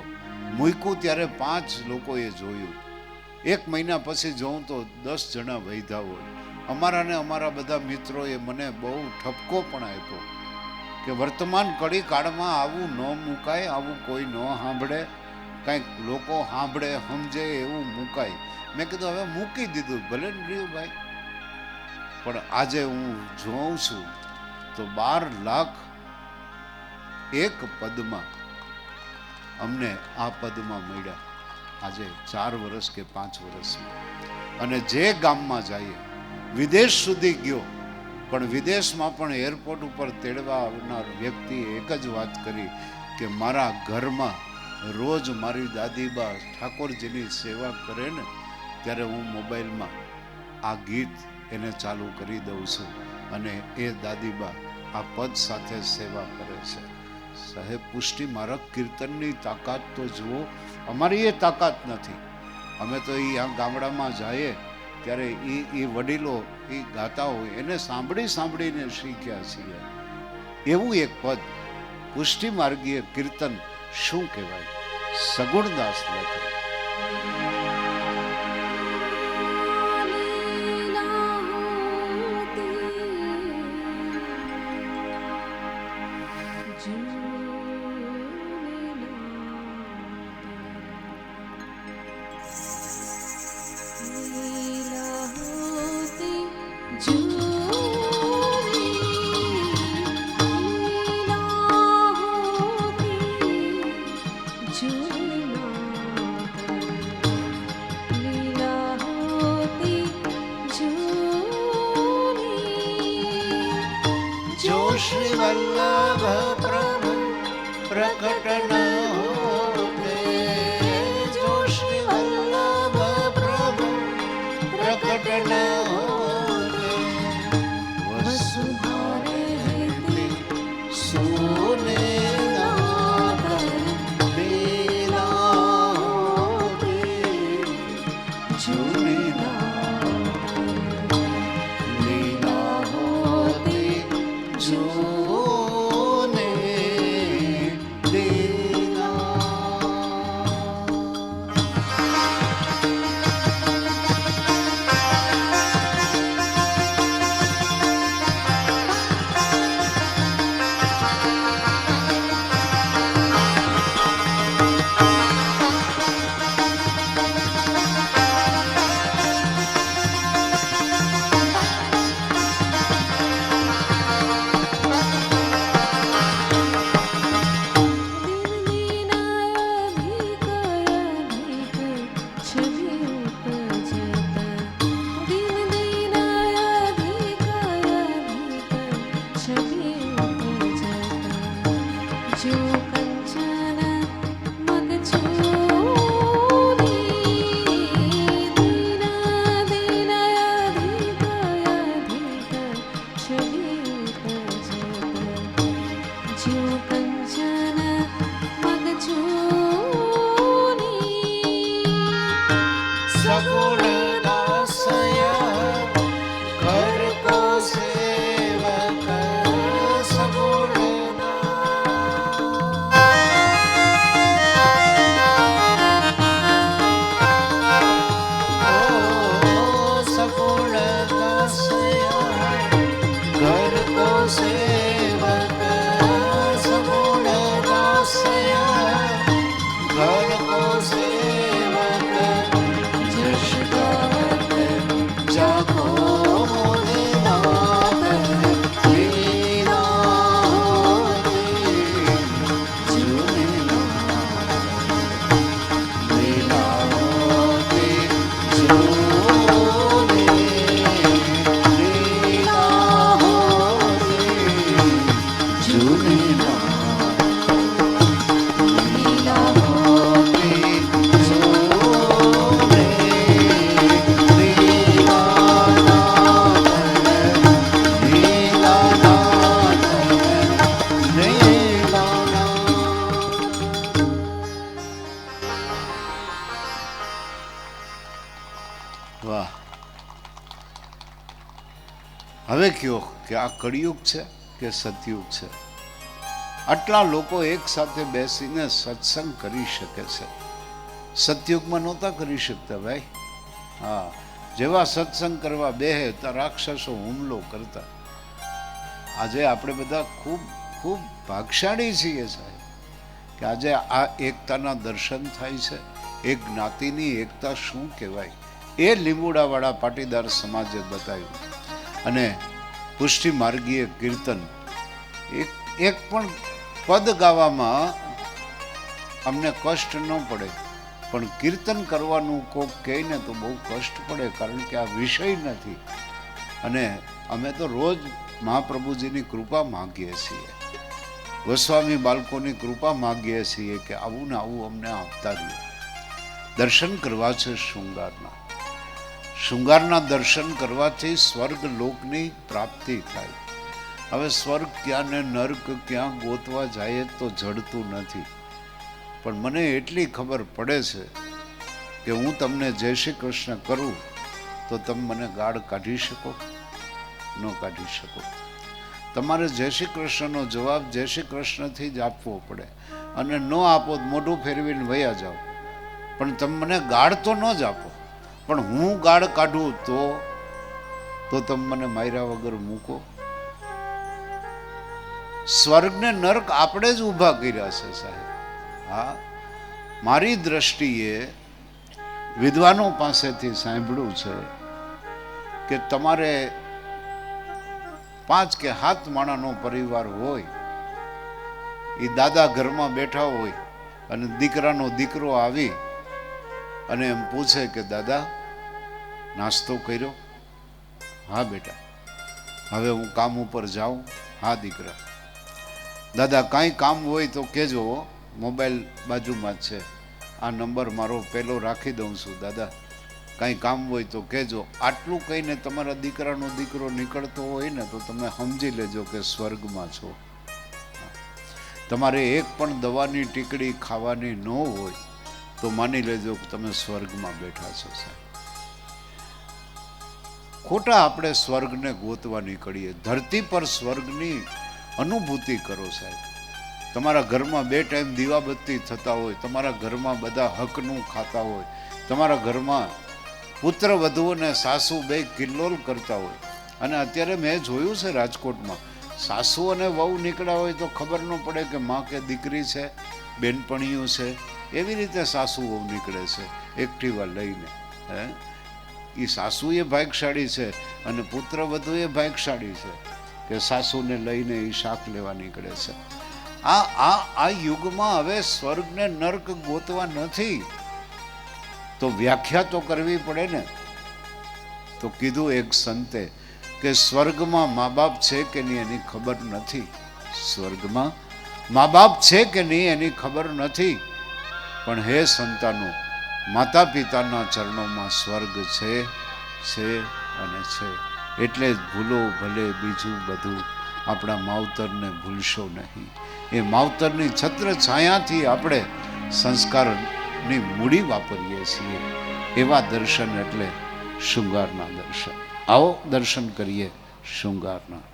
મૂક્યું ત્યારે 5 લોકોએ જોયું. 1 મહિના પછી જોઉં તો 10 જણા વૈધા હોય. અમારા ને અમારા બધા મિત્રોએ મને બહુ ઠપકો પણ આપ્યો કે વર્તમાન કડી કાળમાં આવું ન મુકાય, આવું કોઈ ન સાંભળે, કંઈક લોકો સાંભળે સમજે એવું મુકાય. મેં કીધું હવે મૂકી દીધું, ભલે ને રહ્યું ભાઈ. પણ આજે હું જોઉં છું તો 12 લાખ એક પદમાં અમને આ પદમાં મળ્યા આજે 4 વર્ષ કે 5 વર્ષમાં. અને જે ગામમાં જઈએ, વિદેશ સુધી ગયો પણ વિદેશમાં પણ એરપોર્ટ ઉપર તેડવા આવનાર વ્યક્તિએ એક જ વાત કરી કે મારા ઘરમાં રોજ મારી દાદીબા ઠાકોરજીની સેવા કરે ને ત્યારે હું મોબાઈલમાં આ ગીત એને ચાલુ કરી દઉં છું અને એ દાદીબા આ પદ સાથે સેવા કરે છે. સાહેબ, પુષ્ટિ મારક કીર્તનની તાકાત તો જુઓ. અમારી એ તાકાત નથી. અમે તો એ આ ગામડામાં જઈએ ત્યારે એ વડીલો એ ગાતા હોય એને સાંભળીને શીખ્યા છીએ. એવું એક પદ પુષ્ટિ માર્ગીય કીર્તન શું કહેવાય? સગુણદાસ લખે. जो श्री वल्लभ प्रभु प्रकट न होते, जो श्री वल्लभ प्रभु प्रकट न होते, वसुधारे हेति सोने नागर लीला होती, जुनी नागर लीला होती, જોને ઘર કો સેવક જશ હવે કયો કે આ કળિયુગ છે કે સતયુગ છે? આટલા લોકો એક સાથે બેસીને સત્સંગ કરી શકે છે. સતયુગમાં નહોતા કરી શકતા ભાઈ. હા, જેવા સત્સંગ કરવા બેહે તો રાક્ષસો હુમલો કરતા. આજે આપણે બધા ખૂબ ખૂબ ભાગશાળી છીએ સાહેબ કે આજે આ એકતાના દર્શન થાય છે. એક જ્ઞાતિની એકતા શું કહેવાય એ લીંબુડાવાળા પાટીદાર સમાજે બતાવ્યું. અને પુષ્ટિ માર્ગીય કીર્તન, એક પણ પદ ગાવામાં અમને કષ્ટ ન પડે, પણ કીર્તન કરવાનું કોક કહે ને તો બહુ કષ્ટ પડે, કારણ કે આ વિષય નથી. અને અમે તો રોજ મહાપ્રભુજીની કૃપા માગીએ છીએ, ગોસ્વામી બાળકોની કૃપા માગીએ છીએ કે આવું ને આવું અમને આપતા રહ્યો. દર્શન કરવા છે શૃંગારના. શૃંગારના દર્શન કરવાથી સ્વર્ગ લોકની પ્રાપ્તિ થાય. હવે સ્વર્ગ ક્યાં ને નર્ક ક્યાં ગોતવા જાય તો જડતું નથી. પણ મને એટલી ખબર પડે છે કે હું તમને જય શ્રી કૃષ્ણ કરું તો તમે મને ગાળ કાઢી શકો? ન કાઢી શકો. તમારે જય શ્રી કૃષ્ણનો જવાબ જય શ્રી કૃષ્ણથી જ આપવો પડે. અને ન આપો મોઢું ફેરવીને વયા જાઓ, પણ તમે મને ગાળ તો ન જ આપો. પણ હું ગાળ કાઢું તો તમે મને માર્યા વગર મૂકો? સ્વર્ગ ને નર્ક આપણે જ ઊભા કર્યા છે સાહેબ. હા, મારી દ્રષ્ટિએ વિદ્વાનો પાસેથી સાંભળ્યું છે કે તમારે 5 કે 7 માણાનો પરિવાર હોય, એ દાદા ઘરમાં બેઠા હોય અને દીકરાનો દીકરો આવી અને એમ પૂછે કે દાદા નાસ્તો કર્યો? હા બેટા. હવે હું કામ ઉપર જાઉં? હા દીકરા. દાદા કાંઈ કામ હોય તો કહેજો, મોબાઈલ બાજુમાં જ છે, આ નંબર મારો પહેલો રાખી દઉં છું દાદા, કાંઈ કામ હોય તો કહેજો. આટલું કહીને તમારા દીકરાનો દીકરો નીકળતો હોય ને તો તમે સમજી લેજો કે સ્વર્ગમાં છો. તમારે એક પણ દવાની ટીકડી ખાવાની ન હોય તો માની લેજો કે તમે સ્વર્ગમાં બેઠા છો સાહેબ. ખોટા આપણે સ્વર્ગને ગોતવા નીકળીએ. ધરતી પર સ્વર્ગની અનુભૂતિ કરો સાહેબ. તમારા ઘરમાં 2 ટાઈમ દીવાબત્તી થતા હોય, તમારા ઘરમાં બધા હકનું ખાતા હોય, તમારા ઘરમાં પુત્ર વધુઓને સાસુ 2 કિલ્લોલ કરતા હોય. અને અત્યારે મેં જોયું છે રાજકોટમાં સાસુ અને વહુ નીકળ્યા હોય તો ખબર ન પડે કે માં કે દીકરી છે, બેનપણીઓ છે. એવી રીતે સાસુ વહુ નીકળે છે એક્ટિવા લઈને. એ સાસુ એ ભાગશાળી છે અને પુત્ર વધુ એ ભાગશાળી છે કે સાસુને લઈને એ શાક લેવા નીકળે છે. આ યુગમાં હવે સ્વર્ગ ને નર્ક ગોતવા નથી તો વ્યાખ્યા તો કરવી પડે ને. તો કીધું એક સંતે કે સ્વર્ગમાં મા બાપ છે કે નહીં એની ખબર નથી. સ્વર્ગમાં મા બાપ છે કે નહીં એની ખબર નથી, પણ હે સંતાનો, માતા પિતાના ચરણોમાં સ્વર્ગ છે અને છે. એટલે જ ભૂલો ભલે બીજું બધું, આપણા માવતરને ભૂલશો નહીં. એ માવતરની છત્ર છાયાથી આપણે સંસ્કારની મૂડી વાપરીએ છીએ. એવા દર્શન એટલે શૃંગારના દર્શન. આવો દર્શન કરીએ શૃંગારના.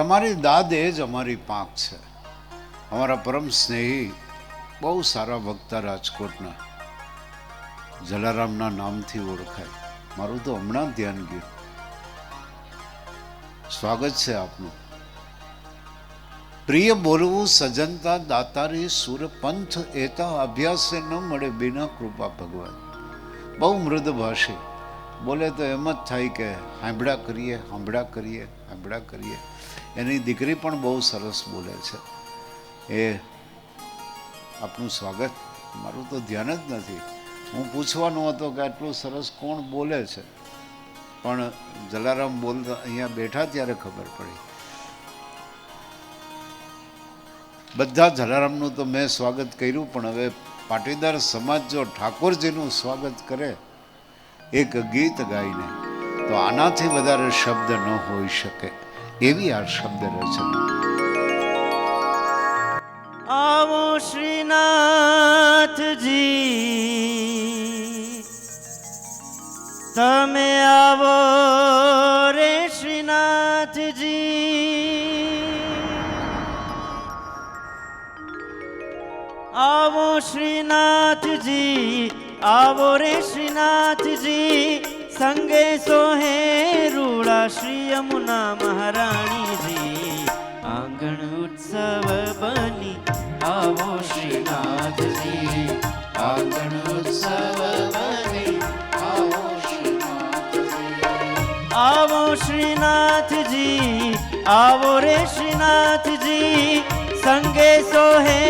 તમારી દાદ એ જ અમારી પાંખ છે. અમારા પરમ સ્નેહી બહુ સારા વક્તા રાજકોટના જલારામના નામથી ઓળખાય. મારું તો હમણાં ધ્યાન ગયું. સ્વાગત છે આપનું. પ્રિય બોલવું સજનતા દાતારી સુર પંથ એતા અભ્યાસે ન મળે બિના કૃપા ભગવાન. બહુ મૃદ ભાષી બોલે તો એમ જ થાય કે હાંભળા કરીએ હાંભળા કરીએ હાંભળા કરીએ. એની દીકરી પણ બહુ સરસ બોલે છે. એ આપનું સ્વાગત. મારું તો ધ્યાન જ નથી. હું પૂછવાનો હતો કે આટલું સરસ કોણ બોલે છે, પણ જલારામ બોલતા અહીંયા બેઠા ત્યારે ખબર પડી. બધા જલારામનું તો મેં સ્વાગત કર્યું, પણ હવે પાટીદાર સમાજ જો ઠાકોરજીનું સ્વાગત કરે એક ગીત ગાઈને, તો આનાથી વધારે શબ્દ ન હોઈ શકે એવી આ શબ્દ રચના. આવો શ્રીનાથજી, તમે આવો રે શ્રીનાથજી, આવો શ્રીનાથજી, આવો રે શ્રીનાથજી, સંગે સોહે રૂડા શ્રી યમુના મહારાણીજી, આંગણ ઉત્સવ બની આવો શ્રીનાથજી, આંગણ ઉત્સવ બની આવો શ્રીનાથજી, આવો શ્રીનાથજી, આવો રે શ્રીનાથજી, સંગે સોહે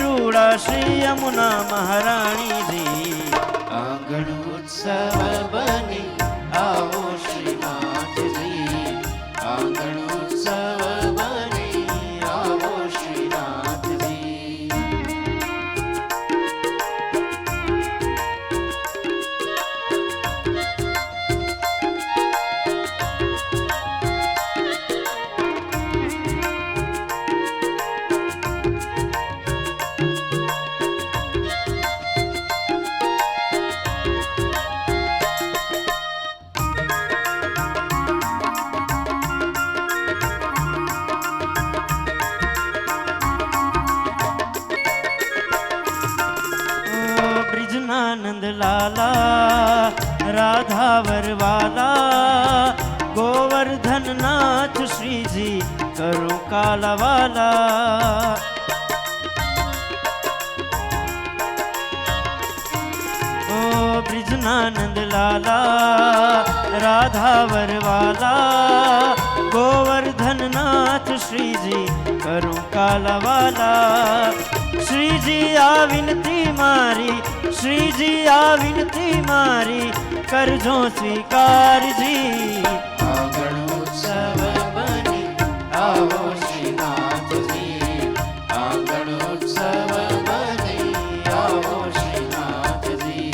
રૂડા શ્રી યમુના મહારાણીજી, આંગણ ઉત્સવ બની આવો શ્રીનાથજી, આંગણ ઉત્સવ બની આવો શ્રીનાથજી. બ્રિજનાનંદ લાલા રાધાવર વાલા, ગોવર્ધન નાથ શ્રીજી કરું કાલાવાલા, ઓ બ્રિજનાનંદ લાલા રાધાવર વાલા, ગોવર્ધન નાથ શ્રીજી કરું કાલાવાલા. શ્રીજી આ વિનતી મારી, શ્રીજી આ વિનતી મારી, કરજો સ્વીકારજી, આંગણ ઉત્સવ બની આવો શ્રીનાથજી, આંગણ ઉત્સવ બની આવો શ્રીનાથજી.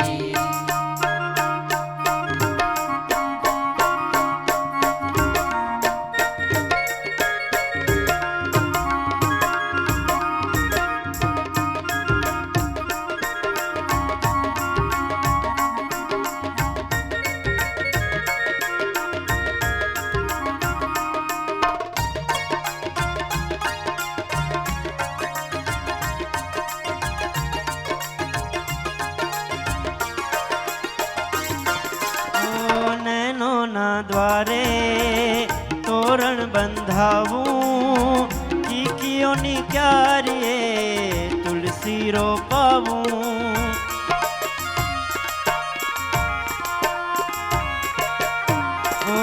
દ્વારે તોરણ બંધાવું, કીકીઓની ક્યારીએ તુલસી રોપાવું, ઓ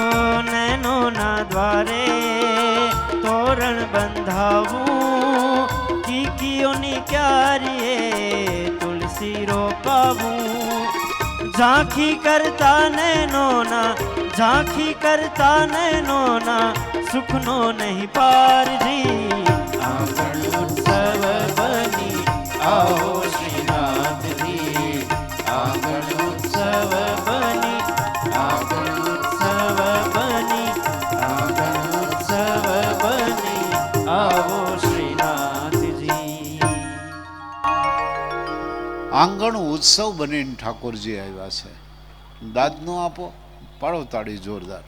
નૈનોના દ્વારે તોરણ બંધાવું, કીકીઓની ક્યારીએ તુલસી રોપાવું. ઝાંખી કરતા નૈનોના, ઝાંખી કરતા નૈનોના, સુખનો નહીં પારજી, આંગણ ઉત્સવ બની આવો શ્રીનાથજી, આંગણ ઉત્સવ બની, આંગણ ઉત્સવ બની, આંગણ ઉત્સવ બની આવો શ્રીનાથજી. આંગણ ઉત્સવ બનીને ઠાકોરજી આવ્યા છે. દાદ નો આપો, પાડો તાળી જોરદાર.